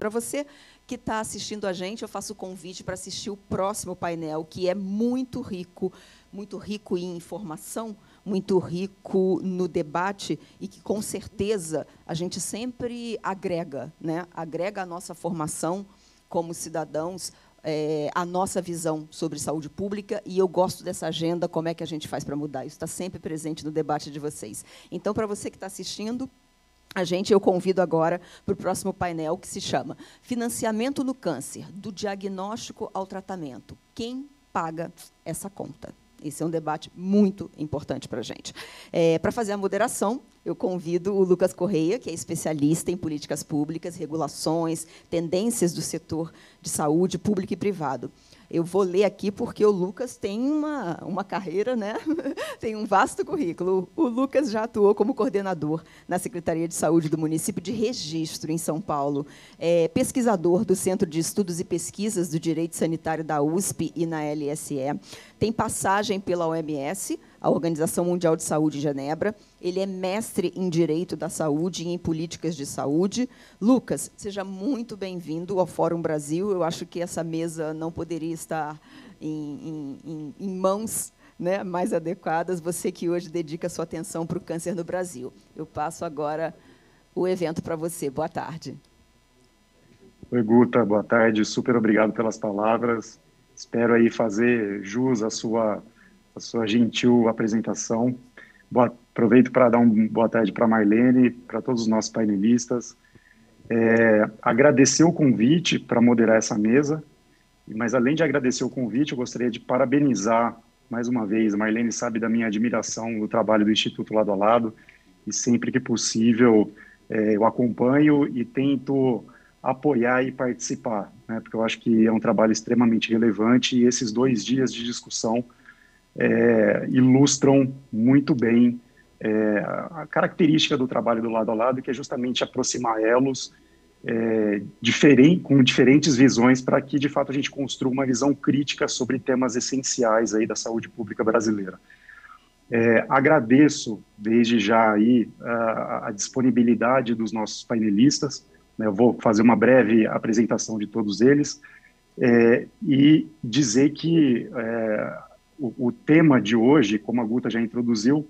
Para você que está assistindo a gente, eu faço o convite para assistir o próximo painel, que é muito rico em informação, muito rico no debate e que, com certeza, a gente sempre agrega, né? Agrega a nossa formação como cidadãos, a nossa visão sobre saúde pública, e eu gosto dessa agenda, como é que a gente faz para mudar. Isso está sempre presente no debate de vocês. Então, para você que está assistindo, eu convido agora para o próximo painel, que se chama Financiamento no Câncer, do diagnóstico ao tratamento. Quem paga essa conta? Esse é um debate muito importante para a gente. Para fazer a moderação, eu convido o Lucas Correia, que é especialista em políticas públicas, regulações, tendências do setor de saúde público e privado. Eu vou ler aqui porque o Lucas tem uma carreira, né? Tem um vasto currículo. O Lucas já atuou como coordenador na Secretaria de Saúde do município de Registro, em São Paulo. É pesquisador do Centro de Estudos e Pesquisas do Direito Sanitário da USP e na LSE. Tem passagem pela OMS, a Organização Mundial de Saúde, em Genebra. Ele é mestre em Direito da Saúde e em Políticas de Saúde. Lucas, seja muito bem-vindo ao Fórum Brasil. Eu acho que essa mesa não poderia estar em mãos, né, mais adequadas. Você que hoje dedica sua atenção para o câncer no Brasil. Eu passo agora o evento para você. Boa tarde. Oi, Guta. Boa tarde. Super obrigado pelas palavras. Espero aí fazer jus à sua gentil apresentação. Aproveito para dar uma boa tarde para a Marlene, para todos os nossos painelistas. Agradecer o convite para moderar essa mesa, mas, além de agradecer o convite, eu gostaria de parabenizar, mais uma vez, a Marlene sabe da minha admiração do trabalho do Instituto Lado a Lado, e sempre que possível eu acompanho e tento apoiar e participar, né, porque eu acho que é um trabalho extremamente relevante, e esses 2 dias de discussão ilustram muito bem a característica do trabalho do Lado a Lado, que é justamente aproximar elos com diferentes visões, para que, de fato, a gente construa uma visão crítica sobre temas essenciais aí da saúde pública brasileira. Agradeço, desde já, aí, a disponibilidade dos nossos painelistas, né, eu vou fazer uma breve apresentação de todos eles, e dizer que o tema de hoje, como a Guta já introduziu,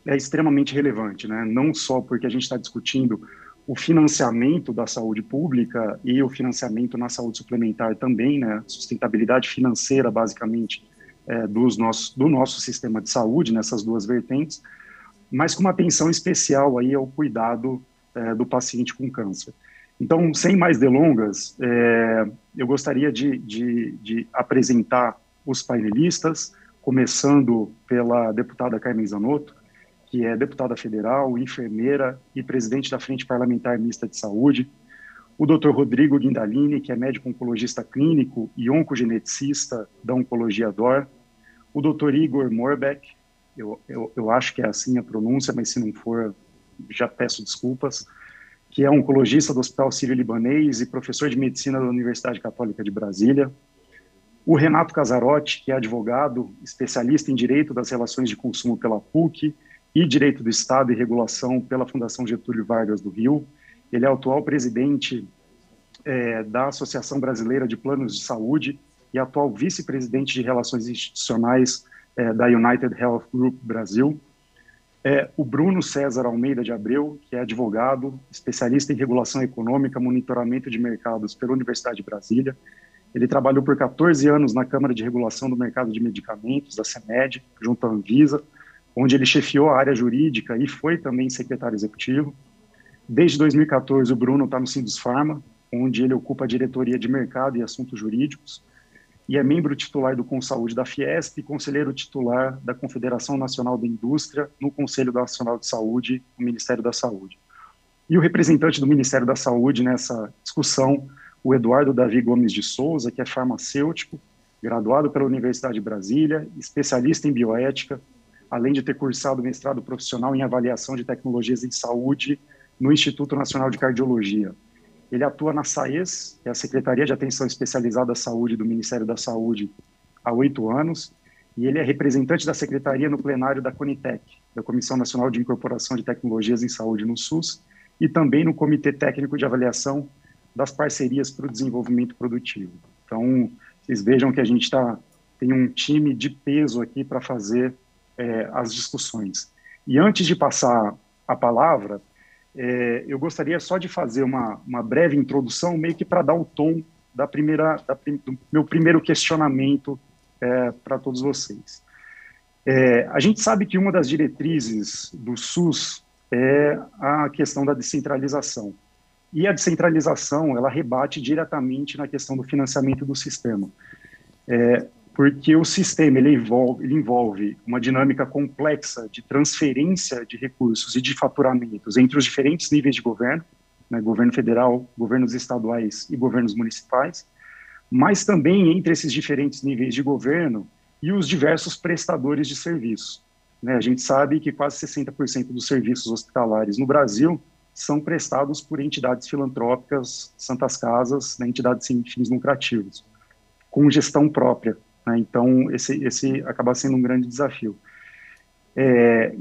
é extremamente relevante, né? Não só porque a gente está discutindo o financiamento da saúde pública e o financiamento na saúde suplementar também, né? Sustentabilidade financeira, basicamente, do nosso sistema de saúde, nessas 2 vertentes, mas com uma atenção especial aí ao cuidado do paciente com câncer. Então, sem mais delongas, eu gostaria de apresentar os painelistas, começando pela deputada Carmen Zanotto, que é deputada federal, enfermeira e presidente da Frente Parlamentar Mista de Saúde, o Dr. Rodrigo Guindalini, que é médico oncologista clínico e oncogeneticista da Oncologia DOR, o Dr. Igor Morbeck, eu acho que é assim a pronúncia, mas se não for, já peço desculpas, que é oncologista do Hospital Sírio-Libanês e professor de medicina da Universidade Católica de Brasília, o Renato Casarotti, que é advogado, especialista em Direito das Relações de Consumo pela PUC e Direito do Estado e Regulação pela Fundação Getúlio Vargas do Rio. Ele é o atual presidente da Associação Brasileira de Planos de Saúde e atual vice-presidente de Relações Institucionais da United Health Group Brasil. O Bruno César Almeida de Abreu, que é advogado, especialista em regulação econômica, monitoramento de mercados pela Universidade de Brasília. Ele trabalhou por 14 anos na Câmara de Regulação do Mercado de Medicamentos, da CEMED, junto à Anvisa, onde ele chefiou a área jurídica e foi também secretário executivo. Desde 2014, o Bruno está no Sindusfarma, onde ele ocupa a diretoria de Mercado e Assuntos Jurídicos, e é membro titular do Consaúde da Fiesp e conselheiro titular da Confederação Nacional da Indústria no Conselho Nacional de Saúde, no Ministério da Saúde. E o representante do Ministério da Saúde nessa discussão, o Eduardo Davi Gomes de Souza, que é farmacêutico, graduado pela Universidade de Brasília, especialista em bioética, além de ter cursado mestrado profissional em avaliação de tecnologias em saúde no Instituto Nacional de Cardiologia. Ele atua na SAES, que é a Secretaria de Atenção Especializada à Saúde do Ministério da Saúde, há 8 anos, e ele é representante da Secretaria no plenário da CONITEC, da Comissão Nacional de Incorporação de Tecnologias em Saúde no SUS, e também no Comitê Técnico de Avaliação das parcerias para o desenvolvimento produtivo. Então, vocês vejam que a gente tem um time de peso aqui para fazer as discussões. E antes de passar a palavra, eu gostaria só de fazer uma breve introdução, meio que para dar o tom do meu primeiro questionamento para todos vocês. A gente sabe que uma das diretrizes do SUS é a questão da descentralização. E a descentralização, ela rebate diretamente na questão do financiamento do sistema. Porque o sistema ele envolve uma dinâmica complexa de transferência de recursos e de faturamentos entre os diferentes níveis de governo, né, governo federal, governos estaduais e governos municipais, mas também entre esses diferentes níveis de governo e os diversos prestadores de serviços. Né, a gente sabe que quase 60% dos serviços hospitalares no Brasil são prestados por entidades filantrópicas, santas casas, né, entidades sem fins lucrativos, com gestão própria. Né, então, esse acaba sendo um grande desafio.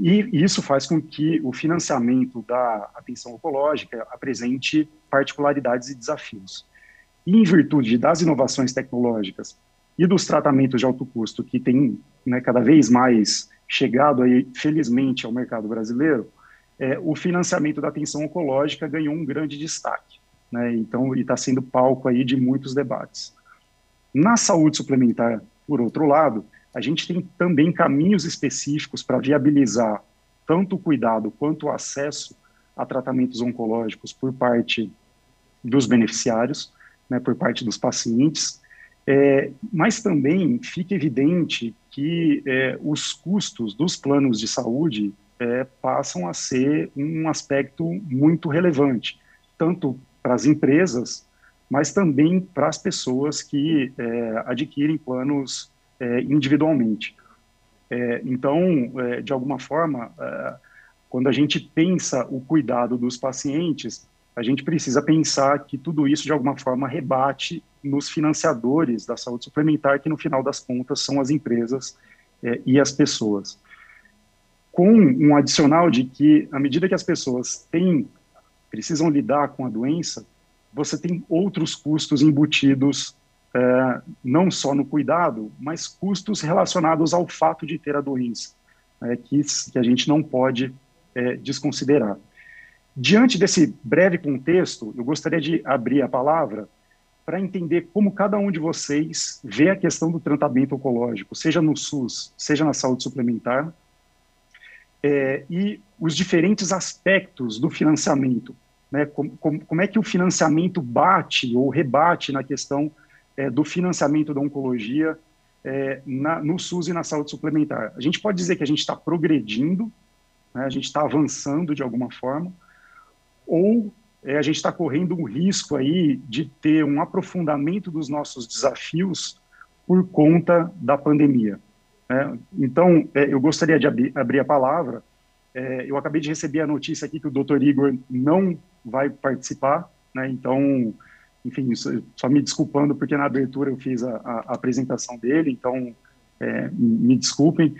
E isso faz com que o financiamento da atenção oncológica apresente particularidades e desafios. E em virtude das inovações tecnológicas e dos tratamentos de alto custo que têm, né, cada vez mais chegado aí, felizmente, ao mercado brasileiro, o financiamento da atenção oncológica ganhou um grande destaque, né, então, e está sendo palco aí de muitos debates. Na saúde suplementar, por outro lado, a gente tem também caminhos específicos para viabilizar tanto o cuidado quanto o acesso a tratamentos oncológicos por parte dos beneficiários, né, por parte dos pacientes, mas também fica evidente que os custos dos planos de saúde passam a ser um aspecto muito relevante, tanto para as empresas, mas também para as pessoas que adquirem planos individualmente. Então, de alguma forma, quando a gente pensa o cuidado dos pacientes, a gente precisa pensar que tudo isso, de alguma forma, rebate nos financiadores da saúde suplementar, que, no final das contas, são as empresas e as pessoas. Com um adicional de que, à medida que as pessoas precisam lidar com a doença, você tem outros custos embutidos, não só no cuidado, mas custos relacionados ao fato de ter a doença, que a gente não pode desconsiderar. Diante desse breve contexto, eu gostaria de abrir a palavra para entender como cada um de vocês vê a questão do tratamento oncológico, seja no SUS, seja na saúde suplementar, e os diferentes aspectos do financiamento, né? Como é que o financiamento bate ou rebate na questão do financiamento da oncologia no SUS e na saúde suplementar. A gente pode dizer que a gente está progredindo, né? A gente está avançando de alguma forma, ou a gente está correndo um risco aí de ter um aprofundamento dos nossos desafios por conta da pandemia. Então, eu gostaria de abrir a palavra. Eu acabei de receber a notícia aqui que o Dr. Igor não vai participar, né? Então, enfim, só me desculpando, porque na abertura eu fiz a apresentação dele, então me desculpem,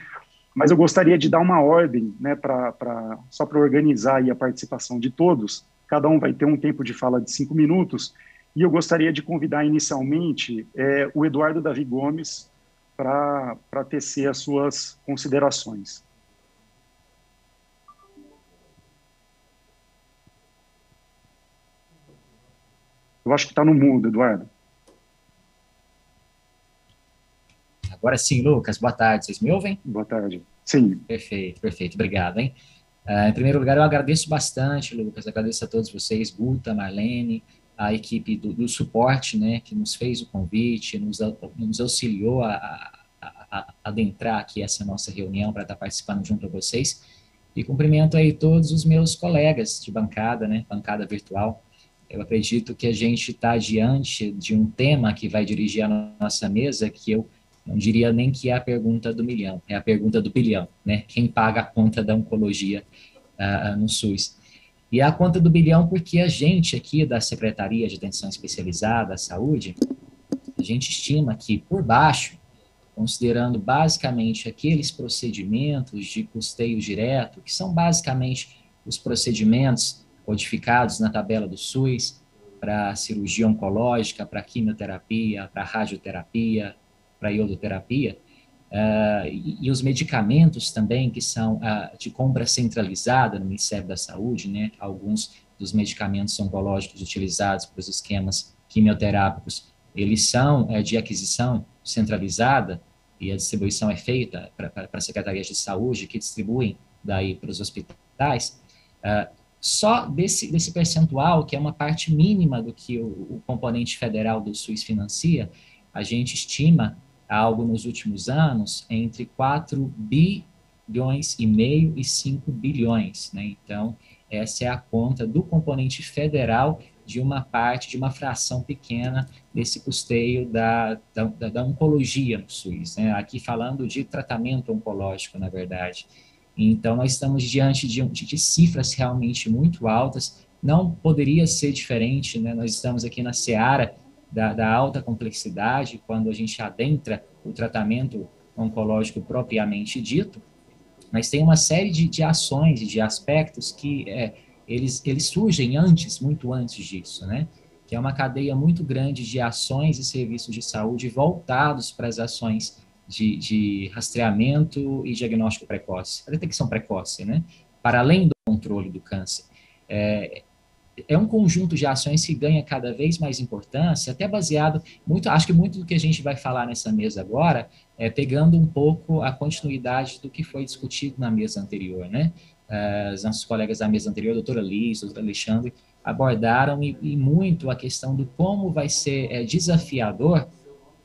mas eu gostaria de dar uma ordem, né, só para organizar aí a participação de todos. Cada um vai ter um tempo de fala de 5 minutos, e eu gostaria de convidar inicialmente o Eduardo Davi Gomes para tecer as suas considerações. Eu acho que está no mudo, Eduardo. Agora sim, Lucas, boa tarde. Vocês me ouvem? Boa tarde. Sim. Perfeito, perfeito. Obrigado, hein? Em primeiro lugar, eu agradeço bastante, Lucas, agradeço a todos vocês, Guta, Marlene, a equipe do suporte, né, que nos fez o convite, nos auxiliou a adentrar aqui essa nossa reunião para estar participando junto a vocês. E cumprimento aí todos os meus colegas de bancada, né, bancada virtual. Eu acredito que a gente está diante de um tema que vai dirigir a nossa mesa, que eu não diria nem que é a pergunta do milhão, é a pergunta do bilhão, né? Quem paga a conta da oncologia no SUS? E é a conta do bilhão porque a gente aqui da Secretaria de Atenção Especializada à Saúde, a gente estima que por baixo, considerando basicamente aqueles procedimentos de custeio direto, que são basicamente os procedimentos codificados na tabela do SUS, para cirurgia oncológica, para quimioterapia, para radioterapia, para iodoterapia, e os medicamentos também, que são de compra centralizada no Ministério da Saúde, né? Alguns dos medicamentos oncológicos utilizados para os esquemas quimioterápicos, eles são de aquisição centralizada, e a distribuição é feita para secretarias de saúde, que distribuem daí para os hospitais. Só desse percentual, que é uma parte mínima do que o componente federal do SUS financia, a gente estima algo nos últimos anos entre 4 bilhões e meio e 5 bilhões, né? Então, essa é a conta do componente federal de uma parte, de uma fração pequena desse custeio da oncologia no SUS, né? Aqui falando de tratamento oncológico, na verdade. Então, nós estamos diante de cifras realmente muito altas, não poderia ser diferente, né? Nós estamos aqui na seara da alta complexidade, quando a gente adentra o tratamento oncológico propriamente dito, mas tem uma série de ações e de aspectos que eles surgem muito antes disso, né? Que é uma cadeia muito grande de ações e serviços de saúde voltados para as ações de rastreamento e diagnóstico precoce, a detecção precoce, né? Para além do controle do câncer. É um conjunto de ações que ganha cada vez mais importância, até baseado, acho que muito do que a gente vai falar nessa mesa agora pegando um pouco a continuidade do que foi discutido na mesa anterior, né? Os nossos colegas da mesa anterior, a doutora Liz, o doutor Alexandre, abordaram e muito a questão do como vai ser desafiador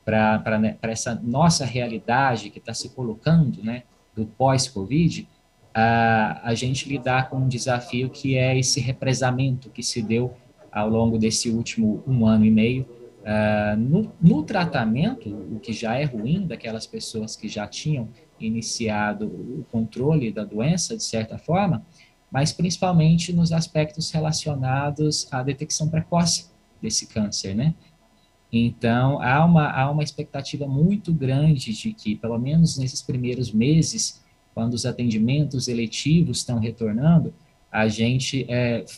para essa nossa realidade que está se colocando, né, do pós-Covid, a gente lidar com um desafio que é esse represamento que se deu ao longo desse último 1 ano e meio, no tratamento, o que já é ruim daquelas pessoas que já tinham iniciado o controle da doença, de certa forma, mas principalmente nos aspectos relacionados à detecção precoce desse câncer, né? Então, há uma expectativa muito grande de que, pelo menos nesses primeiros meses, quando os atendimentos eletivos estão retornando, a gente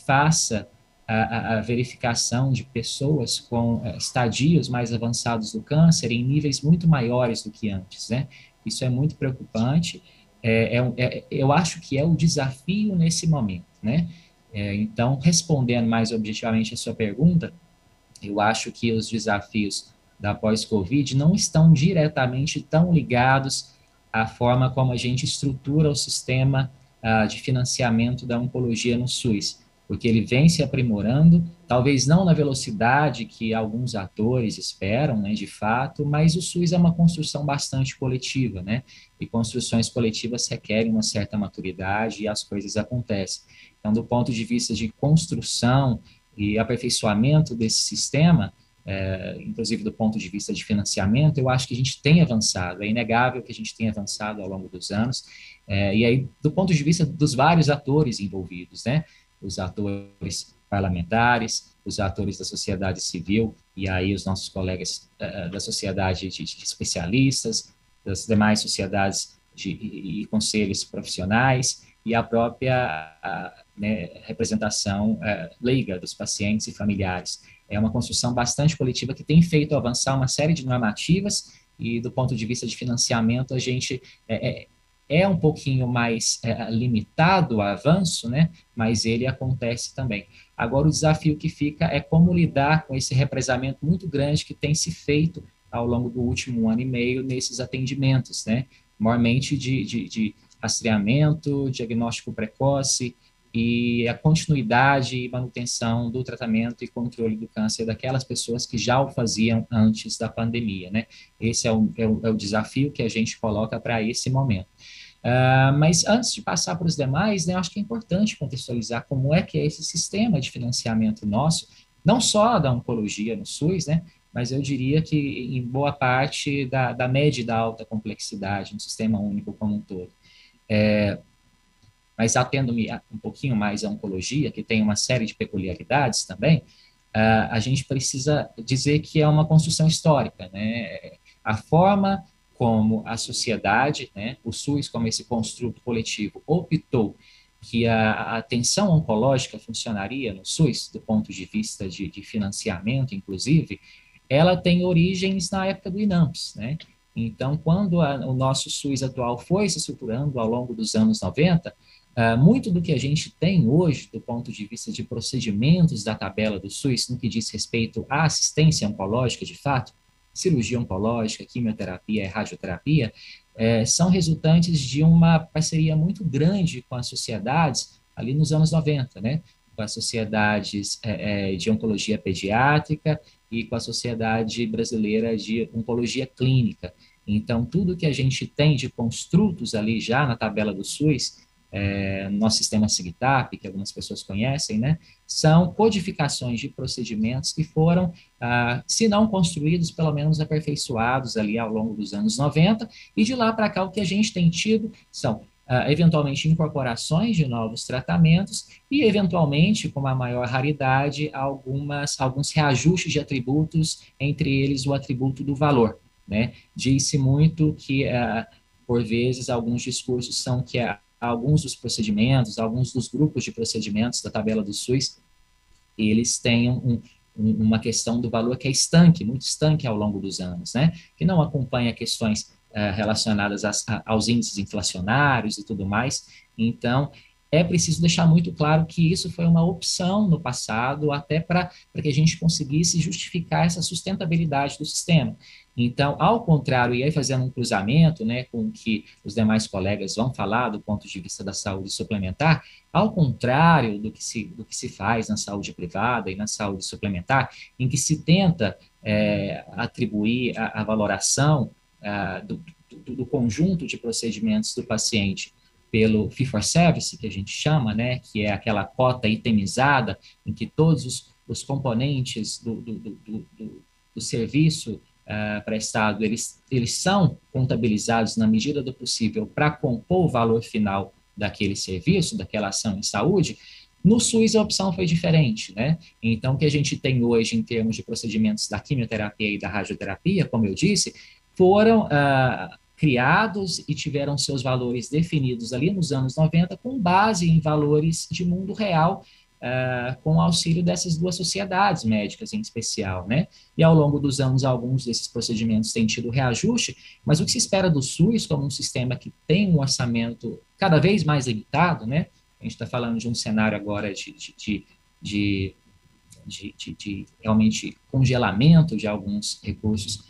faça a verificação de pessoas com estadios mais avançados do câncer em níveis muito maiores do que antes, né? Isso é muito preocupante. Eu acho que é o desafio nesse momento, né? Então, respondendo mais objetivamente a sua pergunta, eu acho que os desafios da pós-Covid não estão diretamente tão ligados à forma como a gente estrutura o sistema de financiamento da oncologia no SUS, porque ele vem se aprimorando, talvez não na velocidade que alguns atores esperam, né, de fato, mas o SUS é uma construção bastante coletiva, né, e construções coletivas requerem uma certa maturidade e as coisas acontecem. Então, do ponto de vista de construção e aperfeiçoamento desse sistema, inclusive do ponto de vista de financiamento, eu acho que a gente tem avançado, é inegável que a gente tem avançado ao longo dos anos, e aí, do ponto de vista dos vários atores envolvidos, né, os atores parlamentares, os atores da sociedade civil, e aí os nossos colegas da sociedade de especialistas, das demais sociedades e conselhos profissionais, e a própria representação leiga dos pacientes e familiares. É uma construção bastante coletiva que tem feito avançar uma série de normativas e, do ponto de vista de financiamento, a gente um pouquinho mais limitado o avanço, né? Mas ele acontece também. Agora, o desafio que fica é como lidar com esse represamento muito grande que tem se feito ao longo do último 1 ano e meio nesses atendimentos, né? Maiormente de rastreamento, diagnóstico precoce e a continuidade e manutenção do tratamento e controle do câncer daquelas pessoas que já o faziam antes da pandemia, né? Esse é o desafio que a gente coloca para esse momento. Mas antes de passar para os demais, né, eu acho que é importante contextualizar como é que é esse sistema de financiamento nosso, não só da oncologia no SUS, né, mas eu diria que em boa parte da média e da alta complexidade no sistema único como um todo. Mas atendo-me um pouquinho mais à oncologia, que tem uma série de peculiaridades também, a gente precisa dizer que é uma construção histórica, né? A forma como a sociedade, né, o SUS como esse construto coletivo, optou que a atenção oncológica funcionaria no SUS, do ponto de vista de financiamento, inclusive, ela tem origens na época do INAMPS, né? Então, quando o nosso SUS atual foi se estruturando ao longo dos anos 90, muito do que a gente tem hoje, do ponto de vista de procedimentos da tabela do SUS, no que diz respeito à assistência oncológica, de fato, cirurgia oncológica, quimioterapia e radioterapia, são resultantes de uma parceria muito grande com as sociedades ali nos anos 90, né? Com as sociedades de oncologia pediátrica e com a Sociedade Brasileira de Oncologia Clínica. Então, tudo que a gente tem de construtos ali já na tabela do SUS, no nosso sistema SIGTAP, que algumas pessoas conhecem, né, são codificações de procedimentos que foram, se não construídos, pelo menos aperfeiçoados ali ao longo dos anos 90, e de lá para cá o que a gente tem tido são, eventualmente, incorporações de novos tratamentos e, eventualmente, com uma maior raridade, alguns reajustes de atributos, entre eles o atributo do valor, né? Diz-se muito que, por vezes, alguns discursos são que alguns dos procedimentos, alguns dos grupos de procedimentos da tabela do SUS, eles têm uma questão do valor que é estanque, muito estanque ao longo dos anos, né? Que não acompanha questões relacionadas aos índices inflacionários e tudo mais. Então, é preciso deixar muito claro que isso foi uma opção no passado, até para que a gente conseguisse justificar essa sustentabilidade do sistema. Então, ao contrário, e aí fazendo um cruzamento, né, com o que os demais colegas vão falar do ponto de vista da saúde suplementar, ao contrário do que se faz na saúde privada e na saúde suplementar, em que se tenta atribuir a valoração do conjunto de procedimentos do paciente pelo fee-for-service, que a gente chama, né, que é aquela cota itemizada, em que todos os componentes do serviço prestado, eles são contabilizados na medida do possível para compor o valor final daquele serviço, daquela ação em saúde. No SUS a opção foi diferente, né? Então, o que a gente tem hoje em termos de procedimentos da quimioterapia e da radioterapia, como eu disse, foram criados e tiveram seus valores definidos ali nos anos 90 com base em valores de mundo real, com o auxílio dessas duas sociedades médicas em especial, né? E ao longo dos anos, alguns desses procedimentos têm tido reajuste, mas o que se espera do SUS como um sistema que tem um orçamento cada vez mais limitado, né? A gente está falando de um cenário agora de realmente congelamento de alguns recursos,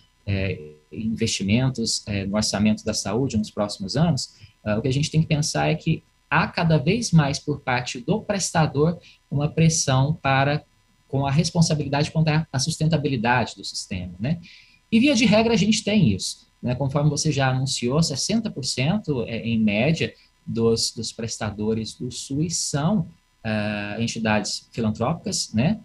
investimentos no orçamento da saúde nos próximos anos. O que a gente tem que pensar é que há cada vez mais por parte do prestador uma pressão com a responsabilidade quanto à sustentabilidade do sistema, né? E via de regra a gente tem isso, né? Conforme você já anunciou, 60% em média dos prestadores do SUS são entidades filantrópicas, né?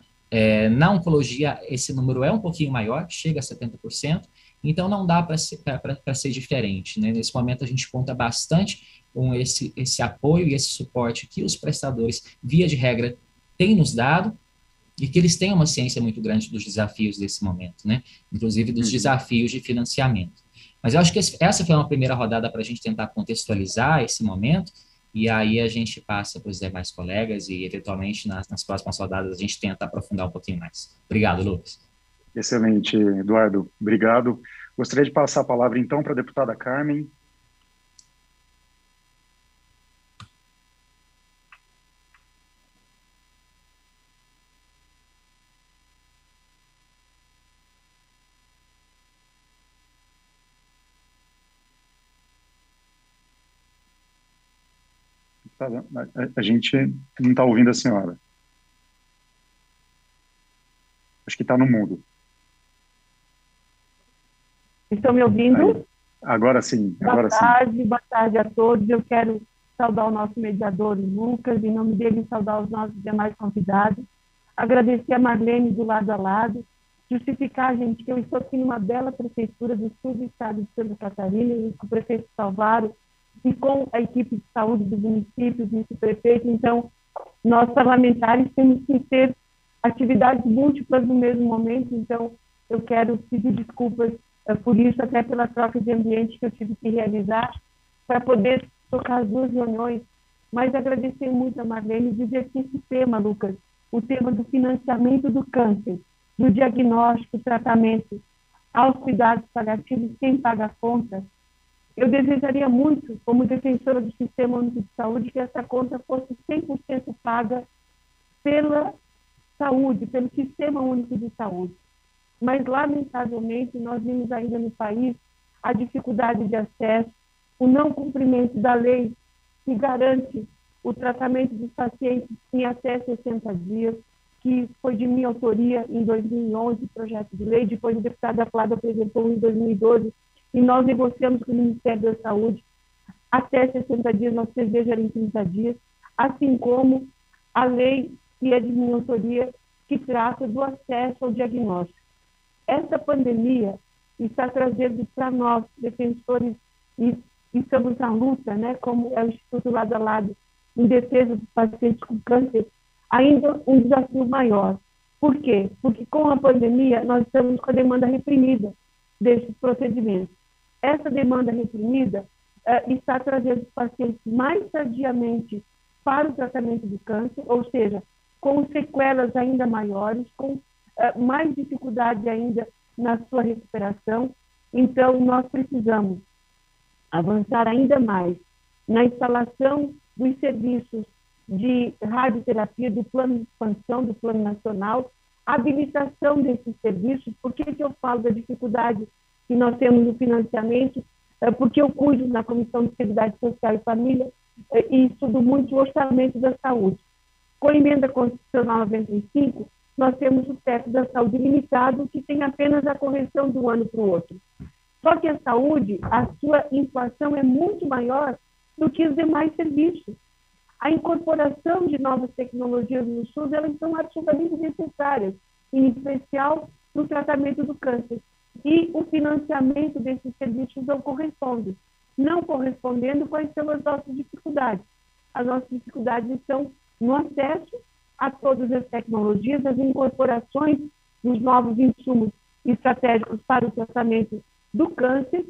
Na oncologia esse número é um pouquinho maior, chega a 70%, então não dá para ser diferente, né? Nesse momento a gente conta bastante com esse apoio e esse suporte que os prestadores, via de regra, têm nos dado, e que eles têm uma ciência muito grande dos desafios desse momento, né? Inclusive dos desafios de financiamento. Mas eu acho que essa foi uma primeira rodada para a gente tentar contextualizar esse momento, e aí a gente passa para os demais colegas e, eventualmente, nas próximas rodadas a gente tenta aprofundar um pouquinho mais. Obrigado, Lucas. Excelente, Eduardo. Obrigado. Gostaria de passar a palavra, então, para a deputada Carmen. A gente não está ouvindo a senhora. Acho que está no mudo. Estão me ouvindo? Aí. Agora sim, agora sim. Boa tarde a todos. Eu quero saudar o nosso mediador, Lucas, em nome dele saudar os nossos demais convidados, agradecer a Marlene do lado a lado, justificar, gente, que eu estou aqui numa bela prefeitura do sul do estado de Santa Catarina, com o prefeito Salvaro, e com a equipe de saúde do município, vice-prefeito. Então, nós parlamentares temos que ter atividades múltiplas no mesmo momento, então eu quero pedir desculpas por isso, até pela troca de ambiente que eu tive que realizar, para poder tocar as duas reuniões mas agradecer muito a Marlene e dizer que esse tema, Lucas, o tema do financiamento do câncer, do diagnóstico, tratamento, aos cuidados paliativos, quem paga a conta, eu desejaria muito, como defensora do Sistema Único de Saúde, que essa conta fosse 100% paga pela saúde, pelo Sistema Único de Saúde. Mas, lamentavelmente, nós vimos ainda no país a dificuldade de acesso, o não cumprimento da lei que garante o tratamento dos pacientes em até 60 dias, que foi de minha autoria em 2011, projeto de lei, depois o deputado Aflado apresentou em 2012, e nós negociamos com o Ministério da Saúde até 60 dias, nosso desejo era em 30 dias, assim como a lei que é de minha autoria, que trata do acesso ao diagnóstico. Essa pandemia está trazendo para nós, defensores, e estamos na luta, né, como é o Instituto Lado a Lado, em defesa dos pacientes com câncer, ainda um desafio maior. Por quê? Porque com a pandemia nós estamos com a demanda reprimida desses procedimentos. Essa demanda reprimida está trazendo os pacientes mais tardiamente para o tratamento do câncer, ou seja, com sequelas ainda maiores, com mais dificuldade ainda na sua recuperação. Então, nós precisamos avançar ainda mais na instalação dos serviços de radioterapia do plano de expansão, do plano nacional, a habilitação desses serviços. Por que eu falo da dificuldade que nós temos no financiamento? Porque eu cuido na Comissão de Seguridade Social e Família e estudo muito o orçamento da saúde. Com a emenda constitucional 95, nós temos o teto da saúde limitado, que tem apenas a correção de um ano para o outro. Só que a saúde, a sua inflação é muito maior do que os demais serviços. A incorporação de novas tecnologias no SUS, elas são absolutamente necessárias, em especial no tratamento do câncer. E o financiamento desses serviços não corresponde. Não correspondendo, quais são as nossas dificuldades? As nossas dificuldades estão no acesso a todas as tecnologias, as incorporações dos novos insumos estratégicos para o tratamento do câncer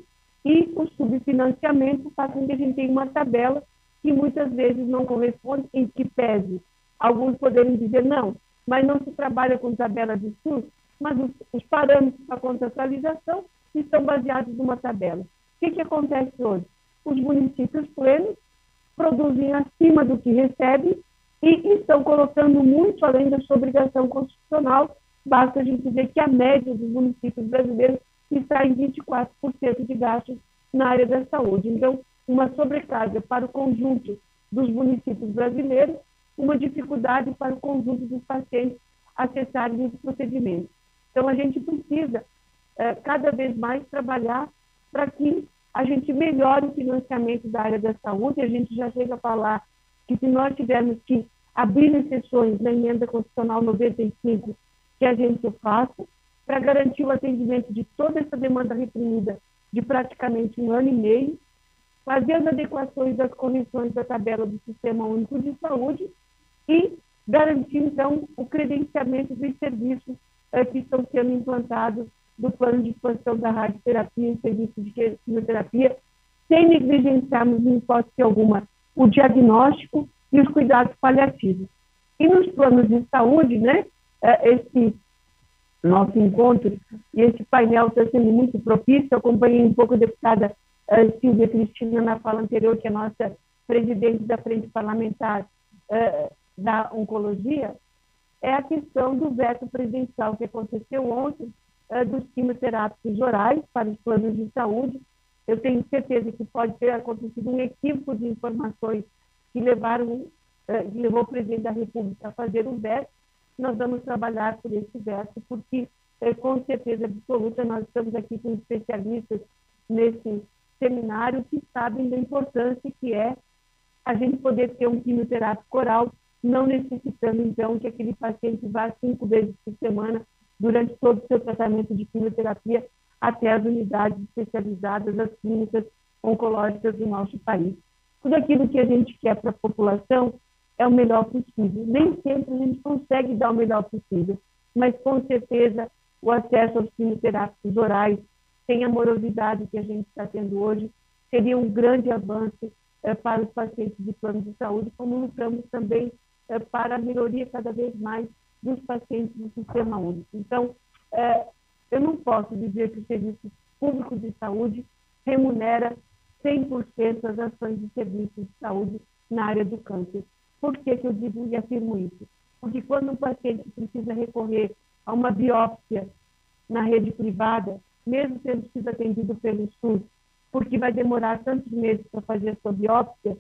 e o subfinanciamento, faz com que a gente tenha uma tabela que muitas vezes não corresponde, em que pese. Alguns poderem dizer, não, mas não se trabalha com tabela de SUS, mas os parâmetros para contratualização estão baseados numa tabela. O que acontece hoje? Os municípios plenos produzem acima do que recebem e estão colocando muito além da sua obrigação constitucional. Basta a gente dizer que a média dos municípios brasileiros está em 24% de gastos na área da saúde. Então, uma sobrecarga para o conjunto dos municípios brasileiros, uma dificuldade para o conjunto dos pacientes acessarem esse procedimento. Então, a gente precisa cada vez mais trabalhar para que a gente melhore o financiamento da área da saúde. A gente já chega a falar que se nós tivermos que abrir exceções na emenda constitucional 95, que a gente o faça, para garantir o atendimento de toda essa demanda reprimida de praticamente 1 ano e meio, fazer as adequações das correções da tabela do Sistema Único de Saúde e garantir, então, o credenciamento dos serviços que estão sendo implantados do plano de expansão da radioterapia e serviço de quimioterapia, sem negligenciarmos, em hipótese alguma, o diagnóstico e os cuidados paliativos. E nos planos de saúde, né, esse nosso encontro e esse painel está sendo muito propício. Eu acompanhei um pouco a deputada Silvia Cristina na fala anterior, que é a nossa presidente da Frente Parlamentar da Oncologia, é a questão do veto presidencial que aconteceu ontem dos quimioterápicos orais para os planos de saúde. Eu tenho certeza que pode ter acontecido um equívoco de informações que levou o presidente da República a fazer o veto. Nós vamos trabalhar por esse veto, porque, com certeza absoluta, nós estamos aqui com especialistas nesse seminário que sabem da importância que é a gente poder ter um quimioterápico oral, não necessitando, então, que aquele paciente vá 5 vezes por semana durante todo o seu tratamento de quimioterapia até as unidades especializadas, as clínicas oncológicas do nosso país. Tudo aquilo que a gente quer para a população é o melhor possível. Nem sempre a gente consegue dar o melhor possível, mas, com certeza, o acesso aos quimioterápicos orais, sem a morosidade que a gente está tendo hoje, seria um grande avanço para os pacientes de plano de saúde, como lutamos também para a melhoria cada vez mais dos pacientes do Sistema Único. Então, eu não posso dizer que o Serviço Público de Saúde remunera 100% as ações de serviços de saúde na área do câncer. Por que eu digo e afirmo isso? Porque quando um paciente precisa recorrer a uma biópsia na rede privada, mesmo tendo sido atendido pelo SUS, porque vai demorar tantos meses para fazer a sua biópsia,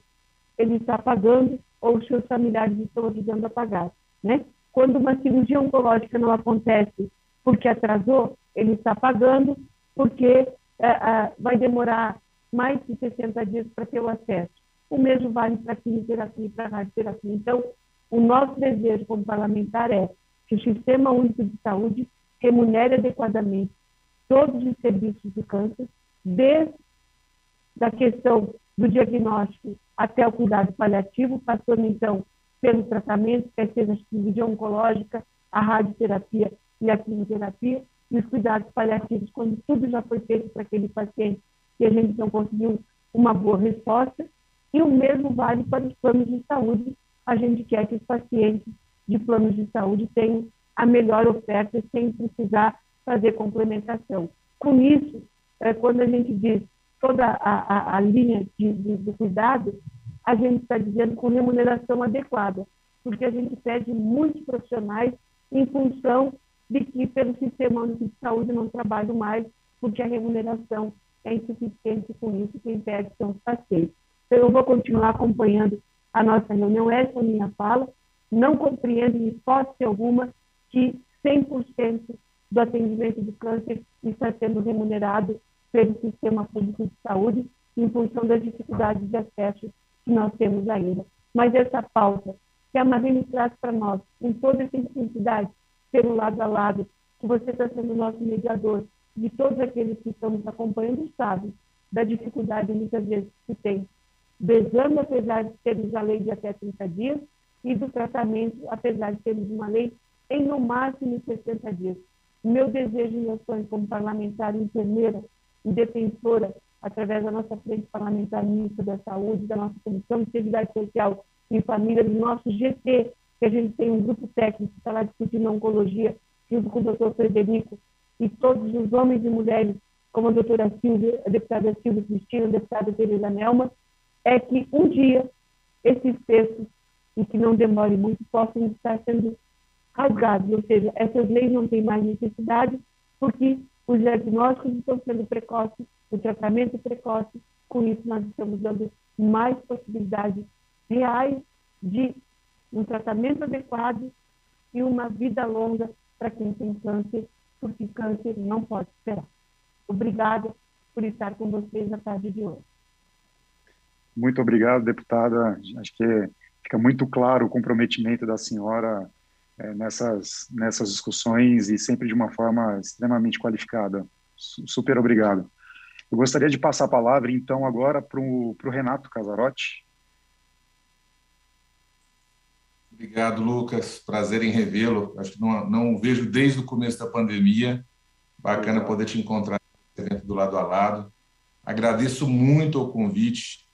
ele está pagando ou os seus familiares estão ajudando a pagar, né? Quando uma cirurgia oncológica não acontece porque atrasou, ele está pagando porque vai demorar mais de 60 dias para ter o acesso. O mesmo vale para a quimioterapia e para a radioterapia. Então, o nosso desejo como parlamentar é que o Sistema Único de Saúde remunere adequadamente todos os serviços do câncer, desde a questão do diagnóstico até o cuidado paliativo, passando, então, pelo tratamento, quer seja a cirurgia oncológica, a radioterapia e a quimioterapia, e os cuidados paliativos, quando tudo já foi feito para aquele paciente e a gente não conseguiu uma boa resposta, e o mesmo vale para os planos de saúde. A gente quer que os pacientes de planos de saúde tenham a melhor oferta sem precisar fazer complementação. Com isso, quando a gente diz toda a linha de cuidado, a gente está dizendo com remuneração adequada, porque a gente pede muitos profissionais em função de que, pelo Sistema Único de Saúde, não trabalham mais, porque a remuneração é insuficiente, com isso quem perde são os pacientes. Então, eu vou continuar acompanhando a nossa reunião, essa é a minha fala, não compreendo em hipótese alguma que 100% do atendimento do câncer está sendo remunerado pelo Sistema Público de Saúde, em função das dificuldades de acesso que nós temos ainda. Mas essa pauta que a Marlene traz para nós, com toda essa intensidade, pelo lado a lado, que você está sendo nosso mediador, de todos aqueles que estão nos acompanhando, sabem da dificuldade, muitas vezes, que tem do exame, apesar de termos a lei de até 30 dias, e do tratamento, apesar de termos uma lei em, no máximo, 60 dias. O meu desejo e meu sonho como parlamentar, enfermeira e defensora, através da nossa frente parlamentar mista da saúde, da nossa Comissão de Seguridade Social e Família, do nosso GT, que a gente tem um grupo técnico que está lá discutindo oncologia, junto com o doutor Frederico, e todos os homens e mulheres, como a doutora Silvia, a deputada Silvia Cristina, a deputada Tereza Nelma, é que um dia esses textos, e que não demore muito, possam estar sendo rasgados, ou seja, essas leis não têm mais necessidade, porque os diagnósticos estão sendo precoces, o tratamento precoce, com isso nós estamos dando mais possibilidades reais de um tratamento adequado e uma vida longa para quem tem câncer, porque câncer não pode esperar. Obrigada por estar com vocês na tarde de hoje. Muito obrigado, deputada. Acho que fica muito claro o comprometimento da senhora nessas discussões e sempre de uma forma extremamente qualificada. Super obrigado. Eu gostaria de passar a palavra, então, agora para o Renato Casarotti. Obrigado, Lucas. Prazer em revê-lo. Acho que não o vejo desde o começo da pandemia. Bacana poder te encontrar no evento do Lado a Lado. Agradeço muito o convite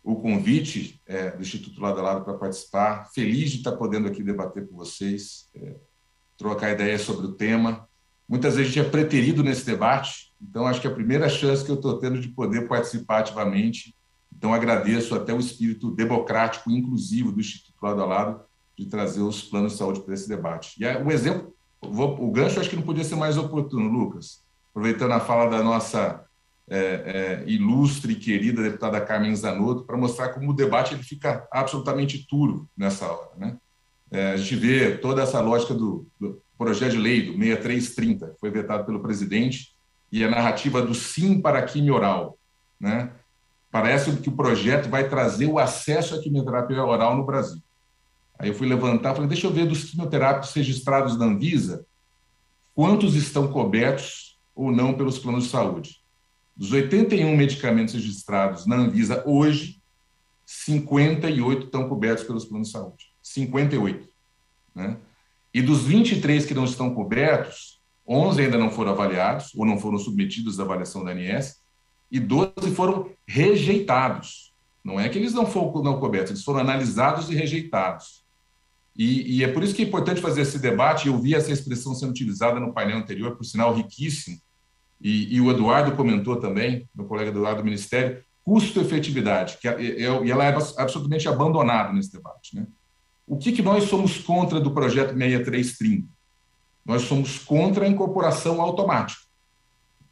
do Instituto Lado a Lado para participar. Feliz de estar podendo aqui debater com vocês, trocar ideias sobre o tema. Muitas vezes a gente é preterido nesse debate, então acho que é a primeira chance que eu estou tendo de poder participar ativamente. Então agradeço até o espírito democrático e inclusivo do Instituto Lado a Lado de trazer os planos de saúde para esse debate. E o exemplo, o gancho acho que não podia ser mais oportuno, Lucas, aproveitando a fala da nossa ilustre e querida deputada Carmen Zanotto, para mostrar como o debate ele fica absolutamente turvo nessa hora, né? A gente vê toda essa lógica do projeto de lei do 6330, que foi vetado pelo presidente, e a narrativa do sim para a quimio oral, né? Parece que o projeto vai trazer o acesso à quimioterapia oral no Brasil. Aí eu fui levantar, falei, deixa eu ver dos quimioterápicos registrados na Anvisa, quantos estão cobertos ou não pelos planos de saúde. Dos 81 medicamentos registrados na Anvisa hoje, 58 estão cobertos pelos planos de saúde. 58. Né? E dos 23 que não estão cobertos, 11 ainda não foram avaliados, ou não foram submetidos à avaliação da ANS, e 12 foram rejeitados. Não é que eles não foram cobertos, eles foram analisados e rejeitados. E é por isso que é importante fazer esse debate. Eu vi essa expressão sendo utilizada no painel anterior, por sinal riquíssimo, e o Eduardo comentou também, meu colega Eduardo do Ministério, custo-efetividade, e ela é absolutamente abandonada nesse debate, né? O que nós somos contra do projeto 6330? Nós somos contra a incorporação automática.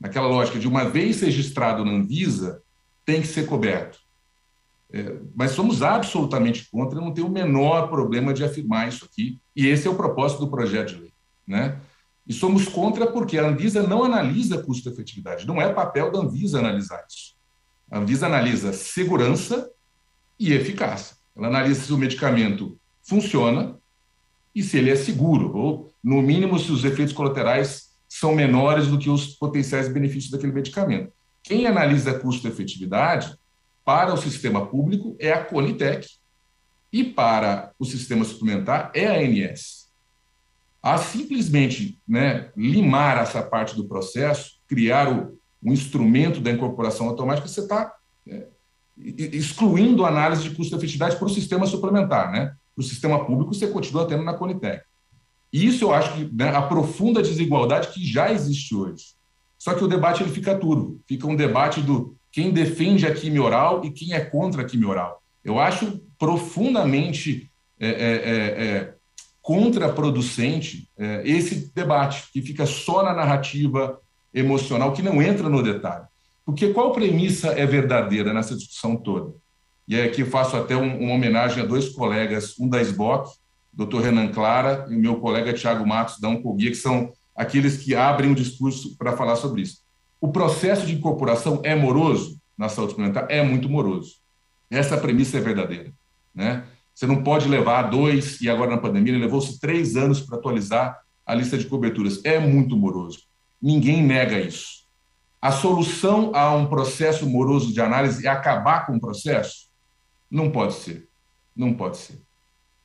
Naquela lógica de uma vez registrado na Anvisa, tem que ser coberto. Mas somos absolutamente contra, não tem o menor problema de afirmar isso aqui, e esse é o propósito do projeto de lei, né? E somos contra porque a Anvisa não analisa custo-efetividade, não é papel da Anvisa analisar isso. A Anvisa analisa segurança e eficácia. Ela analisa se o medicamento funciona e se ele é seguro, ou, no mínimo, se os efeitos colaterais são menores do que os potenciais benefícios daquele medicamento. Quem analisa custo-efetividade para o sistema público é a Conitec e para o sistema suplementar é a ANS. A simplesmente, né, limar essa parte do processo, criar um instrumento da incorporação automática, você está excluindo a análise de custo-efetividade para o sistema suplementar, né? Para o sistema público, você continua tendo na Conitec. E isso eu acho que, né, aprofunda a desigualdade que já existe hoje. Só que o debate ele fica turvo, fica um debate do quem defende a quimio oral e quem é contra a quimio oral. Eu acho profundamente contraproducente esse debate, que fica só na narrativa emocional, que não entra no detalhe. Porque qual premissa é verdadeira nessa discussão toda? E aqui faço até uma homenagem a dois colegas, um da SBOC, Dr. Renan Clara, e o meu colega Tiago Matos, da Oncoguia, que são aqueles que abrem o discurso para falar sobre isso. O processo de incorporação é moroso na saúde suplementar? É muito moroso. Essa premissa é verdadeira, né? Você não pode levar 2, e agora na pandemia levou-se 3 anos para atualizar a lista de coberturas. É muito moroso. Ninguém nega isso. A solução a um processo moroso de análise é acabar com o processo? Não pode ser. Não pode ser.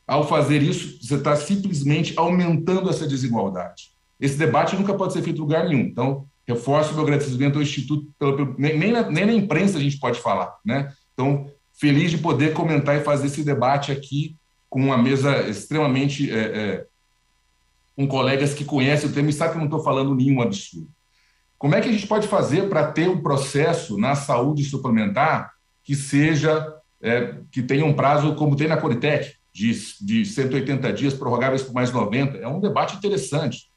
Ao fazer isso, você está simplesmente aumentando essa desigualdade. Esse debate nunca pode ser feito em lugar nenhum. Então, reforço o meu agradecimento ao Instituto. Nem na imprensa a gente pode falar, né? Então, feliz de poder comentar e fazer esse debate aqui com uma mesa extremamente... com colegas que conhecem o tema e sabem que eu não estou falando nenhum absurdo. Como é que a gente pode fazer para ter um processo na saúde suplementar que seja... que tenha um prazo como tem na Conitec, de 180 dias, prorrogáveis por mais 90? É um debate interessante.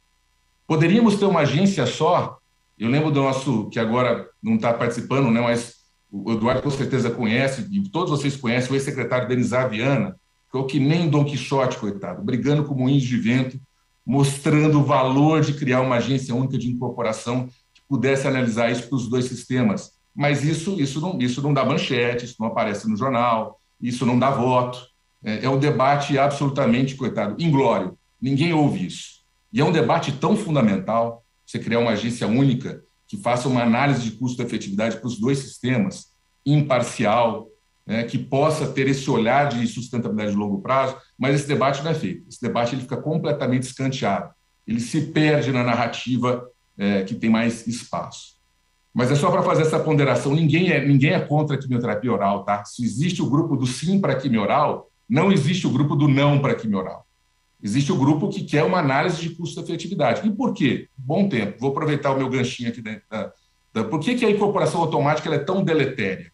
Poderíamos ter uma agência só? Eu lembro do nosso, que agora não está participando, né, mas o Eduardo com certeza conhece, e todos vocês conhecem, o ex-secretário Denizar Viana, que é o que nem Dom Quixote, coitado, brigando com moinhos de vento, mostrando o valor de criar uma agência única de incorporação que pudesse analisar isso para os dois sistemas. Mas isso não dá manchete, isso não aparece no jornal, isso não dá voto. É um debate absolutamente, coitado, inglório. Ninguém ouve isso. E é um debate tão fundamental, você criar uma agência única que faça uma análise de custo-efetividade para os dois sistemas, imparcial, né, que possa ter esse olhar de sustentabilidade de longo prazo, mas esse debate não é feito. Esse debate ele fica completamente escanteado. Ele se perde na narrativa que tem mais espaço. Mas é só para fazer essa ponderação, ninguém é contra a quimioterapia oral, tá? Se existe o grupo do sim para a quimio oral, não existe o grupo do não para a quimio oral. Existe o grupo que quer uma análise de custo-efetividade. E por quê? Bom tempo. Vou aproveitar o meu ganchinho aqui. Por que a incorporação automática ela é tão deletéria?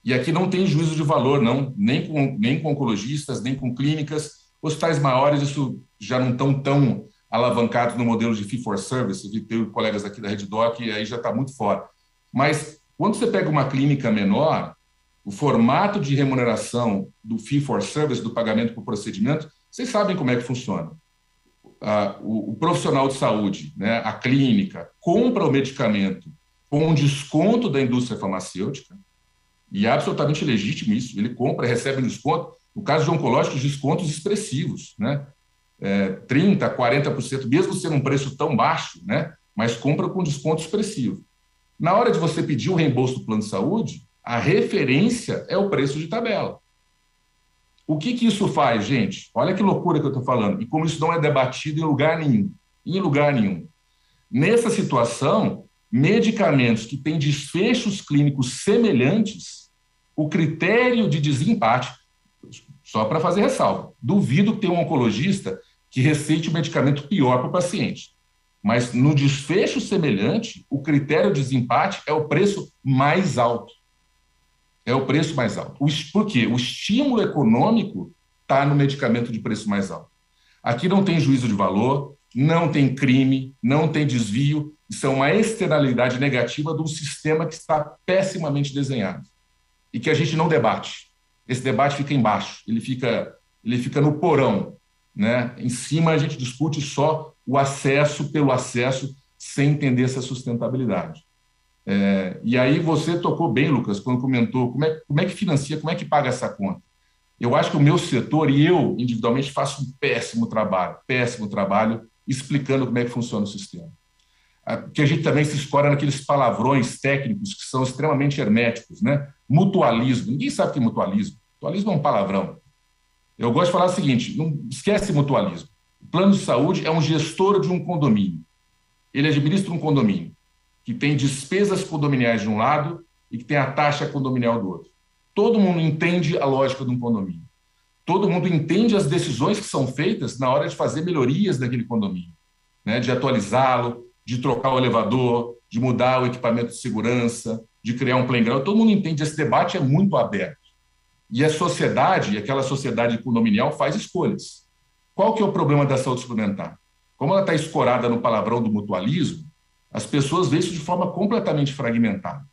E aqui não tem juízo de valor, não, nem com oncologistas, nem com clínicas. Hospitais maiores, isso já não estão tão alavancados no modelo de fee-for-service. Eu tenho colegas aqui da RedDoc e aí já está muito fora. Mas quando você pega uma clínica menor, o formato de remuneração do fee-for-service, do pagamento por procedimento, vocês sabem como é que funciona. O profissional de saúde, né, a clínica, compra o medicamento com um desconto da indústria farmacêutica, e é absolutamente legítimo isso, ele compra e recebe um desconto. No caso de oncológicos, descontos expressivos, né? 30%, 40%, mesmo sendo um preço tão baixo, né? Mas compra com desconto expressivo. Na hora de você pedir o reembolso do plano de saúde, a referência é o preço de tabela. O que isso faz, gente? Olha que loucura que eu estou falando. E como isso não é debatido em lugar nenhum. Em lugar nenhum. Nessa situação, medicamentos que têm desfechos clínicos semelhantes O critério de desempate, só para fazer ressalva, duvido que tenha um oncologista que receite um medicamento pior para o paciente. Mas no desfecho semelhante, o critério de desempate é o preço mais alto. É o preço mais alto. Por quê? O estímulo econômico está no medicamento de preço mais alto. Aqui não tem juízo de valor, não tem crime, não tem desvio. Isso é uma externalidade negativa de um sistema que está pessimamente desenhado e que a gente não debate. Esse debate fica embaixo, ele fica no porão, né? Em cima a gente discute só o acesso pelo acesso, sem entender essa sustentabilidade. E aí você tocou bem, Lucas, quando comentou como é que financia, como é que paga essa conta. Eu acho que o meu setor e eu, individualmente, faço um péssimo trabalho explicando como é que funciona o sistema. Porque a gente também se escora naqueles palavrões técnicos que são extremamente herméticos, né? Mutualismo. Ninguém sabe o que é mutualismo. Mutualismo é um palavrão. Eu gosto de falar o seguinte, não esquece mutualismo. O plano de saúde é um gestor de um condomínio. Ele administra um condomínio que tem despesas condominiais de um lado e que tem a taxa condominial do outro. Todo mundo entende a lógica de um condomínio. Todo mundo entende as decisões que são feitas na hora de fazer melhorias naquele condomínio, né? De atualizá-lo, de trocar o elevador, de mudar o equipamento de segurança, de criar um playground. Todo mundo entende, esse debate é muito aberto. E a sociedade, aquela sociedade condominial, faz escolhas. Qual que é o problema da saúde suplementar? Como ela está escorada no palavrão do mutualismo, as pessoas veem isso de forma completamente fragmentada.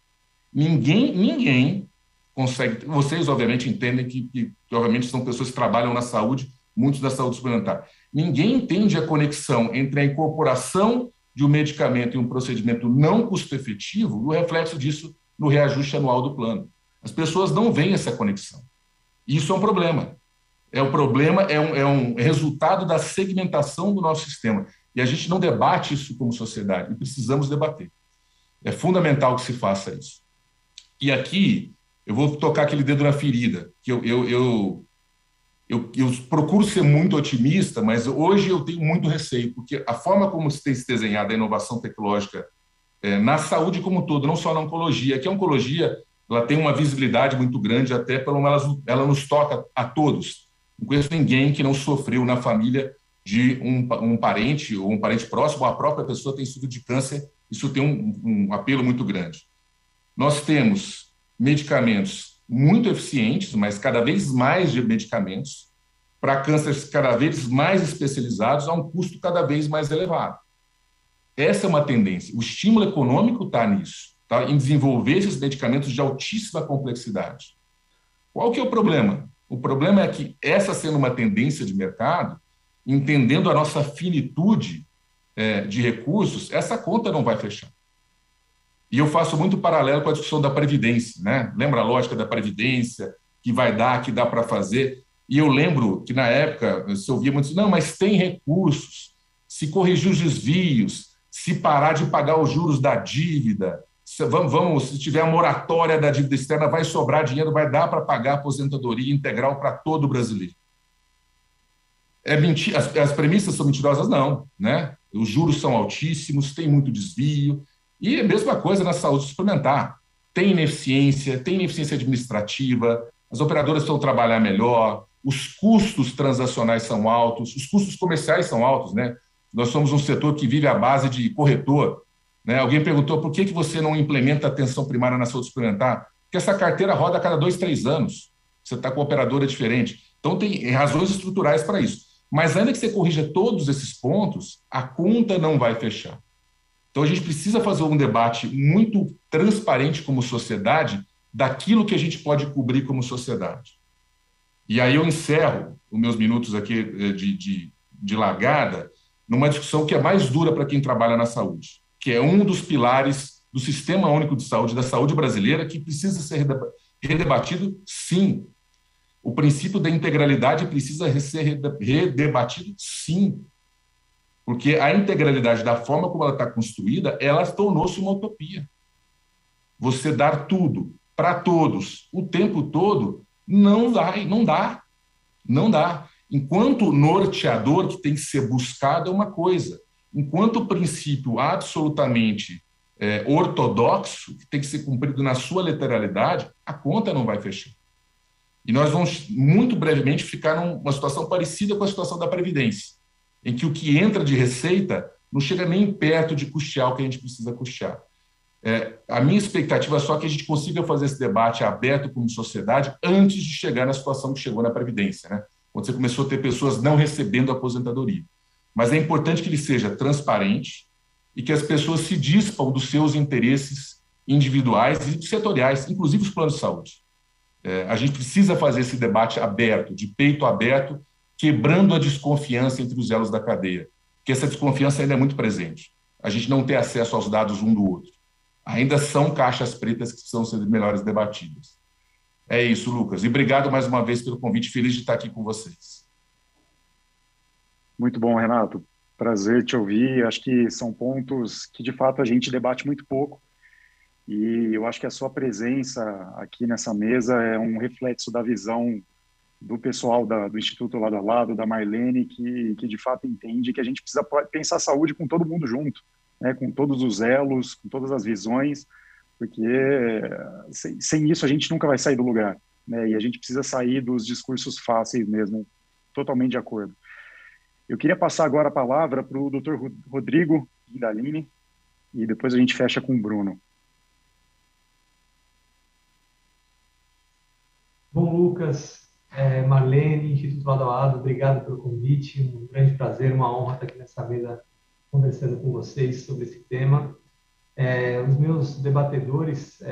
Ninguém consegue... Vocês, obviamente, entendem que obviamente, são pessoas que trabalham na saúde, muitos da saúde suplementar. Ninguém entende a conexão entre a incorporação de um medicamento e um procedimento não custo-efetivo e o reflexo disso no reajuste anual do plano. As pessoas não veem essa conexão. Isso é um problema. É um resultado da segmentação do nosso sistema. E a gente não debate isso como sociedade, e precisamos debater. É fundamental que se faça isso. E aqui, eu vou tocar aquele dedo na ferida, que eu procuro ser muito otimista, mas hoje eu tenho muito receio, porque a forma como se tem se desenhado a inovação tecnológica na saúde como um todo, não só na oncologia, que a oncologia ela tem uma visibilidade muito grande, até pelo ela nos toca a todos. Não conheço ninguém que não sofreu na família de um parente ou um parente próximo, ou a própria pessoa tem estudo de câncer, isso tem um apelo muito grande. Nós temos medicamentos muito eficientes, mas cada vez mais de medicamentos, para cânceres cada vez mais especializados, a um custo cada vez mais elevado. Essa é uma tendência. O estímulo econômico está nisso, tá? Em desenvolver esses medicamentos de altíssima complexidade. Qual que é o problema? O problema é que, essa sendo uma tendência de mercado, entendendo a nossa finitude de recursos, essa conta não vai fechar. E eu faço muito paralelo com a discussão da Previdência, né? Lembra a lógica da Previdência, que vai dar, que dá para fazer? E eu lembro que, na época, se ouvia muito, não, mas tem recursos, se corrigir os desvios, se parar de pagar os juros da dívida, se tiver a moratória da dívida externa, vai sobrar dinheiro, vai dar para pagar a aposentadoria integral para todo brasileiro. É mentira, as premissas são mentirosas? Não, né? Os juros são altíssimos, tem muito desvio, e a mesma coisa na saúde suplementar. Tem ineficiência administrativa, as operadoras precisam trabalhar melhor, os custos transacionais são altos, os custos comerciais são altos, né? Nós somos um setor que vive à base de corretor, né? Alguém perguntou por que você não implementa atenção primária na saúde suplementar? Porque essa carteira roda a cada 2, 3 anos. Você está com operadora diferente. Então, tem razões estruturais para isso. Mas ainda que você corrija todos esses pontos, a conta não vai fechar. Então, a gente precisa fazer um debate muito transparente como sociedade daquilo que a gente pode cobrir como sociedade. E aí eu encerro os meus minutos aqui de largada numa discussão que é mais dura para quem trabalha na saúde, que é um dos pilares do Sistema Único de Saúde, da saúde brasileira, que precisa ser redebatido, sim. O princípio da integralidade precisa ser redebatido, sim. Porque a integralidade, da forma como ela está construída, ela tornou-se uma utopia. Você dar tudo para todos o tempo todo, não dá. Enquanto norteador que tem que ser buscado é uma coisa. Enquanto princípio absolutamente ortodoxo, que tem que ser cumprido na sua literalidade, a conta não vai fechar. E nós vamos, muito brevemente, ficar numa situação parecida com a situação da Previdência, em que o que entra de receita não chega nem perto de custear o que a gente precisa custear. A minha expectativa é só que a gente consiga fazer esse debate aberto como sociedade antes de chegar na situação que chegou na Previdência, né? Quando você começou a ter pessoas não recebendo aposentadoria. Mas é importante que ele seja transparente e que as pessoas se dispam dos seus interesses individuais e setoriais, inclusive os planos de saúde. A gente precisa fazer esse debate aberto, de peito aberto, quebrando a desconfiança entre os elos da cadeia, porque essa desconfiança ainda é muito presente. A gente não tem acesso aos dados um do outro. Ainda são caixas pretas que precisam ser melhores debatidas. É isso, Lucas. E obrigado mais uma vez pelo convite. Feliz de estar aqui com vocês. Muito bom, Renato. Prazer te ouvir. Acho que são pontos que, de fato, a gente debate muito pouco. E eu acho que a sua presença aqui nessa mesa é um reflexo da visão do pessoal do Instituto Lado a Lado, da Marlene, que de fato entende que a gente precisa pensar a saúde com todo mundo junto, né, com todos os elos, com todas as visões, porque sem isso a gente nunca vai sair do lugar, né, e a gente precisa sair dos discursos fáceis mesmo, totalmente de acordo. Eu queria passar agora a palavra para o Dr. Rodrigo Guindalini, e depois a gente fecha com o Bruno. Bom, Lucas, Marlene, Instituto Lado a Lado, obrigado pelo convite, um grande prazer, uma honra estar aqui nessa mesa conversando com vocês sobre esse tema. Os meus debatedores,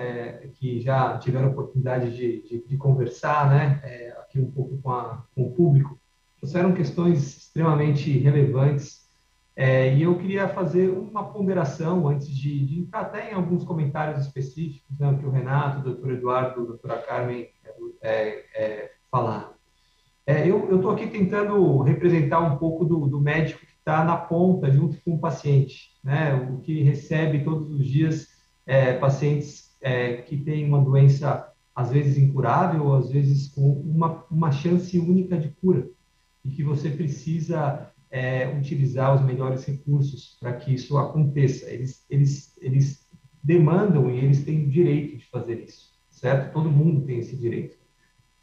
que já tiveram a oportunidade de conversar, né, aqui um pouco com o público, trouxeram questões extremamente relevantes, e eu queria fazer uma ponderação antes de entrar até em alguns comentários específicos, né, que o Renato, o doutor Eduardo, a doutora Carmen falaram. Eu estou aqui tentando representar um pouco do médico que está na ponta, junto com o paciente, né? O que recebe todos os dias pacientes que têm uma doença, às vezes incurável, ou às vezes com uma chance única de cura, e que você precisa utilizar os melhores recursos para que isso aconteça. Eles demandam e eles têm o direito de fazer isso, certo? Todo mundo tem esse direito.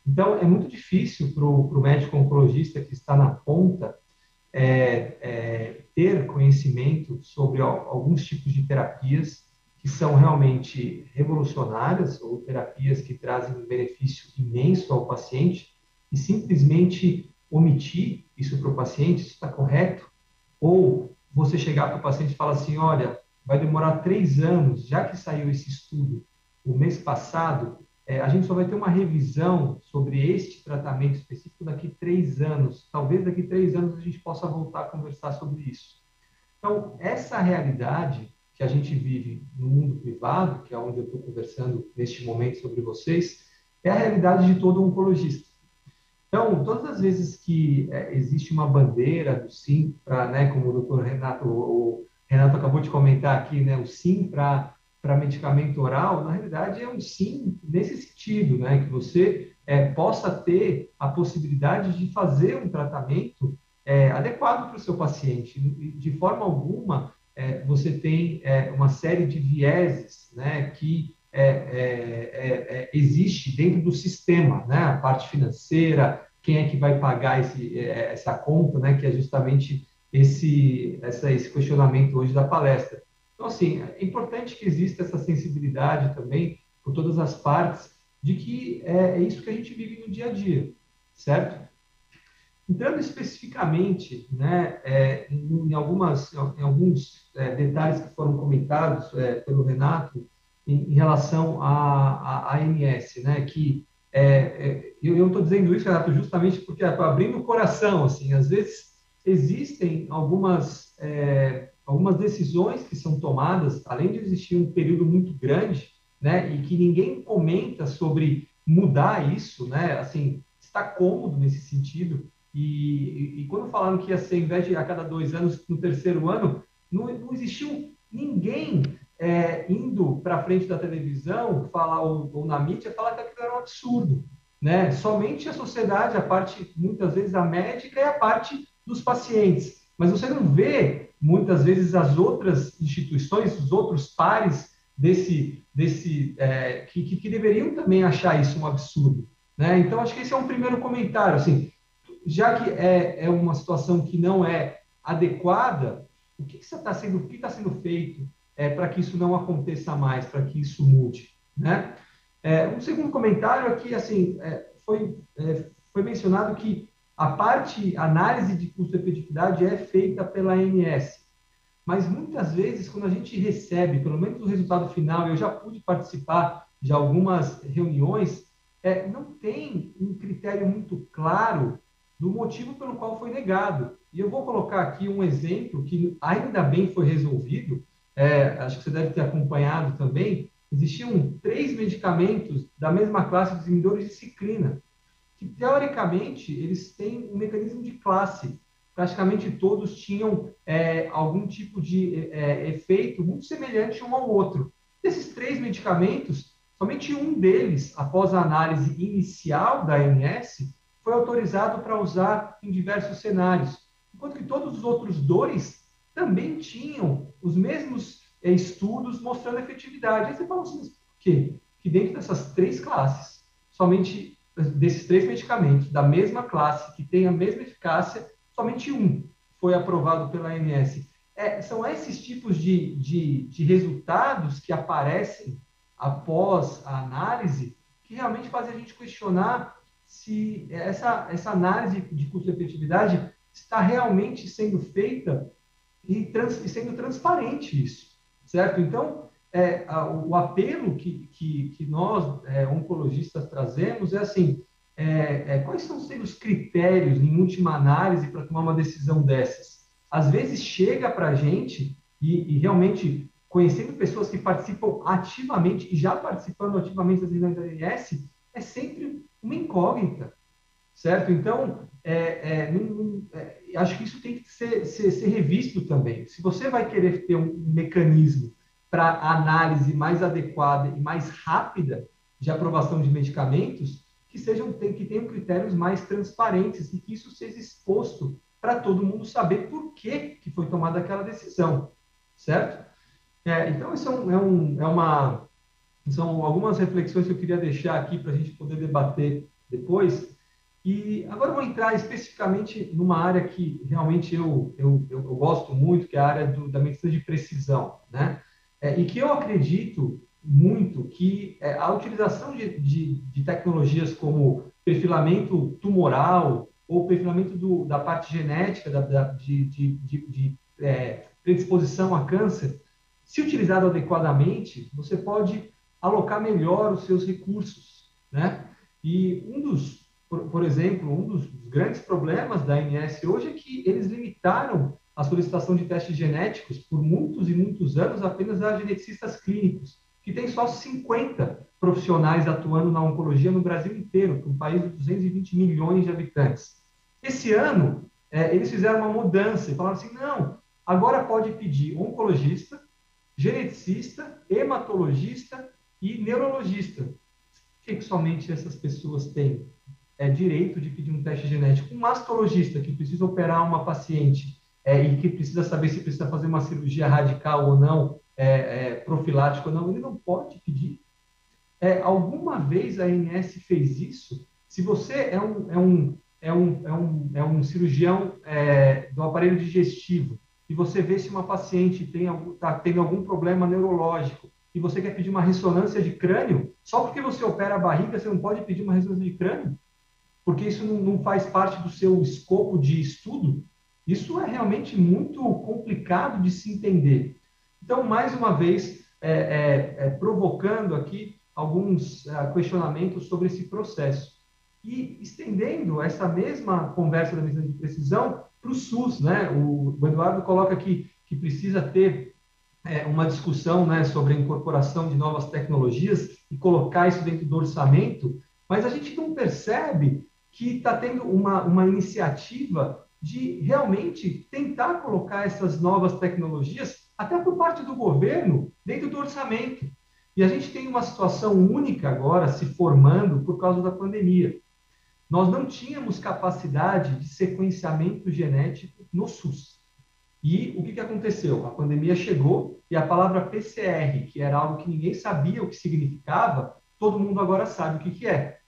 Então, é muito difícil para o médico oncologista que está na ponta ter conhecimento sobre alguns tipos de terapias que são realmente revolucionárias ou terapias que trazem um benefício imenso ao paciente e simplesmente omitir isso para o paciente, isso está correto? Ou você chegar para o paciente e falar assim, olha, vai demorar 3 anos, já que saiu esse estudo o mês passado, a gente só vai ter uma revisão sobre este tratamento específico daqui 3 anos. Talvez daqui 3 anos a gente possa voltar a conversar sobre isso. Então, essa realidade que a gente vive no mundo privado, que é onde eu estou conversando neste momento sobre vocês, é a realidade de todo oncologista. Então, todas as vezes que existe uma bandeira do sim, né, como o doutor Renato, o Renato acabou de comentar aqui, né, o sim para medicamento oral, na realidade é um sim nesse sentido, né, que você possa ter a possibilidade de fazer um tratamento adequado para o seu paciente. De forma alguma, você tem uma série de vieses, né, que existe dentro do sistema, né, a parte financeira, quem é que vai pagar essa conta, né, que é justamente esse questionamento hoje da palestra. Então, assim, é importante que exista essa sensibilidade também por todas as partes de que é isso que a gente vive no dia a dia, certo? Entrando especificamente, né, em alguns detalhes que foram comentados pelo Renato em relação à ANS, né, que eu estou dizendo isso, Renato, justamente porque estou abrindo o coração, assim, às vezes existem algumas decisões que são tomadas, além de existir um período muito grande, né, e que ninguém comenta sobre mudar isso, né, assim, está cômodo nesse sentido, e quando falaram que ia ser, em vez de a cada 2 anos, no 3º ano, não existiu ninguém indo para frente da televisão, falar, ou na mídia, falar que aquilo era um absurdo, né, somente a sociedade, a parte, muitas vezes, a médica e a parte dos pacientes. mas você não vê, muitas vezes, as outras instituições, os outros pares que deveriam também achar isso um absurdo, né? Então, acho que esse é um primeiro comentário, assim, já que é uma situação que não é adequada, o que está sendo feito para que isso não aconteça mais, para que isso mude, né? Um segundo comentário aqui, assim, foi mencionado que a parte análise de custo-efetividade é feita pela ANS, mas muitas vezes, quando a gente recebe, pelo menos o resultado final, eu já pude participar de algumas reuniões, não tem um critério muito claro do motivo pelo qual foi negado. E eu vou colocar aqui um exemplo que ainda bem foi resolvido, acho que você deve ter acompanhado também. Existiam 3 medicamentos da mesma classe dos inibidores de ciclina, que, teoricamente, eles têm um mecanismo de classe. Praticamente todos tinham algum tipo de efeito muito semelhante um ao outro. Desses 3 medicamentos, somente um deles, após a análise inicial da ANS, foi autorizado para usar em diversos cenários, enquanto que todos os outros 2 também tinham os mesmos estudos mostrando efetividade. Aí você fala assim, por quê? Que dentro dessas 3 classes, somente desses 3 medicamentos da mesma classe, que tem a mesma eficácia, somente um foi aprovado pela ANS. São esses tipos de resultados que aparecem após a análise que realmente fazem a gente questionar se essa análise de custo-efetividade está realmente sendo feita e sendo transparente isso, certo? Então, o apelo que nós, oncologistas, trazemos é assim, quais estão sendo os critérios, em última análise, para tomar uma decisão dessas? Às vezes chega para a gente, e realmente, conhecendo pessoas que participam ativamente, e já participando ativamente das reuniões da ANS, é sempre uma incógnita, certo? Então, acho que isso tem que ser revisto também. Se você vai querer ter um mecanismo para análise mais adequada e mais rápida de aprovação de medicamentos, que tenham critérios mais transparentes e que isso seja exposto para todo mundo saber por que foi tomada aquela decisão, certo? Então, isso são algumas reflexões que eu queria deixar aqui para a gente poder debater depois. E agora eu vou entrar especificamente numa área que realmente eu gosto muito, que é a área da medicina de precisão, né? E que eu acredito muito que a utilização de tecnologias como perfilamento tumoral ou perfilamento da parte genética de predisposição a câncer, se utilizado adequadamente, você pode alocar melhor os seus recursos, né? E por exemplo, um dos grandes problemas da ANS hoje é que eles limitaram a solicitação de testes genéticos por muitos e muitos anos apenas a geneticistas clínicos, que tem só 50 profissionais atuando na oncologia no Brasil inteiro, um país de 220 milhões de habitantes. Esse ano, eles fizeram uma mudança e falaram assim, não, agora pode pedir oncologista, geneticista, hematologista e neurologista. O que somente essas pessoas têm? Direito de pedir um teste genético. Um mastologista que precisa operar uma paciente e que precisa saber se precisa fazer uma cirurgia radical ou não, profilática ou não, ele não pode pedir. Alguma vez a ANS fez isso? Se você é um cirurgião do aparelho digestivo e você vê se uma paciente está tendo algum problema neurológico e você quer pedir uma ressonância de crânio, só porque você opera a barriga, você não pode pedir uma ressonância de crânio? Porque isso não faz parte do seu escopo de estudo? Isso é realmente muito complicado de se entender. Então, mais uma vez, provocando aqui alguns questionamentos sobre esse processo. E estendendo essa mesma conversa da medicina de precisão para o SUS, né? O Eduardo coloca aqui que precisa ter uma discussão, né, sobre a incorporação de novas tecnologias e colocar isso dentro do orçamento, mas a gente não percebe que está tendo uma iniciativa de realmente tentar colocar essas novas tecnologias, até por parte do governo, dentro do orçamento. E a gente tem uma situação única agora se formando por causa da pandemia. Nós não tínhamos capacidade de sequenciamento genético no SUS. E o que aconteceu? A pandemia chegou e a palavra PCR, que era algo que ninguém sabia o que significava, todo mundo agora sabe o que é.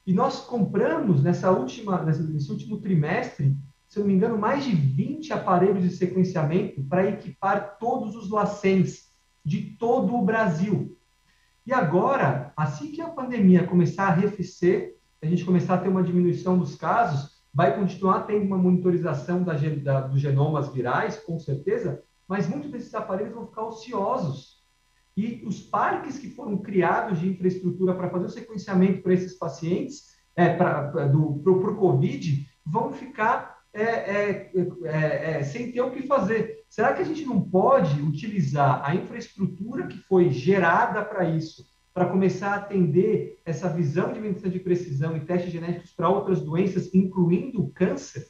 E nós compramos nesse último trimestre, se eu não me engano, mais de 20 aparelhos de sequenciamento para equipar todos os LACENs de todo o Brasil. E agora, assim que a pandemia começar a arrefecer, a gente começar a ter uma diminuição dos casos, vai continuar tendo uma monitorização dos genomas virais, com certeza, mas muitos desses aparelhos vão ficar ociosos. E os parques que foram criados de infraestrutura para fazer o sequenciamento para esses pacientes, para o COVID, vão ficar sem ter o que fazer. Será que a gente não pode utilizar a infraestrutura que foi gerada para isso, para começar a atender essa visão de medicina de precisão e testes genéticos para outras doenças, incluindo o câncer?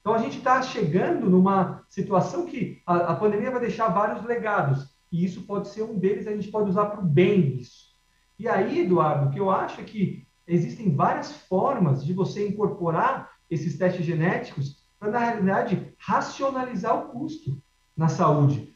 Então, a gente está chegando numa situação que a pandemia vai deixar vários legados, e isso pode ser um deles, a gente pode usar para o bem isso. E aí, Eduardo, o que eu acho é que existem várias formas de você incorporar esses testes genéticos para, na realidade, racionalizar o custo na saúde.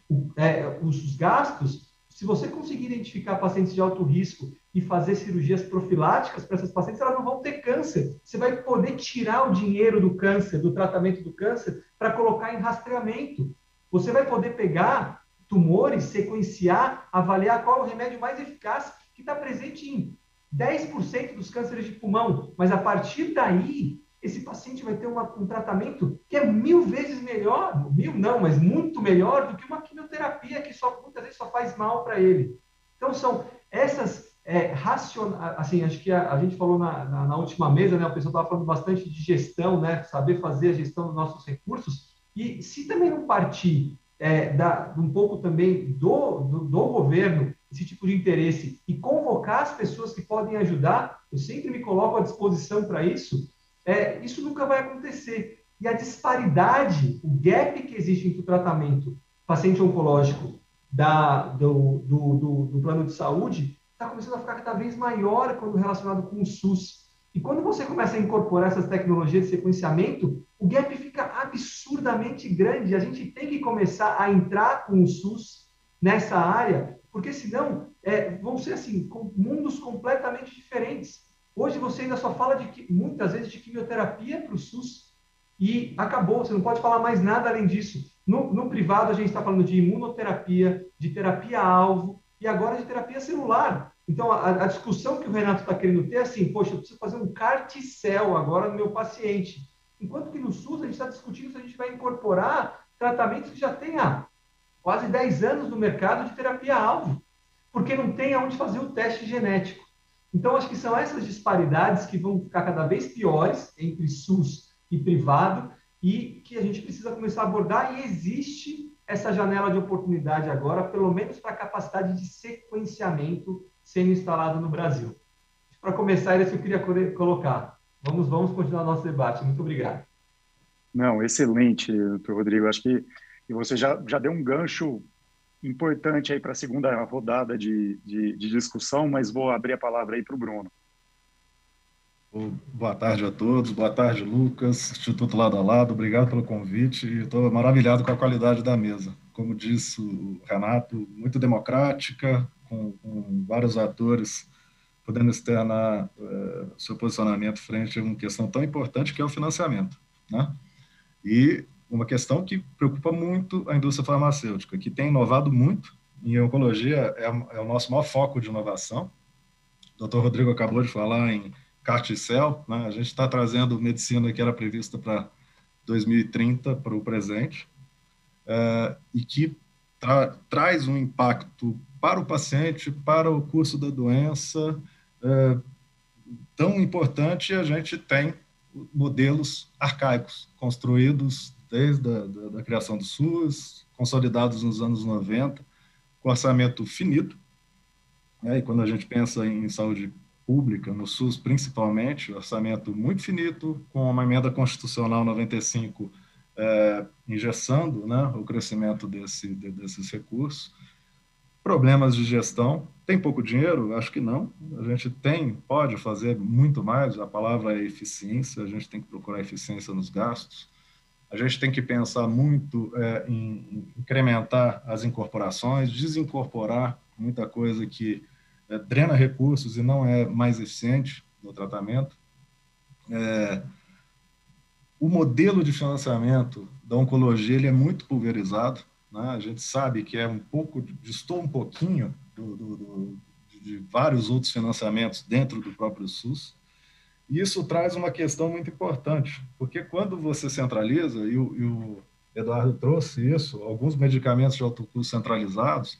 Os gastos, se você conseguir identificar pacientes de alto risco e fazer cirurgias profiláticas para essas pacientes, elas não vão ter câncer. Você vai poder tirar o dinheiro do câncer, do tratamento do câncer, para colocar em rastreamento. Você vai poder pegar tumores, sequenciar, avaliar qual é o remédio mais eficaz, que está presente em 10% dos cânceres de pulmão. Mas, a partir daí, esse paciente vai ter um tratamento que é 1000 vezes melhor, 1000 não, mas muito melhor do que uma quimioterapia que muitas vezes só faz mal para ele. Então, são essas assim, acho que a gente falou na última mesa, né, o pessoal estava falando bastante de gestão, né, saber fazer a gestão dos nossos recursos, e se também não partir um pouco também do governo, esse tipo de interesse, e convocar as pessoas que podem ajudar, eu sempre me coloco à disposição para isso, isso nunca vai acontecer. E a disparidade, o gap que existe entre o tratamento paciente oncológico do plano de saúde está começando a ficar cada vez maior quando relacionado com o SUS. E quando você começa a incorporar essas tecnologias de sequenciamento, o gap fica absurdamente grande. A gente tem que começar a entrar com o SUS nessa área, porque senão vão ser assim, mundos completamente diferentes. Hoje você ainda só fala muitas vezes de quimioterapia para o SUS e acabou, você não pode falar mais nada além disso. No privado a gente está falando de imunoterapia, de terapia-alvo e agora de terapia celular. Então a discussão que o Renato está querendo ter é assim, poxa, eu preciso fazer um CAR-T-cell agora no meu paciente. Enquanto que no SUS a gente está discutindo se a gente vai incorporar tratamentos que já têm há quase 10 anos no mercado de terapia-alvo, porque não tem aonde fazer o teste genético. Então, acho que são essas disparidades que vão ficar cada vez piores entre SUS e privado e que a gente precisa começar a abordar, e existe essa janela de oportunidade agora, pelo menos para a capacidade de sequenciamento sendo instalada no Brasil. Para começar, era isso que eu queria colocar. Vamos continuar nosso debate. Muito obrigado. Não, excelente, doutor Rodrigo. Acho que você já deu um gancho importante aí para a segunda rodada de discussão, mas vou abrir a palavra aí para o Bruno. Boa tarde a todos, boa tarde, Lucas, Instituto Lado a Lado, obrigado pelo convite, estou maravilhado com a qualidade da mesa. Como disse o Renato, muito democrática, com vários atores podendo externar seu posicionamento frente a uma questão tão importante que é o financiamento, né? E uma questão que preocupa muito a indústria farmacêutica, que tem inovado muito. Em oncologia é o nosso maior foco de inovação. O Dr. Rodrigo acabou de falar em CAR-T-cell, né? A gente está trazendo medicina que era prevista para 2030 para o presente, e que traz um impacto para o paciente, para o curso da doença, tão importante. A gente tem modelos arcaicos construídos desde a criação do SUS, consolidados nos anos 90, com orçamento finito, né? E quando a gente pensa em saúde pública, no SUS principalmente, orçamento muito finito, com uma emenda constitucional 95 engessando, né, o crescimento desses recursos. Problemas de gestão, tem pouco dinheiro? Acho que não. A gente pode fazer muito mais, a palavra é eficiência, a gente tem que procurar eficiência nos gastos. A gente tem que pensar muito em incrementar as incorporações, desincorporar muita coisa que drena recursos e não é mais eficiente no tratamento. O modelo de financiamento da oncologia ele é muito pulverizado, né? A gente sabe que distou um pouquinho de vários outros financiamentos dentro do próprio SUS. E isso traz uma questão muito importante, porque quando você centraliza, e o Eduardo trouxe isso, alguns medicamentos de alto custo centralizados,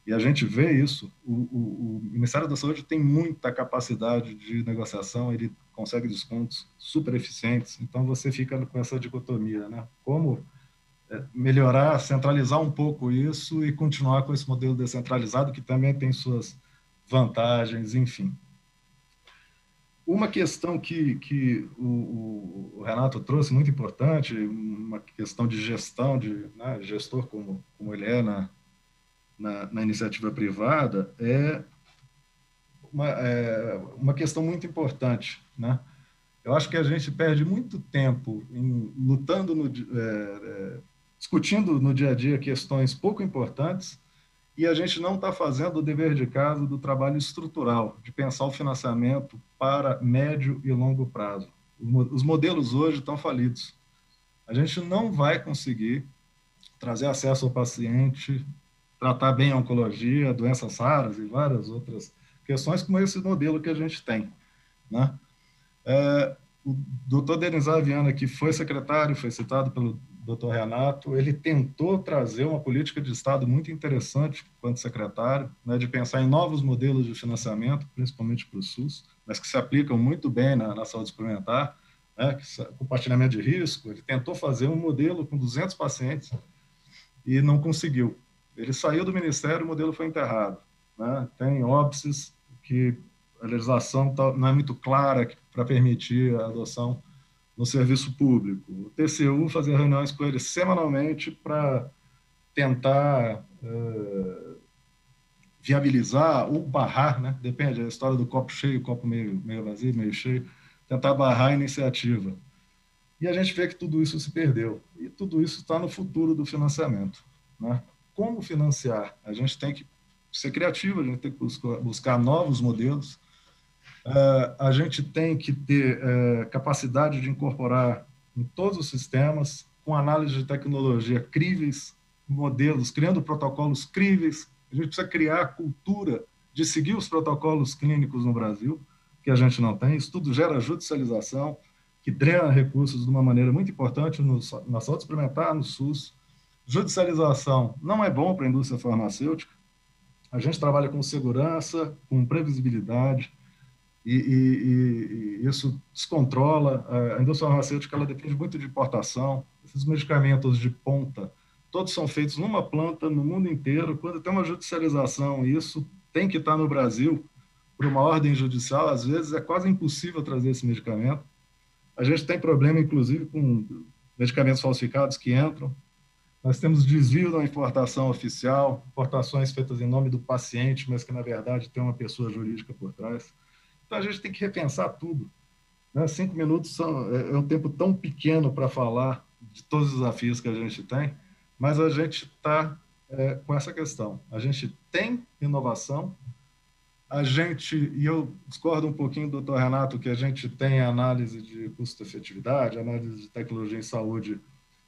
e a gente vê isso, o Ministério da Saúde tem muita capacidade de negociação, ele consegue descontos super eficientes, então você fica com essa dicotomia, né? Como melhorar, centralizar um pouco isso e continuar com esse modelo descentralizado, que também tem suas vantagens, enfim. Uma questão que o Renato trouxe, muito importante, uma questão de gestão, né, gestor como ele é na iniciativa privada, é uma questão muito importante, né? Eu acho que a gente perde muito tempo lutando, discutindo no dia a dia questões pouco importantes, e a gente não está fazendo o dever de casa do trabalho estrutural, de pensar o financiamento para médio e longo prazo. Os modelos hoje estão falidos. A gente não vai conseguir trazer acesso ao paciente, tratar bem a oncologia, doenças raras e várias outras questões como esse modelo que a gente tem, né? O doutor Denizar Viana, que foi secretário, foi citado pelo doutor Renato, ele tentou trazer uma política de Estado muito interessante quanto secretário, né, de pensar em novos modelos de financiamento, principalmente para o SUS, mas que se aplicam muito bem na saúde suplementar, né, compartilhamento de risco. Ele tentou fazer um modelo com 200 pacientes e não conseguiu. Ele saiu do Ministério, o modelo foi enterrado, né? Tem óbices que a legislação não é muito clara para permitir a adoção no serviço público. O TCU fazia reuniões com ele semanalmente para tentar viabilizar ou barrar, né? Depende, a história do copo cheio, copo meio vazio, meio cheio, tentar barrar a iniciativa. E a gente vê que tudo isso se perdeu. E tudo isso está no futuro do financiamento, né? Como financiar? A gente tem que ser criativo, a gente tem que buscar novos modelos. A gente tem que ter capacidade de incorporar em todos os sistemas, com análise de tecnologia críveis, modelos, criando protocolos críveis. A gente precisa criar a cultura de seguir os protocolos clínicos no Brasil, que a gente não tem. Isso tudo gera judicialização, que drena recursos de uma maneira muito importante na saúde suplementar, no SUS. Judicialização não é bom para a indústria farmacêutica. A gente trabalha com segurança, com previsibilidade, e isso descontrola. A indústria farmacêutica ela depende muito de importação. Esses medicamentos de ponta, todos são feitos numa planta no mundo inteiro. Quando tem uma judicialização, isso tem que estar no Brasil por uma ordem judicial. Às vezes é quase impossível trazer esse medicamento. A gente tem problema, inclusive, com medicamentos falsificados que entram. Nós temos desvio da importação oficial, importações feitas em nome do paciente, mas que, na verdade, tem uma pessoa jurídica por trás. Então, a gente tem que repensar tudo, né? 5 minutos é um tempo tão pequeno para falar de todos os desafios que a gente tem, mas a gente está com essa questão. A gente tem inovação, e eu discordo um pouquinho do doutor Renato, que a gente tem análise de custo-efetividade, análise de tecnologia em saúde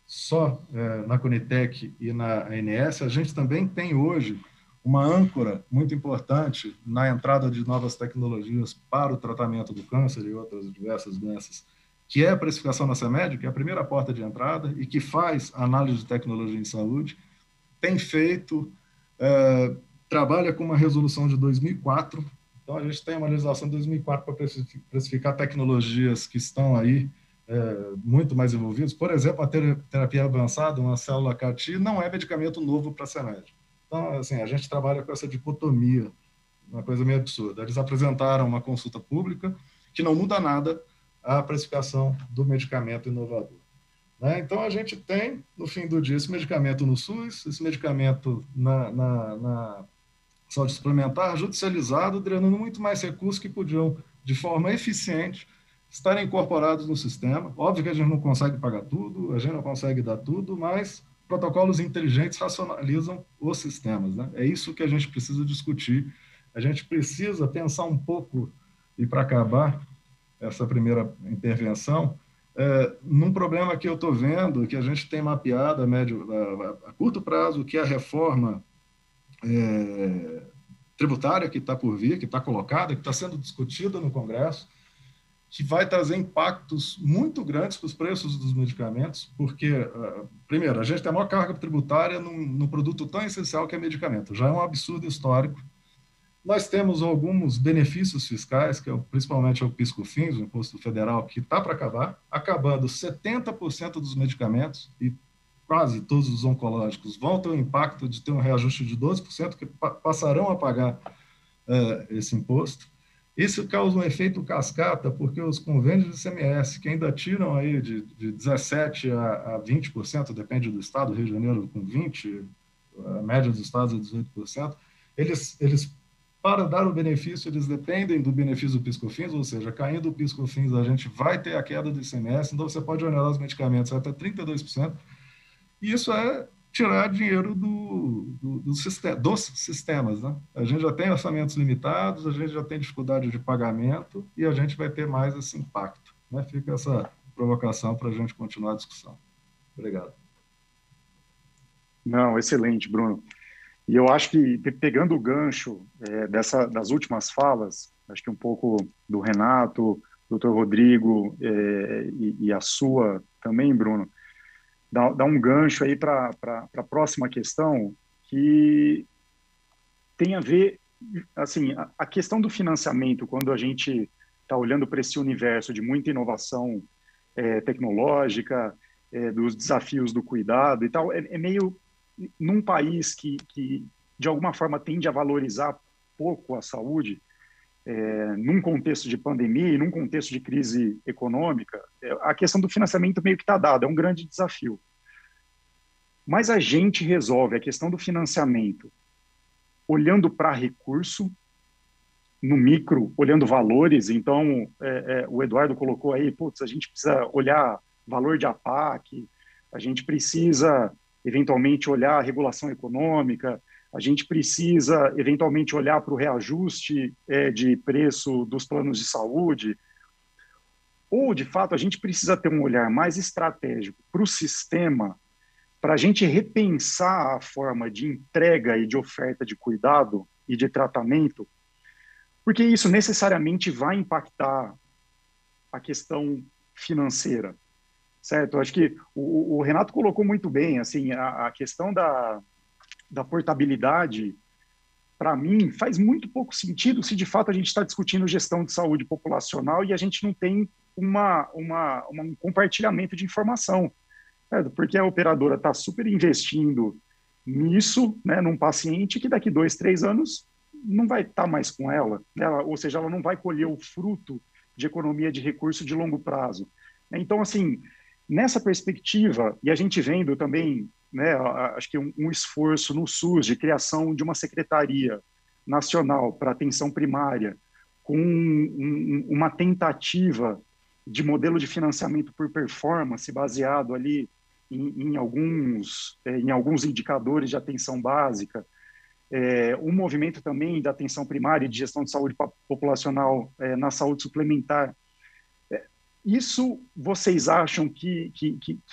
só na Conitec e na ANS. A gente também tem hoje uma âncora muito importante na entrada de novas tecnologias para o tratamento do câncer e outras diversas doenças, que é a precificação na CEMED, que é a primeira porta de entrada e que faz análise de tecnologia em saúde. Tem feito, trabalha com uma resolução de 2004, então a gente tem uma legislação de 2004 para precificar tecnologias que estão aí muito mais envolvidas. Por exemplo, a terapia avançada, uma célula CAR-T, não é medicamento novo para a CEMED. Então, assim, a gente trabalha com essa dicotomia, uma coisa meio absurda. Eles apresentaram uma consulta pública que não muda nada a precificação do medicamento inovador, né? Então, a gente tem, no fim do dia, esse medicamento no SUS, esse medicamento na saúde suplementar, judicializado, drenando muito mais recursos que podiam, de forma eficiente, estarem incorporados no sistema. Óbvio que a gente não consegue pagar tudo, a gente não consegue dar tudo, mas protocolos inteligentes racionalizam os sistemas, né? É isso que a gente precisa discutir. A gente precisa pensar um pouco, e para acabar essa primeira intervenção, num problema que eu estou vendo, que a gente tem mapeado a curto prazo, que é a reforma tributária que está por vir, que está colocada, que está sendo discutida no Congresso, que vai trazer impactos muito grandes para os preços dos medicamentos, porque, primeiro, a gente tem a maior carga tributária num produto tão essencial que é medicamento. Já é um absurdo histórico. Nós temos alguns benefícios fiscais, que principalmente o PIS/COFINS, o Imposto Federal, que está para acabar, acabando 70% dos medicamentos e quase todos os oncológicos vão ter o impacto de ter um reajuste de 12%, que passarão a pagar esse imposto. Isso causa um efeito cascata, porque os convênios de ICMS, que ainda tiram aí de 17% a 20%, depende do estado, Rio de Janeiro com 20%, a média dos estados é 18%, eles para dar o benefício, eles dependem do benefício do PIS/COFINS, ou seja, caindo o PIS/COFINS, a gente vai ter a queda do ICMS, então você pode onerar os medicamentos até 32%, e isso é tirar dinheiro dos sistemas, né? A gente já tem orçamentos limitados, a gente já tem dificuldade de pagamento e a gente vai ter mais esse impacto, né? Fica essa provocação para a gente continuar a discussão. Obrigado. Não, excelente, Bruno. E eu acho que, pegando o gancho das últimas falas, acho que um pouco do Renato, do Dr. Rodrigo e a sua também, Bruno, dá um gancho aí para a próxima questão, que tem a ver, assim, a questão do financiamento, quando a gente está olhando para esse universo de muita inovação tecnológica, dos desafios do cuidado e tal, é meio num país que, de alguma forma, tende a valorizar pouco a saúde, num contexto de pandemia e num contexto de crise econômica, a questão do financiamento meio que está dada, é um grande desafio. Mas a gente resolve a questão do financiamento olhando para recurso, no micro, olhando valores. Então, o Eduardo colocou aí, a gente precisa olhar valor de APAC, a gente precisa, eventualmente, olhar a regulação econômica, a gente precisa, eventualmente, olhar para o reajuste de preço dos planos de saúde, ou, de fato, a gente precisa ter um olhar mais estratégico para o sistema, para a gente repensar a forma de entrega e de oferta de cuidado e de tratamento, porque isso necessariamente vai impactar a questão financeira, certo? Eu acho que o Renato colocou muito bem, assim, a questão da portabilidade, para mim, faz muito pouco sentido se de fato a gente está discutindo gestão de saúde populacional e a gente não tem um compartilhamento de informação, certo? Porque a operadora está super investindo nisso, né, num paciente que daqui 2, 3 anos não vai estar mais com ela, ou seja, ela não vai colher o fruto de economia de recurso de longo prazo. Então, assim, nessa perspectiva, e a gente vendo também, né, acho que um esforço no SUS de criação de uma secretaria nacional para atenção primária, com uma tentativa de modelo de financiamento por performance baseado ali em alguns indicadores de atenção básica, um movimento também da atenção primária e de gestão de saúde populacional na saúde suplementar. Isso vocês acham que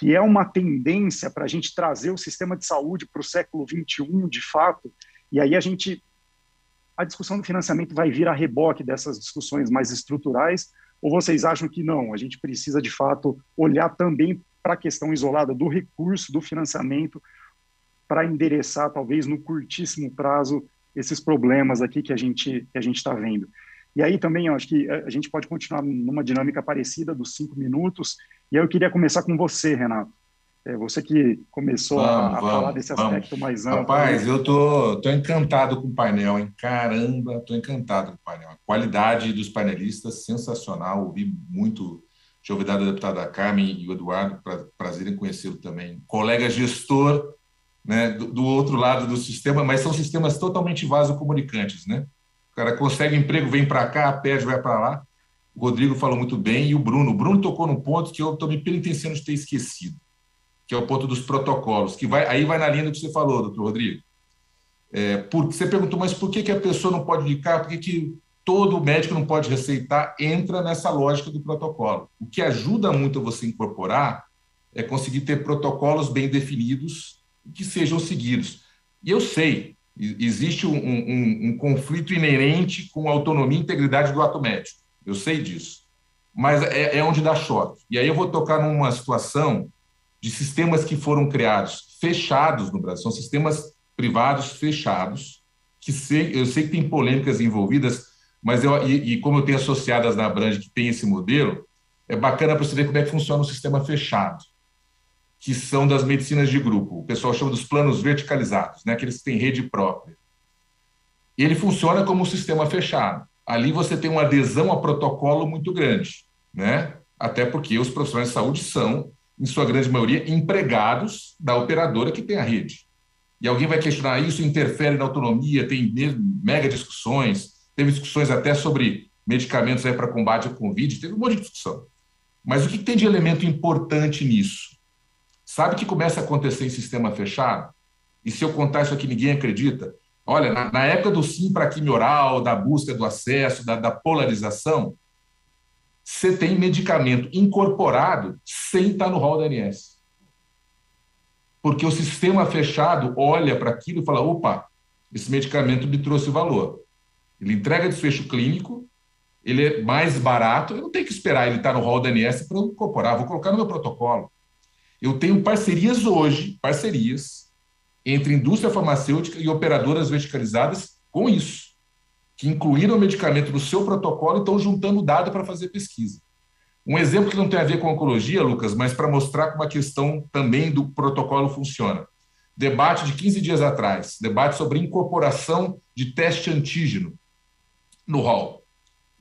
é uma tendência para a gente trazer o sistema de saúde para o século XXI, de fato? E aí a discussão do financiamento vai vir a reboque dessas discussões mais estruturais? Ou vocês acham que não, a gente precisa, de fato, olhar também para a questão isolada do recurso, do financiamento, para endereçar, talvez, no curtíssimo prazo, esses problemas aqui que a gente está vendo? E aí também, eu acho que a gente pode continuar numa dinâmica parecida dos 5 minutos, e aí eu queria começar com você, Renato. Você que começou a falar desse aspecto mais amplo. Rapaz, eu tô encantado com o painel, hein? Caramba, estou encantado com o painel. A qualidade dos painelistas, sensacional. Ouvi muito, tinha ouvido da deputada Carmen e o Eduardo, prazer em conhecê-lo também. Colega gestor, né, do outro lado do sistema, mas são sistemas totalmente vasocomunicantes, né? O cara consegue emprego, vem para cá, pede, vai para lá. o Rodrigo falou muito bem, e o Bruno tocou num ponto que eu estou me penitenciando de ter esquecido, que é o ponto dos protocolos, que aí vai na linha do que você falou, doutor Rodrigo. Você perguntou, mas por que a pessoa não pode indicar, por que todo médico não pode receitar? Entra nessa lógica do protocolo. O que ajuda muito a você incorporar é conseguir ter protocolos bem definidos que sejam seguidos. E eu sei, existe um conflito inerente com a autonomia e integridade do ato médico. Eu sei disso. Mas é onde dá choque. E aí eu vou tocar numa situação de sistemas que foram criados, fechados no Brasil. São sistemas privados fechados, que eu sei que tem polêmicas envolvidas, mas como eu tenho associadas na Abrange que tem esse modelo, é bacana para você ver como é que funciona o sistema fechado, que são das medicinas de grupo. O pessoal chama dos planos verticalizados, né? Aqueles que têm rede própria. E ele funciona como um sistema fechado. Ali você tem uma adesão a protocolo muito grande, né? Até porque os profissionais de saúde são, em sua grande maioria, empregados da operadora que tem a rede. E alguém vai questionar isso, interfere na autonomia, tem mega discussões, teve discussões até sobre medicamentos para combate ao Covid, teve um monte de discussão. Mas o que tem de elemento importante nisso? Sabe o que começa a acontecer em sistema fechado? E se eu contar isso aqui, ninguém acredita. Olha, na época do sim para quimio oral, da busca do acesso, da polarização, você tem medicamento incorporado sem estar no rol da ANS. Porque o sistema fechado olha para aquilo e fala, opa, esse medicamento me trouxe valor. Ele entrega desfecho clínico, ele é mais barato, eu não tenho que esperar ele estar no rol da ANS para eu incorporar, vou colocar no meu protocolo. Eu tenho parcerias hoje, entre indústria farmacêutica e operadoras verticalizadas com isso, que incluíram o medicamento no seu protocolo e estão juntando dado para fazer pesquisa. Um exemplo que não tem a ver com oncologia, Lucas, mas para mostrar como a questão também do protocolo funciona. Debate de 15 dias atrás, debate sobre incorporação de teste antígeno no rol.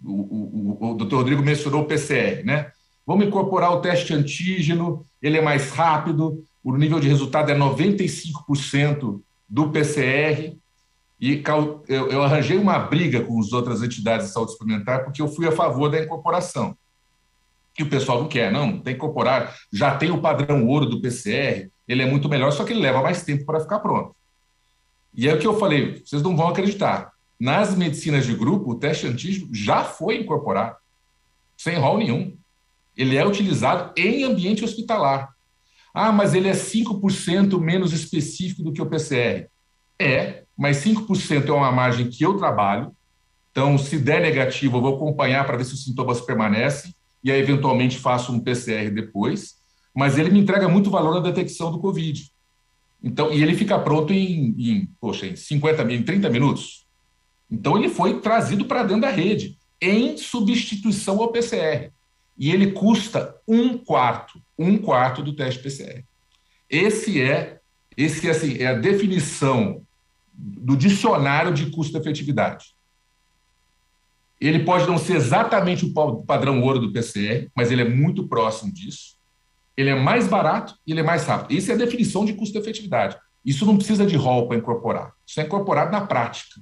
O doutor Rodrigo mencionou o PCR, né? Vamos incorporar o teste antígeno, ele é mais rápido, o nível de resultado é 95% do PCR, e eu arranjei uma briga com as outras entidades de saúde suplementar porque eu fui a favor da incorporação. Que o pessoal não quer, não tem que incorporar, já tem o padrão ouro do PCR, ele é muito melhor, só que ele leva mais tempo para ficar pronto. E é o que eu falei, vocês não vão acreditar, nas medicinas de grupo, o teste antígeno já foi incorporado, sem rol nenhum. Ele é utilizado em ambiente hospitalar. Ah, mas ele é 5% menos específico do que o PCR. Mas 5% é uma margem que eu trabalho, então se der negativo eu vou acompanhar para ver se os sintomas permanecem, e aí eventualmente faço um PCR depois, mas ele me entrega muito valor na detecção do Covid. Então, e ele fica pronto em 30 minutos. Então ele foi trazido para dentro da rede, em substituição ao PCR. E ele custa um quarto do teste PCR. Esse é a definição do dicionário de custo-efetividade. Ele pode não ser exatamente o padrão ouro do PCR, mas ele é muito próximo disso. Ele é mais barato e ele é mais rápido. Isso é a definição de custo-efetividade. Isso não precisa de rol para incorporar. Isso é incorporado na prática.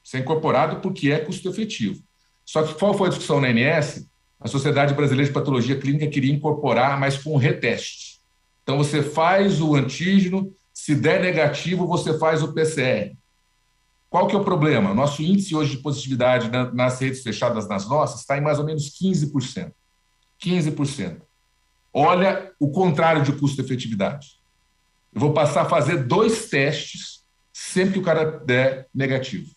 Isso é incorporado porque é custo-efetivo. Só que qual foi a discussão na ANS? A Sociedade Brasileira de Patologia Clínica queria incorporar, mas com reteste. Então, você faz o antígeno, se der negativo, você faz o PCR. Qual que é o problema? Nosso índice hoje de positividade nas redes fechadas nas nossas está em mais ou menos 15%. 15%. Olha o contrário de custo-efetividade. Eu vou passar a fazer 2 testes sempre que o cara der negativo.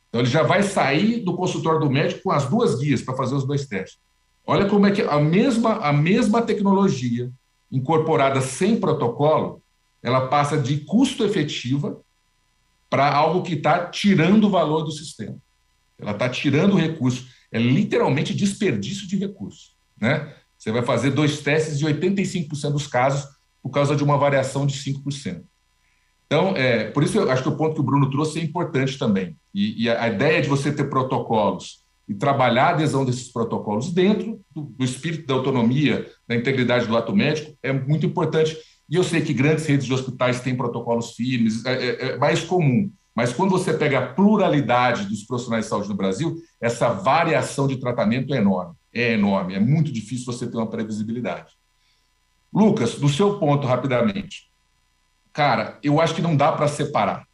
Então, ele já vai sair do consultório do médico com as 2 guias para fazer os 2 testes. Olha como é que a mesma tecnologia incorporada sem protocolo, ela passa de custo efetiva para algo que está tirando o valor do sistema. Ela está tirando o recurso. É literalmente desperdício de recurso, né? Você vai fazer 2 testes de 85% dos casos por causa de uma variação de 5%. Então, por isso eu acho que o ponto que o Bruno trouxe é importante também. E a ideia de você ter protocolos e trabalhar a adesão desses protocolos dentro do espírito da autonomia, da integridade do ato médico, é muito importante. E eu sei que grandes redes de hospitais têm protocolos firmes, é mais comum. Mas quando você pega a pluralidade dos profissionais de saúde no Brasil, essa variação de tratamento é enorme. é enorme, é muito difícil você ter uma previsibilidade. Lucas, do seu ponto, rapidamente. Cara, eu acho que não dá para separar.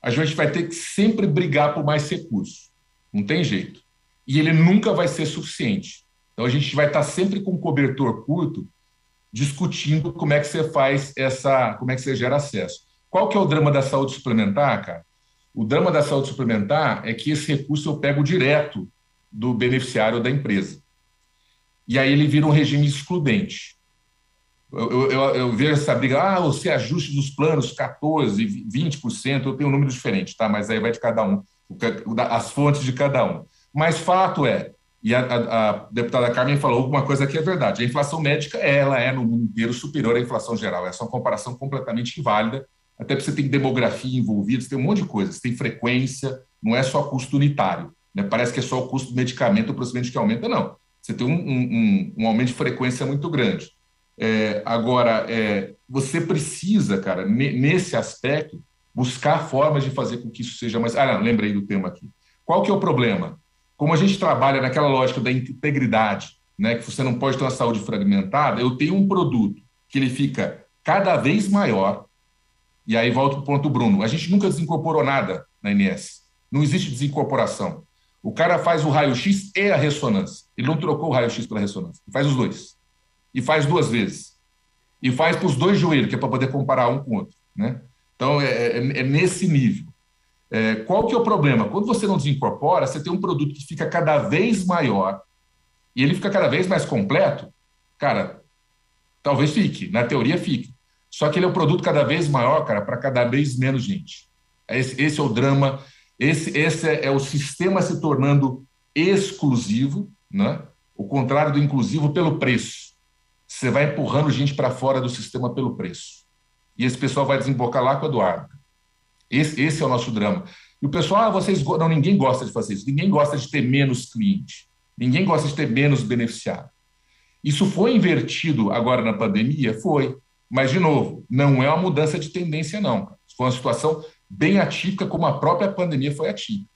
A gente vai ter que sempre brigar por mais recursos. Não tem jeito. E ele nunca vai ser suficiente. Então, a gente vai estar sempre com um cobertor curto discutindo como é que você faz como é que você gera acesso. Qual que é o drama da saúde suplementar, cara? O drama da saúde suplementar é que esse recurso eu pego direto do beneficiário da empresa. E aí ele vira um regime excludente. Eu vejo essa briga, você ajuste dos planos 14%, 20%, eu tenho um número diferente, tá? Mas aí vai de cada um, as fontes de cada um. Mas fato é, e a deputada Carmen falou alguma coisa que é verdade, a inflação médica ela é no mundo inteiro superior à inflação geral, essa é uma comparação completamente inválida, até porque você tem demografia envolvida, você tem um monte de coisas, você tem frequência, não é só custo unitário, né? Parece que é só o custo do medicamento, o procedimento que aumenta, não. Você tem um aumento de frequência muito grande. Agora, você precisa, cara, nesse aspecto, buscar formas de fazer com que isso seja mais... não, lembrei do tema aqui. Qual que é o problema? Como a gente trabalha naquela lógica da integridade, né, que você não pode ter uma saúde fragmentada, eu tenho um produto que ele fica cada vez maior, e aí volta para o ponto Bruno, a gente nunca desincorporou nada na INS, não existe desincorporação. O cara faz o raio-x e a ressonância, ele não trocou o raio-x pela ressonância, ele faz os dois. E faz 2 vezes. E faz para os 2 joelhos, que é para poder comparar um com o outro. Né? Então, é nesse nível. Qual que é o problema? Quando você não desincorpora, você tem um produto que fica cada vez maior e ele fica cada vez mais completo, cara, talvez fique, na teoria fique. Só que ele é um produto cada vez maior, cara, para cada vez menos gente. Esse é o drama, esse é o sistema se tornando exclusivo, né? O contrário do inclusivo pelo preço. Você vai empurrando gente para fora do sistema pelo preço. E esse pessoal vai desembocar lá com a Eduardo. Esse é o nosso drama. E o pessoal, não, ninguém gosta de fazer isso. Ninguém gosta de ter menos cliente. Ninguém gosta de ter menos beneficiário. Isso foi invertido agora na pandemia? Foi. Mas, de novo, não é uma mudança de tendência, não. Foi uma situação bem atípica, como a própria pandemia foi atípica.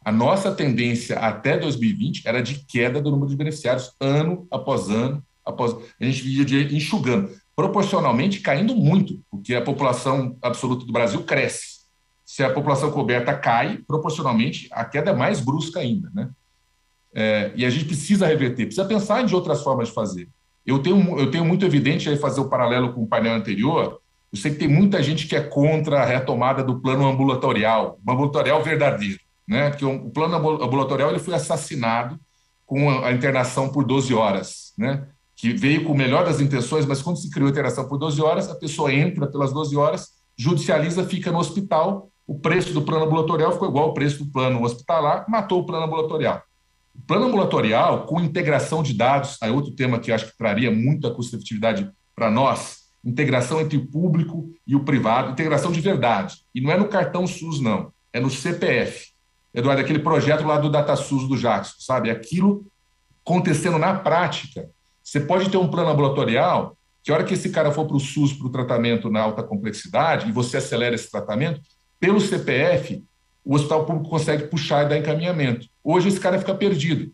A nossa tendência até 2020 era de queda do número de beneficiários, ano após ano. A gente via enxugando, proporcionalmente caindo muito, porque a população absoluta do Brasil cresce. Se a população coberta cai, proporcionalmente, a queda é mais brusca ainda. Né? E a gente precisa reverter, precisa pensar em outras formas de fazer. Eu tenho muito evidente aí fazer o paralelo com o painel anterior. Eu sei que tem muita gente que é contra a retomada do plano ambulatorial, o ambulatorial verdadeiro. Né? Porque o plano ambulatorial ele foi assassinado com a internação por 12 horas, né? Que veio com o melhor das intenções, mas quando se criou a internação por 12 horas, a pessoa entra pelas 12 horas, judicializa, fica no hospital, o preço do plano ambulatorial ficou igual ao preço do plano hospitalar, matou o plano ambulatorial. O plano ambulatorial, com integração de dados, aí outro tema que eu acho que traria muita custo-efetividade para nós, integração entre o público e o privado, integração de verdade. E não é no cartão SUS, não, é no CPF. Eduardo, aquele projeto lá do DataSUS do Jackson, sabe? Aquilo acontecendo na prática. Você pode ter um plano ambulatorial que, a hora que esse cara for para o SUS, para o tratamento na alta complexidade, e você acelera esse tratamento, pelo CPF, o hospital público consegue puxar e dar encaminhamento. Hoje, esse cara fica perdido.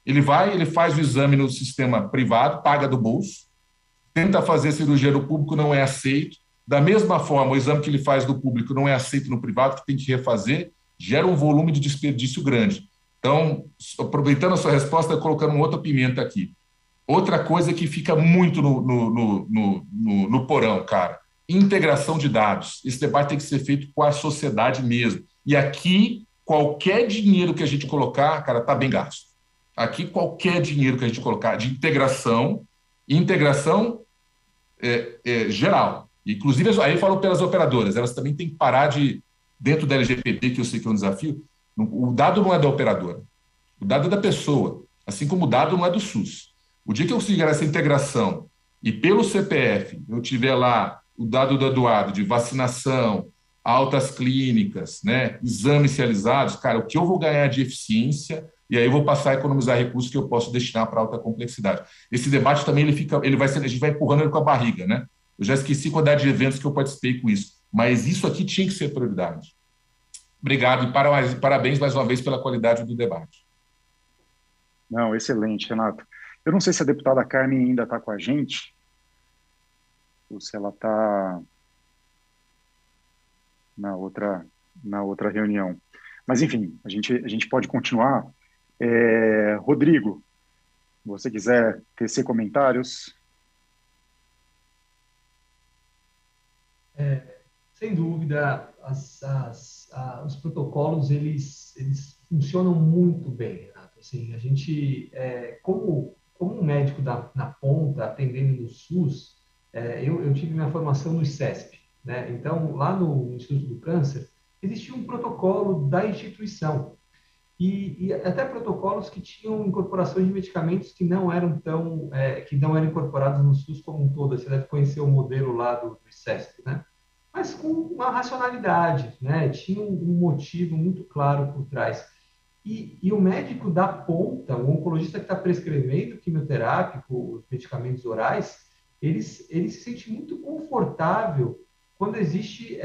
Ele faz o exame no sistema privado, paga do bolso, tenta fazer cirurgia no público, não é aceito. Da mesma forma, o exame que ele faz do público não é aceito no privado, que tem que refazer, gera um volume de desperdício grande. Então, aproveitando a sua resposta, colocando uma outra pimenta aqui. Outra coisa que fica muito no porão, cara, integração de dados. Esse debate tem que ser feito com a sociedade mesmo. E aqui, qualquer dinheiro que a gente colocar, cara, está bem gasto. Aqui, qualquer dinheiro que a gente colocar de integração geral. Inclusive, aí eu falo pelas operadoras, elas também têm que parar de, dentro da LGPD, que eu sei que é um desafio, o dado não é da operadora, o dado é da pessoa, assim como o dado não é do SUS. O dia que eu conseguir essa integração e pelo CPF eu tiver lá o dado do Eduardo de vacinação, altas clínicas, né, exames realizados, cara, o que eu vou ganhar de eficiência e aí eu vou passar a economizar recursos que eu posso destinar para alta complexidade. Esse debate também a gente vai empurrando ele com a barriga, né? Eu já esqueci a quantidade de eventos que eu participei com isso, mas isso aqui tinha que ser prioridade. Obrigado e parabéns mais uma vez pela qualidade do debate. Não, excelente, Renato. Eu não sei se a deputada Carmen ainda está com a gente, ou se ela está na outra reunião. Mas, enfim, a gente pode continuar. Rodrigo, se você quiser tecer comentários. Sem dúvida, os protocolos, eles funcionam muito bem, Renato. Assim, a gente, como um médico na ponta, atendendo no SUS, eu tive minha formação no ICESP, né? Então, lá no Instituto do Câncer, existia um protocolo da instituição, e até protocolos que tinham incorporações de medicamentos que não eram que não eram incorporados no SUS como um todo. Você deve conhecer o modelo lá do ICESP, né? Mas com uma racionalidade, né? Tinha um motivo muito claro por trás. E o médico da ponta, o oncologista que está prescrevendo quimioterápico, os medicamentos orais, ele se sente muito confortável quando existe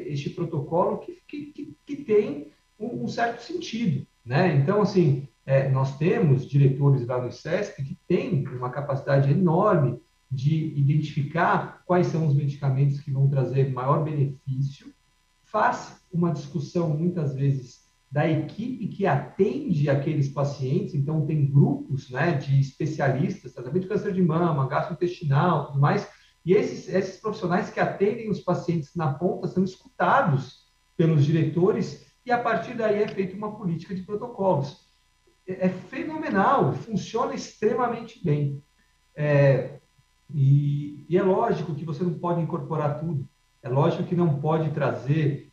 este protocolo que tem um certo sentido, né? Então, assim, nós temos diretores lá no ICESP que têm uma capacidade enorme de identificar quais são os medicamentos que vão trazer maior benefício, faz uma discussão, muitas vezes, da equipe que atende aqueles pacientes. Então, tem grupos, né, de especialistas, tratamento de câncer de mama, gastrointestinal, tudo mais, e esses profissionais que atendem os pacientes na ponta são escutados pelos diretores, e a partir daí é feita uma política de protocolos. É fenomenal, funciona extremamente bem. E é lógico que você não pode incorporar tudo. É lógico que não pode trazer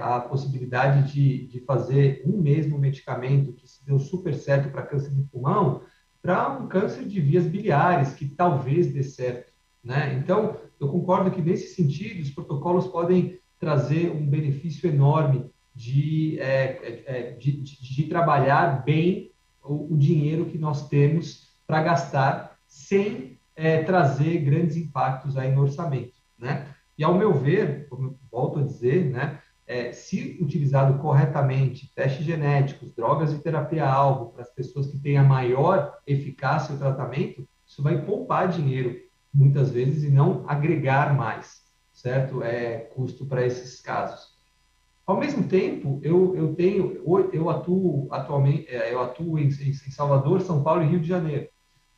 a possibilidade de fazer um mesmo medicamento que se deu super certo para câncer de pulmão, para um câncer de vias biliares, que talvez dê certo, né? Então, eu concordo que, nesse sentido, os protocolos podem trazer um benefício enorme de trabalhar bem o dinheiro que nós temos para gastar sem trazer grandes impactos aí no orçamento, né? E, ao meu ver, como eu volto a dizer, né, se utilizado corretamente, testes genéticos, drogas de terapia-alvo para as pessoas que têm a maior eficácia no tratamento, isso vai poupar dinheiro, muitas vezes, e não agregar mais, certo? Custo para esses casos. Ao mesmo tempo, eu atuo atualmente, eu atuo em Salvador, São Paulo e Rio de Janeiro.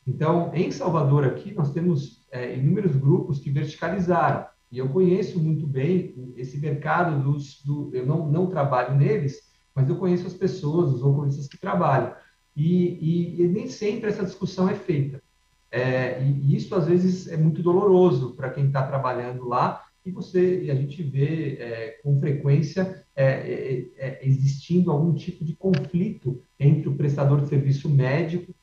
Então, em Salvador aqui, nós temos inúmeros grupos que verticalizaram, e eu conheço muito bem esse mercado eu não trabalho neles, mas eu conheço as pessoas, os oncologistas que trabalham, e nem sempre essa discussão é feita. E isso, às vezes, é muito doloroso para quem está trabalhando lá, e a gente vê com frequência existindo algum tipo de conflito entre o prestador de serviço médico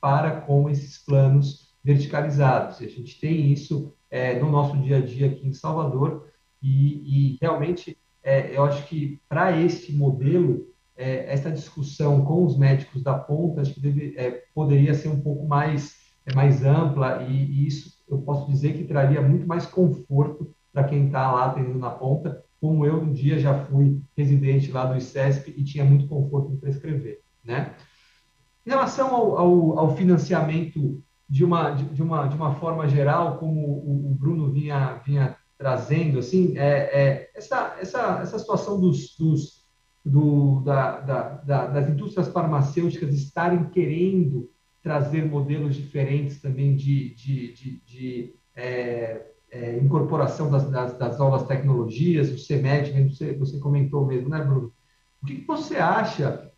com esses planos verticalizados. E a gente tem isso no nosso dia a dia aqui em Salvador, e realmente eu acho que para este modelo, essa discussão com os médicos da ponta, acho que poderia ser um pouco mais ampla, e isso eu posso dizer que traria muito mais conforto para quem está lá atendendo na ponta, como eu um dia já fui residente lá do ICESP e tinha muito conforto em prescrever, né? Em relação ao financiamento de uma forma geral, como o Bruno vinha trazendo, assim, essa situação das indústrias farmacêuticas estarem querendo trazer modelos diferentes também de incorporação das novas tecnologias, o CMED, você comentou mesmo, né, Bruno? O que você acha,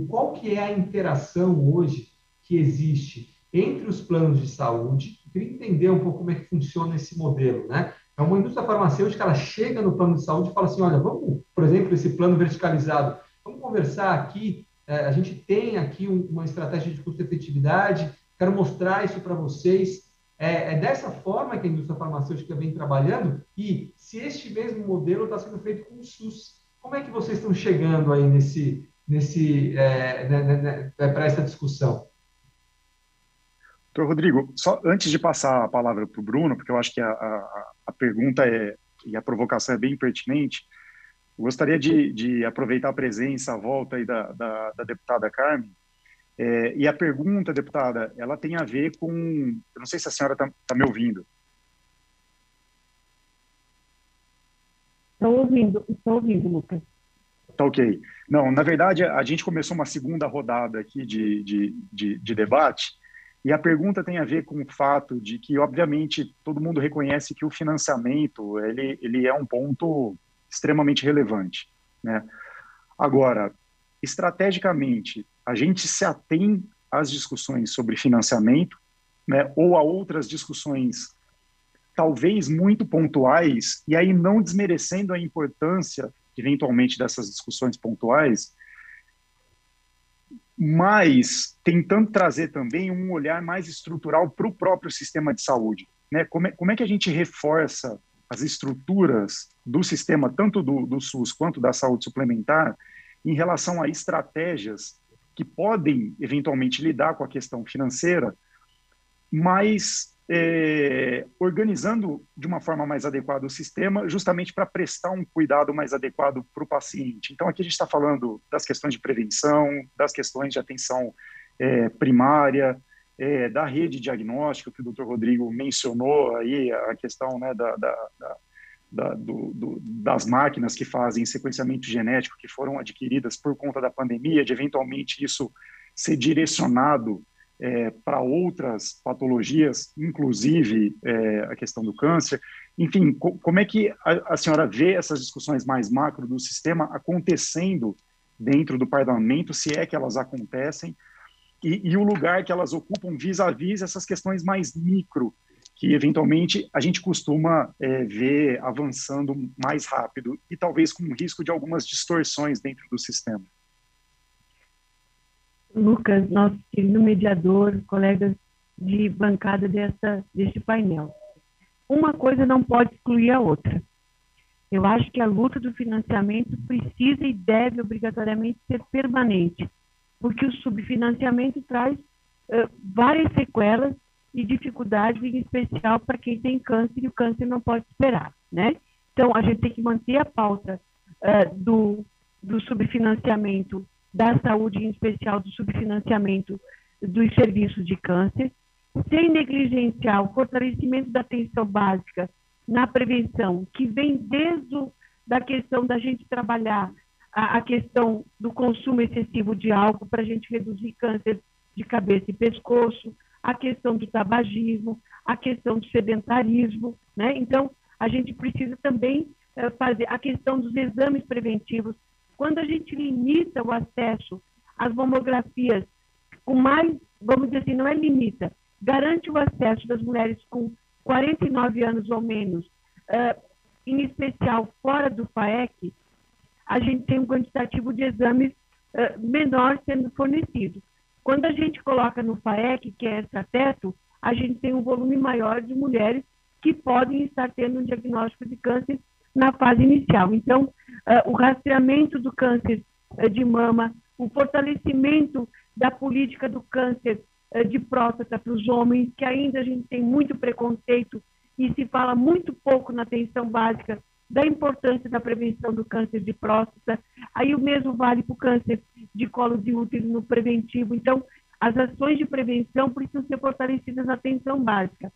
qual que é a interação hoje que existe entre os planos de saúde? Eu queria entender um pouco como é que funciona esse modelo, né? É uma indústria farmacêutica, ela chega no plano de saúde e fala assim, olha, vamos, por exemplo, esse plano verticalizado, vamos conversar aqui, a gente tem aqui uma estratégia de custo-efetividade, quero mostrar isso para vocês. Dessa forma que a indústria farmacêutica vem trabalhando, e se este mesmo modelo está sendo feito com o SUS, como é que vocês estão chegando aí para essa discussão? Doutor Rodrigo, só antes de passar a palavra para o Bruno, porque eu acho que a pergunta e a provocação é bem pertinente, eu gostaria de aproveitar a presença, a volta aí da deputada Carmen, E a pergunta, deputada, ela tem a ver com... Eu não sei se a senhora está me ouvindo. Estou ouvindo, Lucas. Tá ok. Não, na verdade, a gente começou uma segunda rodada aqui de debate, e a pergunta tem a ver com o fato de que, obviamente, todo mundo reconhece que o financiamento ele é um ponto extremamente relevante, né? Agora, estrategicamente, a gente se atém às discussões sobre financiamento, né, ou a outras discussões talvez muito pontuais, e aí não desmerecendo a importância, eventualmente, dessas discussões pontuais, mas tentando trazer também um olhar mais estrutural para o próprio sistema de saúde, né? Como é que a gente reforça as estruturas do sistema, tanto do SUS quanto da saúde suplementar, em relação a estratégias que podem, eventualmente, lidar com a questão financeira, mas organizando de uma forma mais adequada o sistema, justamente para prestar um cuidado mais adequado para o paciente. Então, aqui a gente está falando das questões de prevenção, das questões de atenção primária, da rede diagnóstica, que o Dr. Rodrigo mencionou aí, a questão, né, das máquinas que fazem sequenciamento genético, que foram adquiridas por conta da pandemia, de eventualmente isso ser direcionado para outras patologias, inclusive a questão do câncer. Enfim, como é que a senhora vê essas discussões mais macro do sistema acontecendo dentro do parlamento, se é que elas acontecem, e o lugar que elas ocupam vis-à-vis essas questões mais micro, que eventualmente a gente costuma ver avançando mais rápido e talvez com risco de algumas distorções dentro do sistema? Lucas, nosso querido mediador, colegas de bancada deste painel. Uma coisa não pode excluir a outra. Eu acho que a luta do financiamento precisa e deve obrigatoriamente ser permanente, porque o subfinanciamento traz várias sequelas e dificuldades, em especial para quem tem câncer, e o câncer não pode esperar, né? Então, a gente tem que manter a pauta do subfinanciamento da saúde, em especial do subfinanciamento dos serviços de câncer, sem negligenciar o fortalecimento da atenção básica na prevenção, que vem desde da questão da gente trabalhar a questão do consumo excessivo de álcool para a gente reduzir câncer de cabeça e pescoço, a questão do tabagismo, a questão do sedentarismo, né? Então, a gente precisa também fazer a questão dos exames preventivos. Quando a gente limita o acesso às mamografias com mais, vamos dizer assim, não é limita, garante o acesso das mulheres com 49 anos ou menos, em especial fora do FAEC, a gente tem um quantitativo de exames menor sendo fornecido. Quando a gente coloca no FAEC, que é extrateto, a gente tem um volume maior de mulheres que podem estar tendo um diagnóstico de câncer na fase inicial. Então, o rastreamento do câncer de mama, o fortalecimento da política do câncer de próstata para os homens, que ainda a gente tem muito preconceito e se fala muito pouco na atenção básica da importância da prevenção do câncer de próstata. Aí o mesmo vale para o câncer de colo de útero no preventivo. Então, as ações de prevenção precisam ser fortalecidas na atenção básica.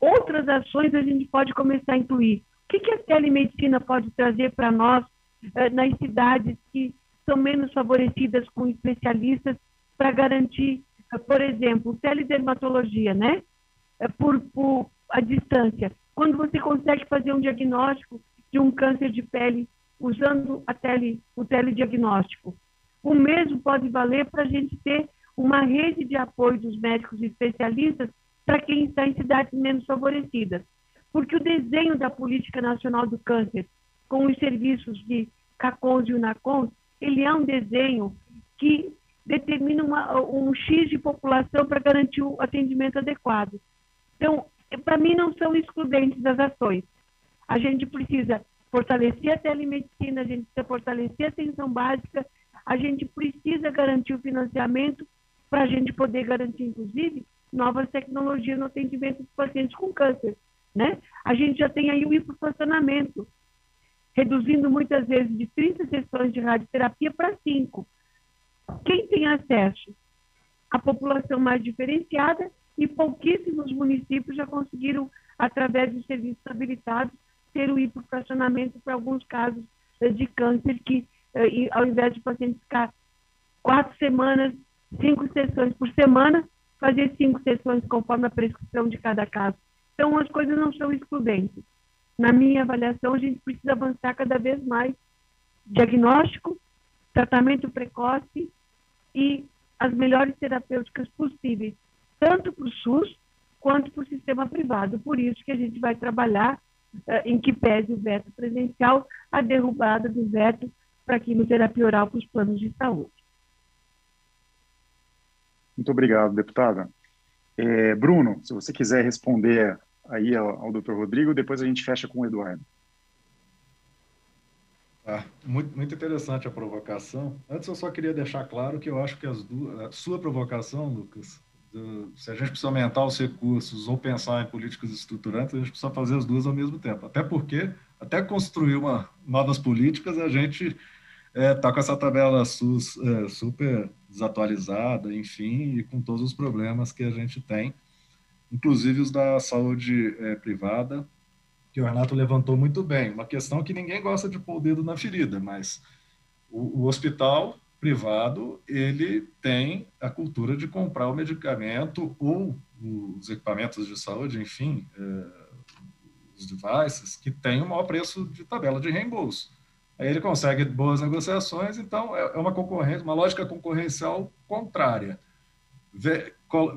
Outras ações a gente pode começar a incluir. O que a telemedicina pode trazer para nós nas cidades que são menos favorecidas com especialistas para garantir, por exemplo, teledermatologia, né? Por a distância. Quando você consegue fazer um diagnóstico de um câncer de pele usando o telediagnóstico. O mesmo pode valer para a gente ter uma rede de apoio dos médicos especialistas para quem está em cidades menos favorecidas. Porque o desenho da Política Nacional do Câncer, com os serviços de CACONS e UNACONS, ele é um desenho que determina um X de população para garantir o atendimento adequado. Então, para mim, não são excludentes das ações. A gente precisa fortalecer a telemedicina, a gente precisa fortalecer a atenção básica, a gente precisa garantir o financiamento para a gente poder garantir, inclusive, novas tecnologias no atendimento dos pacientes com câncer, né? A gente já tem aí o hipofuncionamento, reduzindo muitas vezes de 30 sessões de radioterapia para 5. Quem tem acesso a população mais diferenciada, e pouquíssimos municípios já conseguiram, através de serviços habilitados, ter o hiperfracionamento para alguns casos de câncer, que ao invés de o paciente ficar 4 semanas, 5 sessões por semana, fazer 5 sessões conforme a prescrição de cada caso. Então, as coisas não são excludentes. Na minha avaliação, a gente precisa avançar cada vez mais diagnóstico, tratamento precoce e as melhores terapêuticas possíveis, tanto para o SUS quanto para o sistema privado. Por isso que a gente vai trabalhar em que pese o veto presencial, a derrubada do veto para a quimioterapia oral para os planos de saúde. Muito obrigado, deputada. Bruno, se você quiser responder aí ao Dr. Rodrigo, depois a gente fecha com o Eduardo. Muito interessante a provocação. Antes eu só queria deixar claro que eu acho que a sua provocação, Lucas, se a gente precisa aumentar os recursos ou pensar em políticas estruturantes, a gente precisa fazer as duas ao mesmo tempo. Até porque, até construir novas políticas, a gente está com essa tabela SUS super desatualizada, enfim, e com todos os problemas que a gente tem, inclusive os da saúde privada, que o Renato levantou muito bem. Uma questão que ninguém gosta de pôr o dedo na ferida, mas o hospital privado, ele tem a cultura de comprar o medicamento ou os equipamentos de saúde, enfim, os devices, que tem o maior preço de tabela de reembolso. Aí ele consegue boas negociações, então é uma concorrência, uma lógica concorrencial contrária.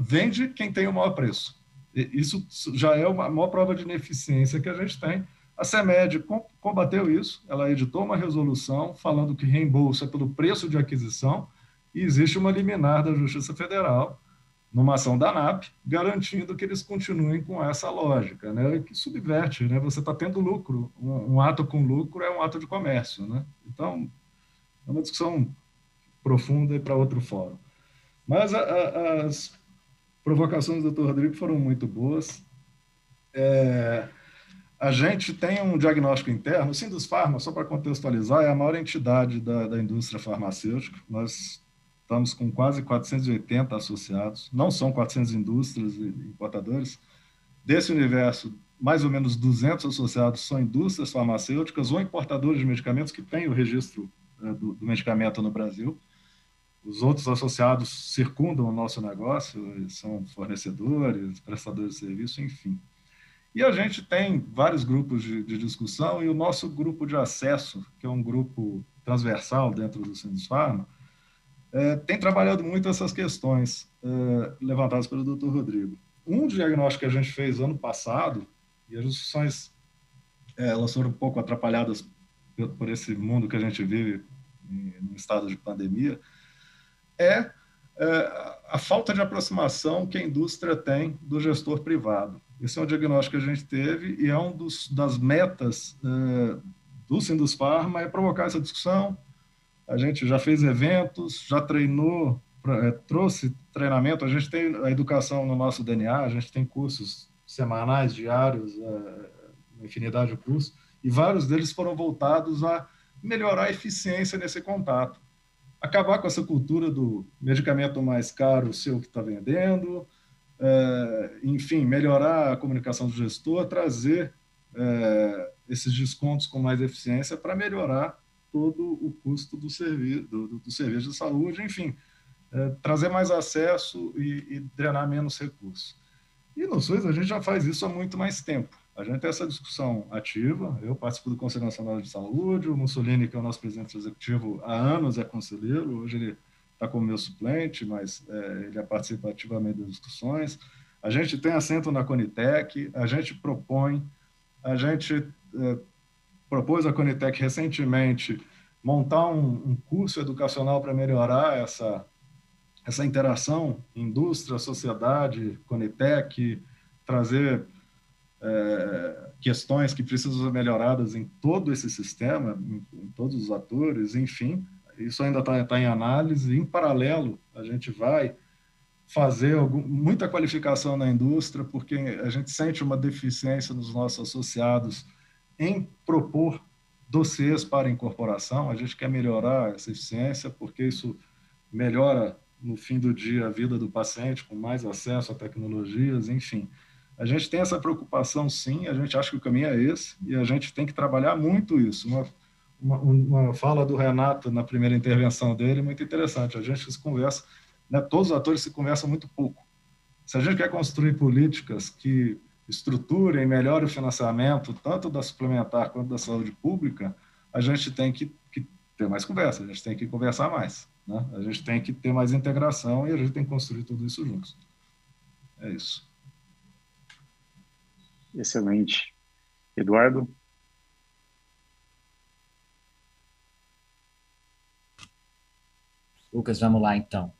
Vende quem tem o maior preço. Isso já é uma maior prova de ineficiência que a gente tem. A CEMED combateu isso, ela editou uma resolução falando que reembolso é pelo preço de aquisição, e existe uma liminar da Justiça Federal, numa ação da ANAP, garantindo que eles continuem com essa lógica, né, que subverte, né, você está tendo lucro, um ato com lucro é um ato de comércio, né? Então, é uma discussão profunda e para outro fórum. Mas as provocações do Dr. Rodrigo foram muito boas. A gente tem um diagnóstico interno. O Sindusfarma, só para contextualizar, é a maior entidade da indústria farmacêutica. Nós estamos com quase 480 associados. Não são 400 indústrias e importadores. Desse universo, mais ou menos 200 associados são indústrias farmacêuticas ou importadores de medicamentos que têm o registro do medicamento no Brasil. Os outros associados circundam o nosso negócio, são fornecedores, prestadores de serviço, enfim. E a gente tem vários grupos de discussão, e o nosso grupo de acesso, que é um grupo transversal dentro do Sindusfarma, tem trabalhado muito essas questões levantadas pelo Dr. Rodrigo. Um diagnóstico que a gente fez ano passado, e as discussões elas foram um pouco atrapalhadas por esse mundo que a gente vive em estado de pandemia, a falta de aproximação que a indústria tem do gestor privado. Esse é um diagnóstico que a gente teve, e é das metas do Sindusfarma, provocar essa discussão. A gente já fez eventos, já treinou, trouxe treinamento, a gente tem a educação no nosso DNA, a gente tem cursos semanais, diários, uma infinidade de cursos, e vários deles foram voltados a melhorar a eficiência nesse contato. Acabar com essa cultura do medicamento mais caro, seu que está vendendo, enfim, melhorar a comunicação do gestor, trazer esses descontos com mais eficiência para melhorar todo o custo do serviço de saúde, enfim, trazer mais acesso e drenar menos recursos. E no SUS a gente já faz isso há muito mais tempo. A gente tem essa discussão ativa. Eu participo do Conselho Nacional de Saúde, o Mussolini, que é o nosso presidente executivo, há anos é conselheiro, hoje ele está como meu suplente, mas ele participa ativamente das discussões. A gente tem assento na Conitec, a gente propôs à Conitec recentemente montar um curso educacional para melhorar essa interação indústria, sociedade, Conitec, trazer questões que precisam ser melhoradas em todo esse sistema, em todos os atores, enfim, isso ainda está em análise. Em paralelo, a gente vai fazer muita qualificação na indústria, porque a gente sente uma deficiência nos nossos associados em propor dossiês para incorporação. A gente quer melhorar essa eficiência, porque isso melhora no fim do dia, a vida do paciente, com mais acesso a tecnologias, enfim. A gente tem essa preocupação, sim, a gente acha que o caminho é esse, e a gente tem que trabalhar muito isso. Uma fala do Renato na primeira intervenção dele, muito interessante. A gente se conversa, né, todos os atores se conversam muito pouco. Se a gente quer construir políticas que estruturem, melhorem o financiamento, tanto da suplementar quanto da saúde pública, a gente tem que ter mais conversa, a gente tem que conversar mais, né? A gente tem que ter mais integração e a gente tem que construir tudo isso juntos. É isso. Excelente. Eduardo? Lucas, vamos lá, então.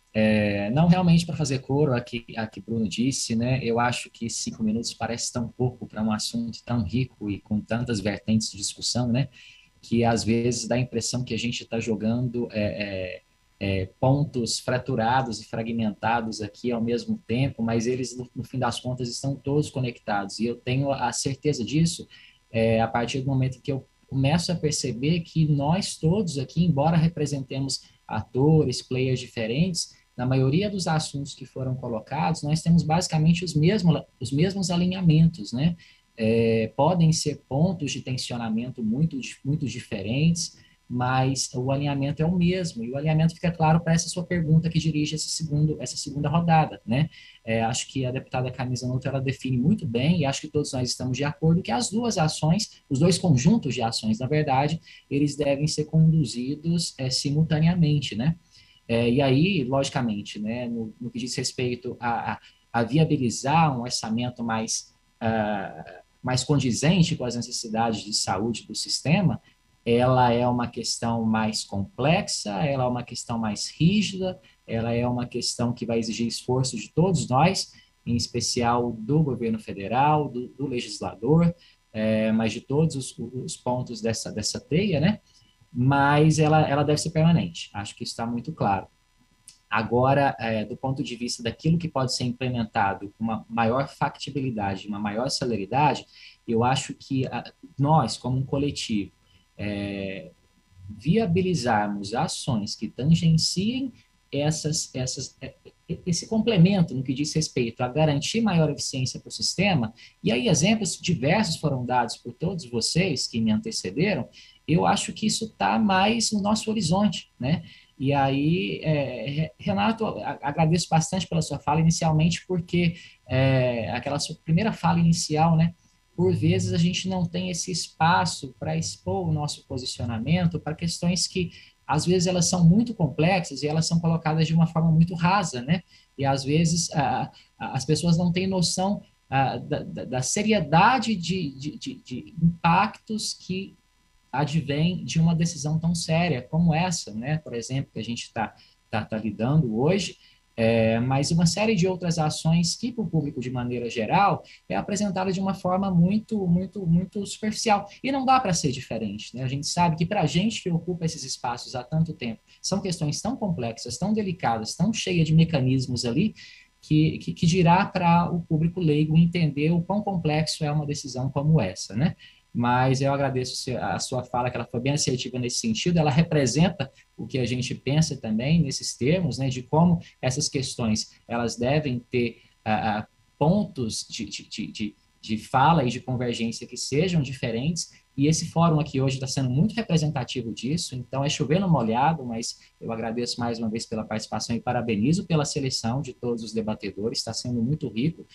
Não realmente para fazer coro a que Bruno disse, né? Eu acho que 5 minutos parece tão pouco para um assunto tão rico e com tantas vertentes de discussão, né? Que às vezes dá a impressão que a gente está jogando pontos fraturados e fragmentados aqui ao mesmo tempo, mas eles, no fim das contas, estão todos conectados. E eu tenho a certeza disso a partir do momento que eu começo a perceber que nós todos aqui, embora representemos atores, players diferentes, na maioria dos assuntos que foram colocados, nós temos basicamente os mesmos alinhamentos, né? Podem ser pontos de tensionamento muito diferentes, mas o alinhamento é o mesmo, e o alinhamento fica claro para essa sua pergunta que dirige essa segunda rodada, né? Acho que a deputada Camisa Nuto, ela define muito bem, e acho que todos nós estamos de acordo, que as duas ações, os dois conjuntos de ações, na verdade, eles devem ser conduzidos simultaneamente, né? E aí, logicamente, né, no que diz respeito a viabilizar um orçamento mais condizente com as necessidades de saúde do sistema, ela é uma questão mais complexa, ela é uma questão mais rígida, ela é uma questão que vai exigir esforço de todos nós, em especial do governo federal, do legislador, mas de todos os pontos dessa teia, né? Mas ela deve ser permanente, acho que isso está muito claro. Agora, do ponto de vista daquilo que pode ser implementado com uma maior factibilidade, uma maior celeridade, eu acho que nós, como um coletivo, viabilizarmos ações que tangenciem esse complemento no que diz respeito a garantir maior eficiência para o sistema, e aí exemplos diversos foram dados por todos vocês que me antecederam, eu acho que isso está mais no nosso horizonte, né? E aí, Renato, agradeço bastante pela sua fala inicialmente, porque aquela sua primeira fala inicial, né? Por vezes a gente não tem esse espaço para expor o nosso posicionamento para questões que, às vezes, elas são muito complexas e elas são colocadas de uma forma muito rasa, né? E, às vezes, as pessoas não têm noção da seriedade de impactos que advém de uma decisão tão séria como essa, né? Por exemplo, que a gente está lidando hoje, mas uma série de outras ações que, para o público, de maneira geral, é apresentada de uma forma muito, muito, muito superficial. E não dá para ser diferente, né? A gente sabe que, para a gente que ocupa esses espaços há tanto tempo, são questões tão complexas, tão delicadas, tão cheias de mecanismos ali, que dirá para o público leigo entender o quão complexo é uma decisão como essa, né? Mas eu agradeço a sua fala, que ela foi bem assertiva nesse sentido, ela representa o que a gente pensa também nesses termos, né, de como essas questões, elas devem ter pontos de fala e de convergência que sejam diferentes, e esse fórum aqui hoje está sendo muito representativo disso, então é chover no molhado, mas eu agradeço mais uma vez pela participação e parabenizo pela seleção de todos os debatedores, está sendo muito rico.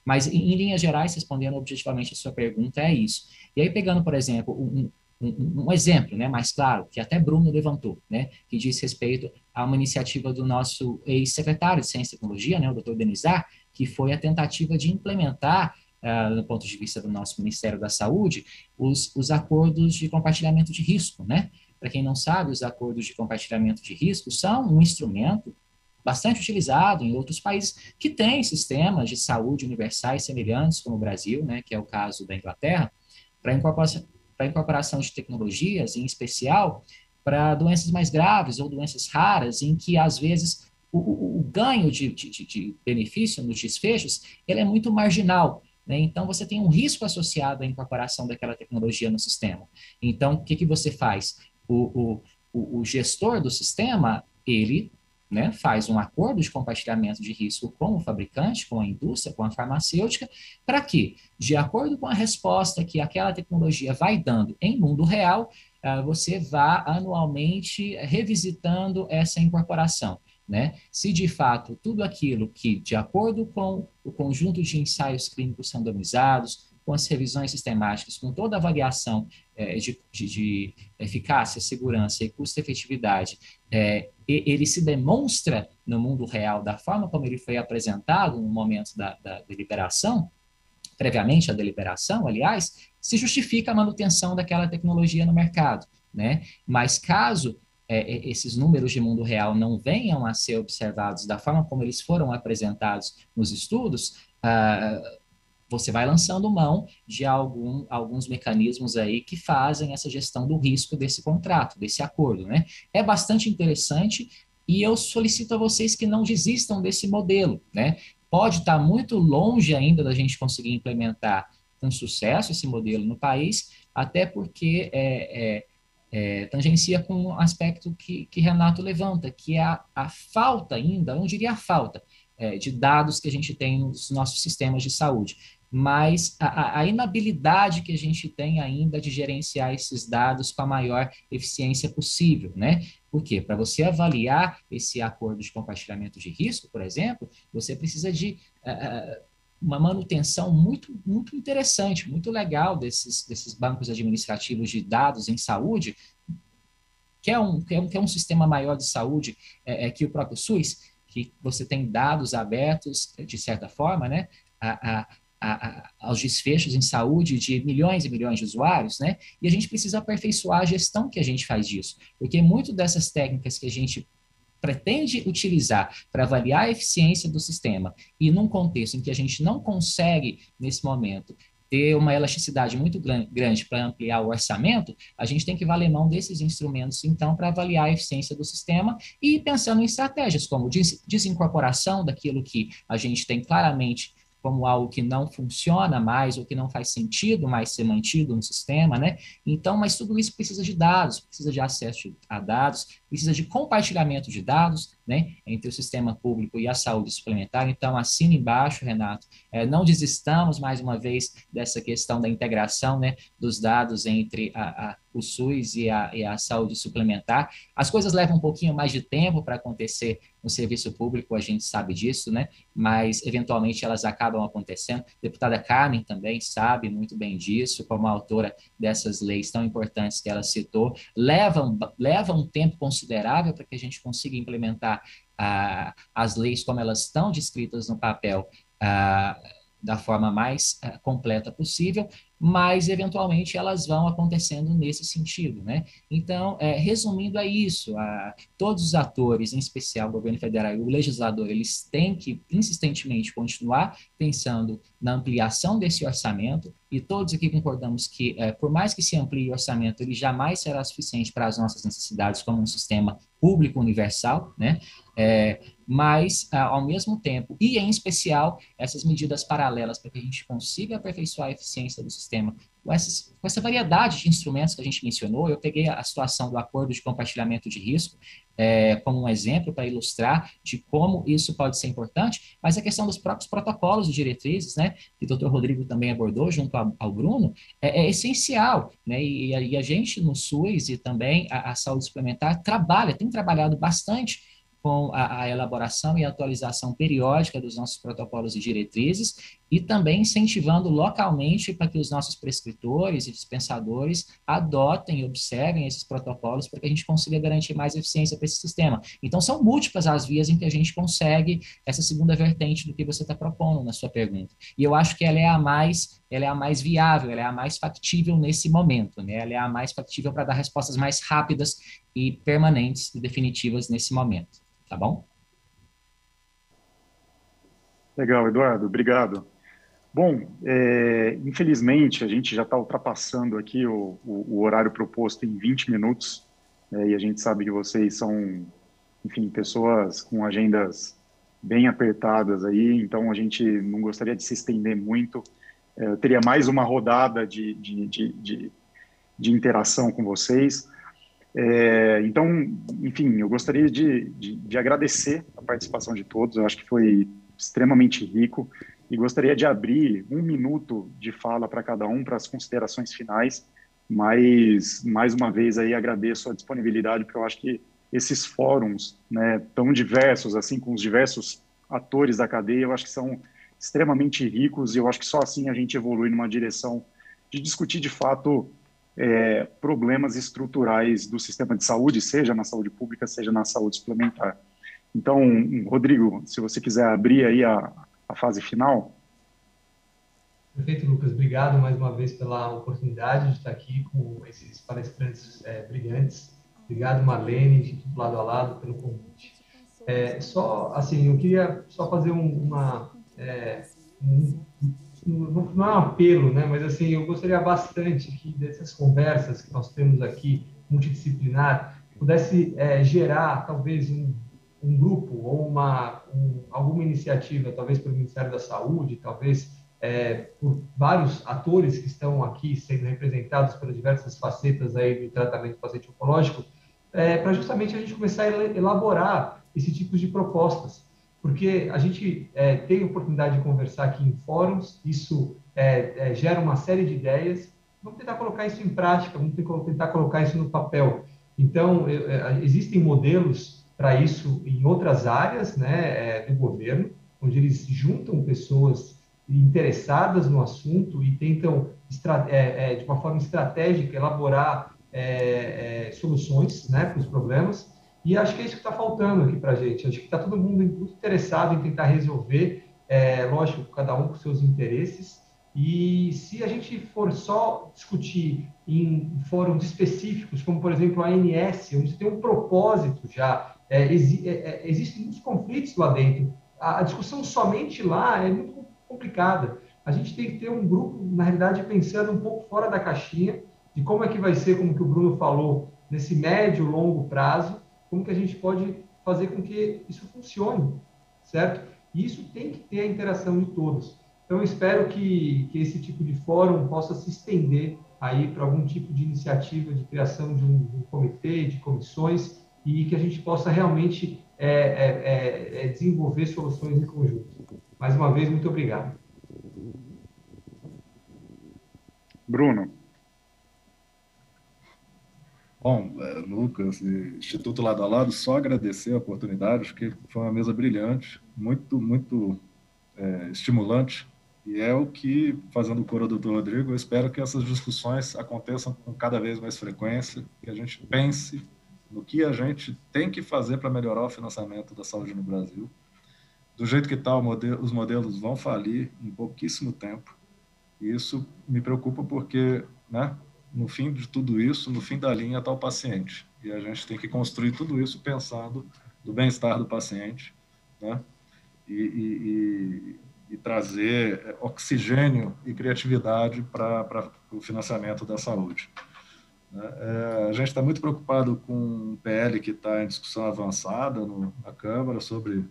Mas, em linhas gerais, respondendo objetivamente a sua pergunta, é isso. E aí, pegando, por exemplo, um exemplo, né, mais claro, que até Bruno levantou, né, que diz respeito a uma iniciativa do nosso ex-secretário de Ciência e Tecnologia, né, o Dr. Denizar, que foi a tentativa de implementar, do ponto de vista do nosso Ministério da Saúde, os acordos de compartilhamento de risco, né? Para quem não sabe, os acordos de compartilhamento de risco são um instrumento bastante utilizado em outros países que têm sistemas de saúde universais semelhantes como o Brasil, né, que é o caso da Inglaterra, para incorporação de tecnologias, em especial para doenças mais graves ou doenças raras, em que, às vezes, o ganho de benefício nos desfechos ele é muito marginal, né? Então, você tem um risco associado à incorporação daquela tecnologia no sistema. Então, o que você faz? O gestor do sistema, ele né, faz um acordo de compartilhamento de risco com o fabricante, com a indústria, com a farmacêutica, para que, de acordo com a resposta que aquela tecnologia vai dando em mundo real, você vá anualmente revisitando essa incorporação, né? Se de fato tudo aquilo que, de acordo com o conjunto de ensaios clínicos randomizados, com as revisões sistemáticas, com toda a avaliação de eficácia, segurança e custo-efetividade, ele se demonstra no mundo real da forma como ele foi apresentado no momento da deliberação, previamente à deliberação, aliás, se justifica a manutenção daquela tecnologia no mercado, né? Mas caso esses números de mundo real não venham a ser observados da forma como eles foram apresentados nos estudos, você vai lançando mão de alguns mecanismos aí que fazem essa gestão do risco desse contrato, desse acordo, né? É bastante interessante e eu solicito a vocês que não desistam desse modelo, né? Pode estar muito longe ainda da gente conseguir implementar com sucesso esse modelo no país, até porque tangencia com um aspecto que Renato levanta, que é a falta ainda, não diria a falta, de dados que a gente tem nos nossos sistemas de saúde, mas a inabilidade que a gente tem ainda de gerenciar esses dados com a maior eficiência possível, né? Por quê? Para você avaliar esse acordo de compartilhamento de risco, por exemplo, você precisa de uma manutenção muito, muito interessante, muito legal desses bancos administrativos de dados em saúde, que é um sistema maior de saúde que o próprio SUS, que você tem dados abertos, de certa forma, né, aos desfechos em saúde de milhões e milhões de usuários, né? E a gente precisa aperfeiçoar a gestão que a gente faz disso, porque muito dessas técnicas que a gente pretende utilizar para avaliar a eficiência do sistema e num contexto em que a gente não consegue, nesse momento, ter uma elasticidade muito grande para ampliar o orçamento, a gente tem que valer mão desses instrumentos, então, para avaliar a eficiência do sistema e pensando em estratégias como desincorporação daquilo que a gente tem claramente como algo que não funciona mais ou que não faz sentido mais ser mantido no sistema, né? Então, mas tudo isso precisa de dados, precisa de acesso a dados, precisa de compartilhamento de dados, né, entre o sistema público e a saúde suplementar. Então, assina embaixo, Renato, não desistamos, mais uma vez, dessa questão da integração, né, dos dados entre o SUS e a saúde suplementar. As coisas levam um pouquinho mais de tempo para acontecer no serviço público, a gente sabe disso, né, mas, eventualmente, elas acabam acontecendo. A deputada Carmen também sabe muito bem disso, como autora dessas leis tão importantes que ela citou. Leva um tempo considerável para que a gente consiga implementar as leis como elas estão descritas no papel da forma mais completa possível, mas, eventualmente, elas vão acontecendo nesse sentido, né? Então, resumindo a isso, todos os atores, em especial o governo federal e o legislador, eles têm que, insistentemente, continuar pensando na ampliação desse orçamento, e todos aqui concordamos que, por mais que se amplie o orçamento, ele jamais será suficiente para as nossas necessidades como um sistema público universal, né? Mas, ao mesmo tempo, e em especial, essas medidas paralelas para que a gente consiga aperfeiçoar a eficiência do sistema, com essa variedade de instrumentos que a gente mencionou. Eu peguei a situação do acordo de compartilhamento de risco como um exemplo para ilustrar de como isso pode ser importante, mas a questão dos próprios protocolos e diretrizes, né, que o Dr. Rodrigo também abordou junto ao Bruno, é essencial, né, e a gente no SUS e também a saúde suplementar tem trabalhado bastante com a elaboração e atualização periódica dos nossos protocolos e diretrizes, e também incentivando localmente para que os nossos prescritores e dispensadores adotem e observem esses protocolos para que a gente consiga garantir mais eficiência para esse sistema. Então, são múltiplas as vias em que a gente consegue essa segunda vertente do que você está propondo na sua pergunta. E eu acho que ela é a mais viável, ela é a mais factível nesse momento, né? Ela é a mais factível para dar respostas mais rápidas e permanentes e definitivas nesse momento. Tá bom? Legal, Eduardo, obrigado. Bom, infelizmente, a gente já está ultrapassando aqui o horário proposto em 20 minutos, e a gente sabe que vocês são, enfim, pessoas com agendas bem apertadas aí, então a gente não gostaria de se estender muito. Eu teria mais uma rodada de interação com vocês, Então, enfim, eu gostaria de agradecer a participação de todos, eu acho que foi extremamente rico, e gostaria de abrir 1 minuto de fala para cada um, para as considerações finais, mas, mais uma vez, aí agradeço a disponibilidade, porque eu acho que esses fóruns, né, tão diversos, assim, com os diversos atores da cadeia, eu acho que são extremamente ricos, e eu acho que só assim a gente evolui numa direção de discutir, de fato, problemas estruturais do sistema de saúde, seja na saúde pública, seja na saúde suplementar. Então, Rodrigo, se você quiser abrir aí a fase final. Perfeito, Lucas. Obrigado mais uma vez pela oportunidade de estar aqui com esses palestrantes brilhantes. Obrigado, Marlene, Instituto Lado a Lado, pelo convite. Só, assim, eu queria só fazer não é um apelo, né? Mas assim, eu gostaria bastante que dessas conversas que nós temos aqui, multidisciplinar, pudesse gerar talvez um grupo ou alguma iniciativa, talvez pelo Ministério da Saúde, talvez por vários atores que estão aqui sendo representados pelas diversas facetas aí do tratamento do paciente oncológico, para justamente a gente começar a elaborar esse tipo de propostas. Porque a gente tem a oportunidade de conversar aqui em fóruns, isso gera uma série de ideias, vamos tentar colocar isso em prática, vamos tentar colocar isso no papel. Então, existem modelos para isso em outras áreas, né, do governo, onde eles juntam pessoas interessadas no assunto e tentam, de uma forma estratégica, elaborar soluções, né, para os problemas. E acho que é isso que está faltando aqui para a gente. Acho que está todo mundo muito interessado em tentar resolver, lógico, cada um com seus interesses. E se a gente for só discutir em fóruns específicos, como, por exemplo, a ANS, onde tem um propósito já, existem muitos conflitos lá dentro. A discussão somente lá é muito complicada. A gente tem que ter um grupo, na realidade, pensando um pouco fora da caixinha, de como é que vai ser, como que o Bruno falou, nesse médio, longo prazo, como que a gente pode fazer com que isso funcione, certo? E isso tem que ter a interação de todos. Então, eu espero que esse tipo de fórum possa se estender aí para algum tipo de iniciativa de criação de um comitê, de comissões, e que a gente possa realmente desenvolver soluções em conjunto. Mais uma vez, muito obrigado. Bruno. Bom, Lucas, Instituto Lado a Lado, só agradecer a oportunidade, acho que foi uma mesa brilhante, muito, muito estimulante, e é o que, fazendo o coro do Dr. Rodrigo, eu espero que essas discussões aconteçam com cada vez mais frequência, que a gente pense no que a gente tem que fazer para melhorar o financiamento da saúde no Brasil. Do jeito que está, os modelos vão falir em pouquíssimo tempo, e isso me preocupa porque, né, no fim de tudo isso, no fim da linha está o paciente. E a gente tem que construir tudo isso pensando no bem-estar do paciente, né? E trazer oxigênio e criatividade para o financiamento da saúde. A gente está muito preocupado com o PL que está em discussão avançada na Câmara sobre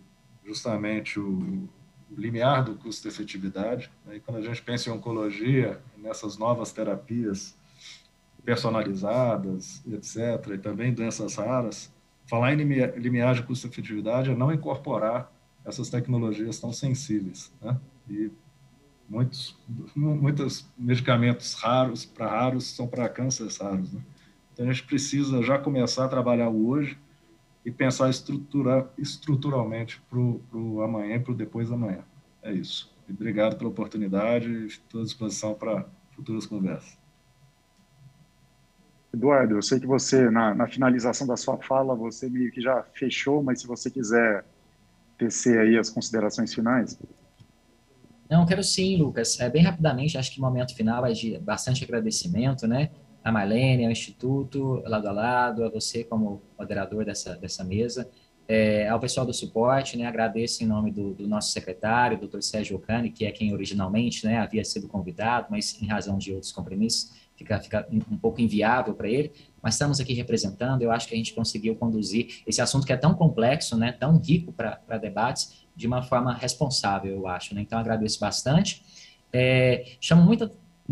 justamente o limiar do custo-efetividade. E quando a gente pensa em oncologia, nessas novas terapias personalizadas, etc., e também doenças raras, falar em limiar de custo-efetividade é não incorporar essas tecnologias tão sensíveis, né? E muitos medicamentos raros são para cânceres raros, né? Então a gente precisa já começar a trabalhar hoje e pensar estruturalmente para o amanhã e para o depois da manhã. É isso. E obrigado pela oportunidade e estou à disposição para futuras conversas. Eduardo, eu sei que você, na finalização da sua fala, você meio que já fechou, mas se você quiser tecer aí as considerações finais. Não, quero sim, Lucas. Bem rapidamente, acho que o momento final é de bastante agradecimento, né? A Marlene, ao Instituto, Lado a Lado, a você como moderador dessa mesa, ao pessoal do suporte, né? Agradeço em nome do nosso secretário, Dr. Sérgio Ocani, que é quem originalmente, né, havia sido convidado, mas em razão de outros compromissos, fica um pouco inviável para ele, mas estamos aqui representando. Eu acho que a gente conseguiu conduzir esse assunto que é tão complexo, né, tão rico para debates, de uma forma responsável, eu acho, né? Então, agradeço bastante. Chamo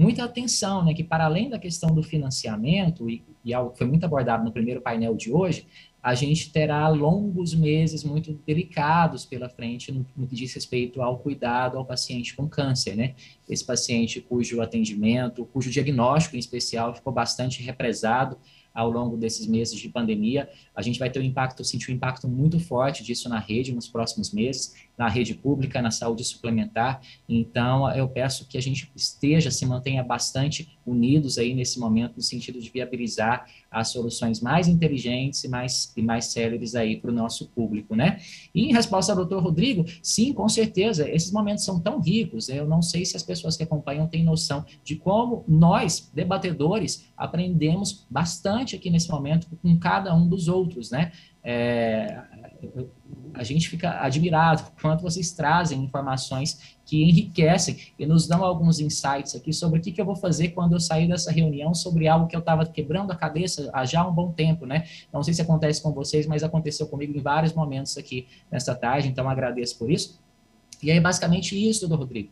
muita atenção, né, que para além da questão do financiamento, e algo que foi muito abordado no primeiro painel de hoje, a gente terá longos meses muito delicados pela frente no que diz respeito ao cuidado ao paciente com câncer, né? Esse paciente cujo atendimento, cujo diagnóstico em especial ficou bastante represado ao longo desses meses de pandemia, a gente vai ter sentir um impacto muito forte disso na rede nos próximos meses, na rede pública, na saúde suplementar. Então, eu peço que a gente se mantenha bastante unidos aí nesse momento, no sentido de viabilizar as soluções mais inteligentes e mais céleres aí para o nosso público, né? E em resposta ao doutor Rodrigo, sim, com certeza, esses momentos são tão ricos, eu não sei se as pessoas que acompanham têm noção de como nós, debatedores, aprendemos bastante aqui nesse momento com cada um dos outros, né? A gente fica admirado quanto vocês trazem informações que enriquecem e nos dão alguns insights aqui sobre o que eu vou fazer quando eu sair dessa reunião sobre algo que eu estava quebrando a cabeça há já um bom tempo, né? Não sei se acontece com vocês, mas aconteceu comigo em vários momentos aqui nesta tarde, então agradeço por isso. E aí, basicamente, isso, doutor Rodrigo,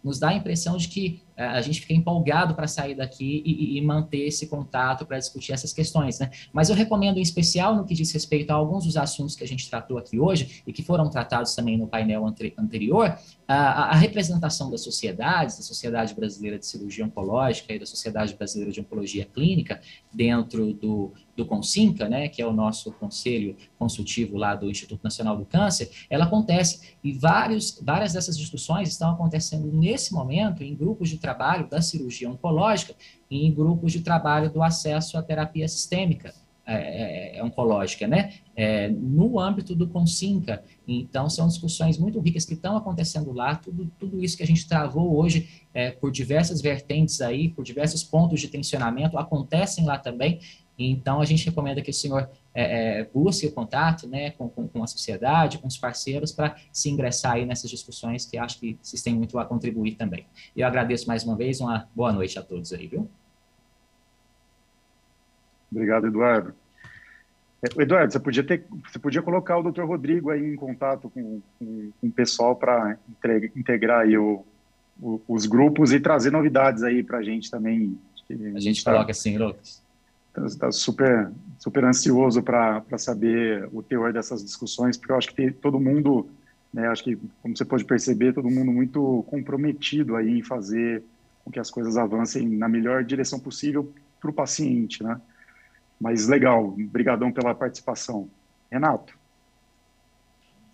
nos dá a impressão de que a gente fica empolgado para sair daqui e manter esse contato para discutir essas questões, né? Mas eu recomendo, em especial, no que diz respeito a alguns dos assuntos que a gente tratou aqui hoje e que foram tratados também no painel anterior, a representação das sociedades, da Sociedade Brasileira de Cirurgia Oncológica e da Sociedade Brasileira de Oncologia Clínica, dentro do CONCINCA, né, que é o nosso conselho consultivo lá do Instituto Nacional do Câncer, ela acontece e várias dessas discussões estão acontecendo nesse momento em grupos de trabalho da cirurgia oncológica e em grupos de trabalho do acesso à terapia sistêmica oncológica, né? No âmbito do CONCINCA. Então, são discussões muito ricas que estão acontecendo lá, tudo isso que a gente travou hoje por diversas vertentes aí, por diversos pontos de tensionamento, acontecem lá também. Então, a gente recomenda que o senhor busque o contato, né, com a sociedade, com os parceiros, para se ingressar aí nessas discussões, que acho que vocês têm muito a contribuir também. Eu agradeço mais uma vez, uma boa noite a todos aí, viu? Obrigado, Eduardo. Eduardo, você podia colocar o Dr. Rodrigo aí em contato com o pessoal para integrar aí os grupos e trazer novidades aí para a gente também. A gente coloca assim, Lucas. Está super ansioso para saber o teor dessas discussões, porque eu acho que todo mundo, né, acho que, como você pode perceber, todo mundo muito comprometido aí em fazer com que as coisas avancem na melhor direção possível para o paciente, né? Mas legal, obrigadão pela participação. Renato.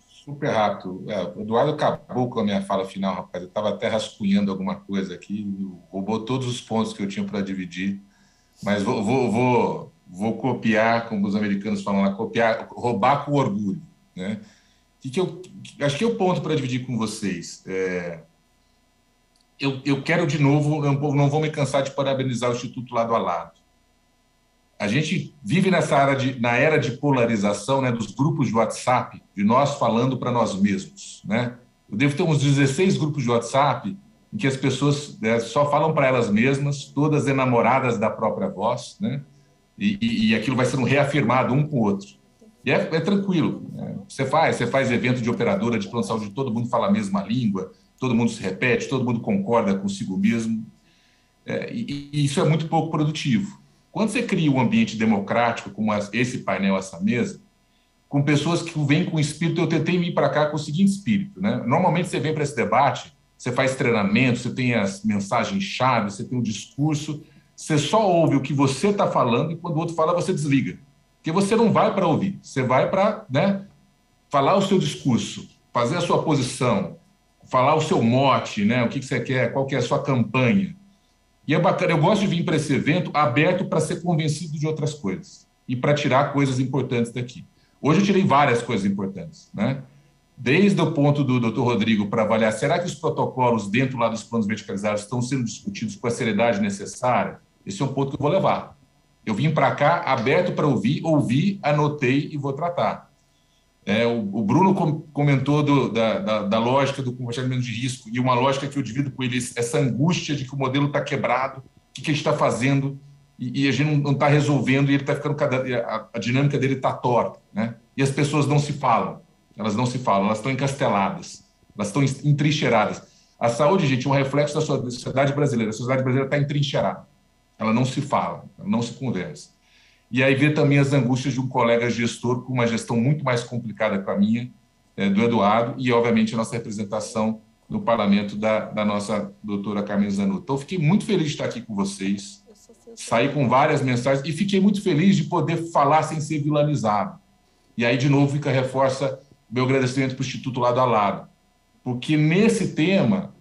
Super rápido. O Eduardo acabou com a minha fala final, rapaz. Eu estava até rascunhando alguma coisa aqui, roubou todos os pontos que eu tinha para dividir, mas vou copiar, como os americanos falam lá, roubar com orgulho, né? Acho que é o ponto para dividir com vocês. Eu quero, de novo, não vou me cansar de parabenizar o Instituto Lado a Lado. A gente vive na era de polarização, né, dos grupos de WhatsApp, de nós falando para nós mesmos, né? Eu devo ter uns 16 grupos de WhatsApp em que as pessoas só falam para elas mesmas, todas enamoradas da própria voz, né? E aquilo vai sendo reafirmado um com o outro. E é tranquilo, né? Você faz evento de operadora de plano de saúde, todo mundo fala a mesma língua, todo mundo se repete, todo mundo concorda consigo mesmo. E isso é muito pouco produtivo. Quando você cria um ambiente democrático, como esse painel, essa mesa, com pessoas que vêm com o espírito, eu tentei vir para cá com o seguinte espírito, né? Normalmente você vem para esse debate, você faz treinamento, você tem as mensagens-chave, você tem um discurso, você só ouve o que você está falando e quando o outro fala, você desliga. Porque você não vai para ouvir, você vai para, né, falar o seu discurso, fazer a sua posição, falar o seu mote, né, o que você quer, qual que é a sua campanha. E é bacana, eu gosto de vir para esse evento aberto para ser convencido de outras coisas e para tirar coisas importantes daqui. Hoje eu tirei várias coisas importantes, né? Desde o ponto do Dr. Rodrigo para avaliar, será que os protocolos dentro lá dos planos verticalizados estão sendo discutidos com a seriedade necessária? Esse é um ponto que eu vou levar. Eu vim para cá aberto para ouvi, anotei e vou tratar. O Bruno comentou da lógica do compartilhamento de risco e uma lógica que eu divido com ele, essa angústia de que o modelo está quebrado, o que a gente está fazendo e a gente não está resolvendo e ele está ficando a dinâmica dele está torta, né? E as pessoas não se falam, elas estão encasteladas, elas estão entrincheiradas. A saúde, gente, é um reflexo da sociedade brasileira. A sociedade brasileira está entrincheirada. Ela não se fala, ela não se conversa. E aí vê também as angústias de um colega gestor com uma gestão muito mais complicada que a minha, do Eduardo, e, obviamente, a nossa representação no parlamento da nossa doutora Carmen Zanotto. Então, fiquei muito feliz de estar aqui com vocês, saí com várias mensagens e fiquei muito feliz de poder falar sem ser vilanizado. E aí, de novo, reforça meu agradecimento para o Instituto Lado a Lado, porque nesse tema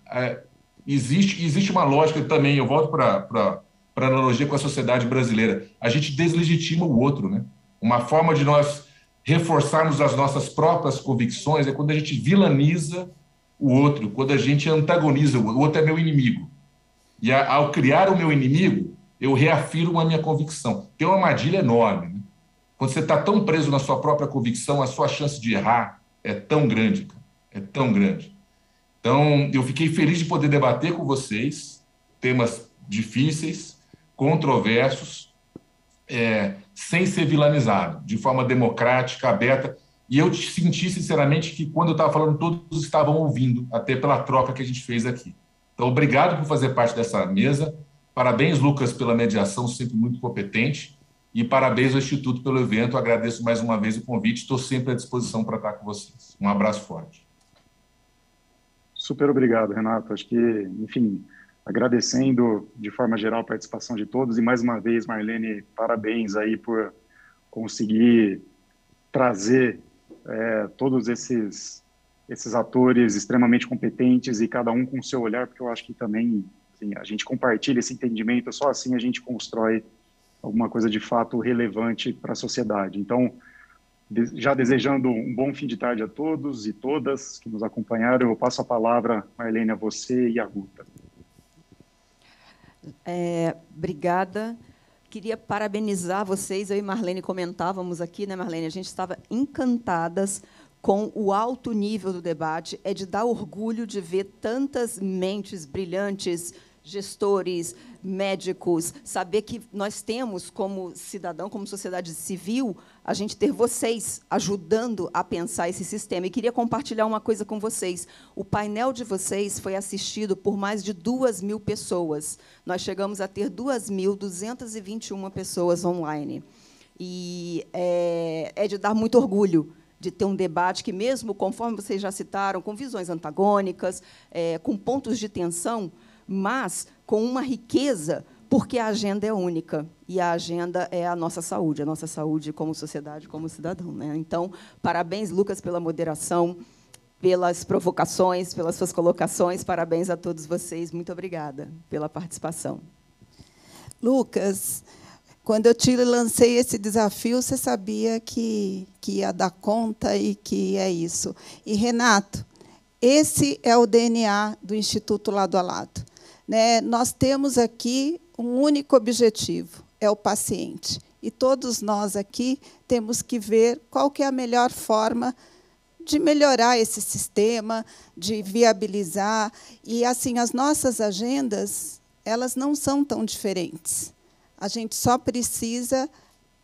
existe uma lógica também, eu volto para a analogia com a sociedade brasileira, a gente deslegitima o outro, né? Uma forma de nós reforçarmos as nossas próprias convicções é quando a gente vilaniza o outro, quando a gente antagoniza o outro é meu inimigo. E ao criar o meu inimigo, eu reafirmo a minha convicção. Tem uma armadilha enorme, né? Quando você está tão preso na sua própria convicção, a sua chance de errar é tão grande, cara. É tão grande. Então, eu fiquei feliz de poder debater com vocês temas difíceis, controversos, sem ser vilanizado, de forma democrática, aberta. E eu senti, sinceramente, que quando eu estava falando, todos estavam ouvindo, até pela troca que a gente fez aqui. Então, obrigado por fazer parte dessa mesa. Parabéns, Lucas, pela mediação, sempre muito competente. E parabéns ao Instituto pelo evento. Agradeço mais uma vez o convite. Estou sempre à disposição para estar com vocês. Um abraço forte. Super obrigado, Renato. Acho que, enfim, agradecendo de forma geral a participação de todos. E mais uma vez, Marlene, parabéns aí por conseguir trazer todos esses atores extremamente competentes e cada um com o seu olhar, porque eu acho que também assim, a gente compartilha esse entendimento, só assim a gente constrói alguma coisa de fato relevante para a sociedade. Então, já desejando um bom fim de tarde a todos e todas que nos acompanharam, eu passo a palavra, Marlene, a você e a Guta. Obrigada. Queria parabenizar vocês, eu e Marlene comentávamos aqui, né, Marlene? A gente estava encantadas com o alto nível do debate, é de dar orgulho de ver tantas mentes brilhantes, gestores, médicos, saber que nós temos, como cidadão, como sociedade civil, a gente ter vocês ajudando a pensar esse sistema. E queria compartilhar uma coisa com vocês. O painel de vocês foi assistido por mais de 2.000 pessoas. Nós chegamos a ter 2.221 pessoas online. E é de dar muito orgulho de ter um debate que, mesmo, conforme vocês já citaram, com visões antagônicas, com pontos de tensão, mas com uma riqueza, porque a agenda é única, e a agenda é a nossa saúde como sociedade, como cidadão, né? Então, parabéns, Lucas, pela moderação, pelas provocações, pelas suas colocações, parabéns a todos vocês, muito obrigada pela participação. Lucas, quando eu te lancei esse desafio, você sabia que ia dar conta e que é isso. E, Renato, esse é o DNA do Instituto Lado a Lado. Né? Nós temos aqui um único objetivo, é o paciente. E todos nós aqui temos que ver qual que é a melhor forma de melhorar esse sistema, de viabilizar. E, assim, as nossas agendas, elas não são tão diferentes. A gente só precisa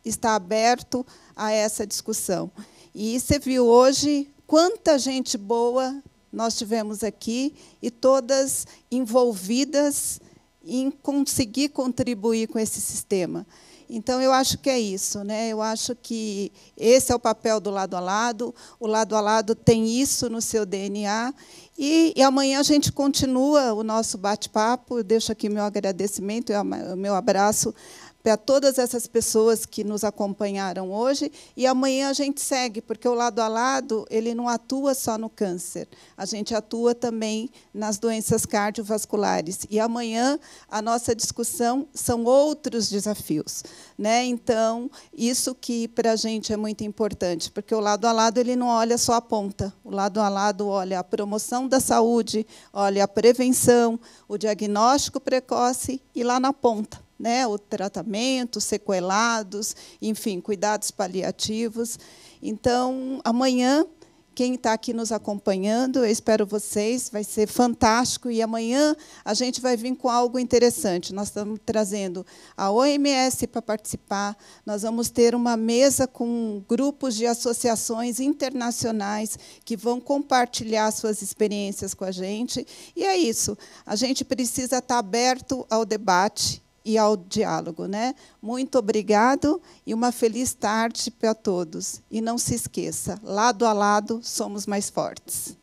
estar aberto a essa discussão. E você viu hoje quanta gente boa nós tivemos aqui, e todas envolvidas em conseguir contribuir com esse sistema. Então, eu acho que é isso, né? Eu acho que esse é o papel do Lado a Lado, o Lado a Lado tem isso no seu DNA, e amanhã a gente continua o nosso bate-papo. Eu deixo aqui meu agradecimento, o meu abraço para todas essas pessoas que nos acompanharam hoje, e amanhã a gente segue, porque o Lado a Lado ele não atua só no câncer, a gente atua também nas doenças cardiovasculares, e amanhã a nossa discussão são outros desafios, né? Então, isso que para a gente é muito importante, porque o Lado a Lado ele não olha só a ponta, o Lado a Lado olha a promoção da saúde, olha a prevenção, o diagnóstico precoce e lá na ponta, né, o tratamento, sequelados, enfim, cuidados paliativos. Então, amanhã, quem está aqui nos acompanhando. Eu espero vocês, vai ser fantástico. E amanhã a gente vai vir com algo interessante. Nós estamos trazendo a OMS para participar, nós vamos ter uma mesa com grupos de associações internacionais que vão compartilhar suas experiências com a gente. E é isso, a gente precisa estar aberto ao debate e ao diálogo, né? Muito obrigado e uma feliz tarde para todos. E não se esqueça, lado a lado somos mais fortes.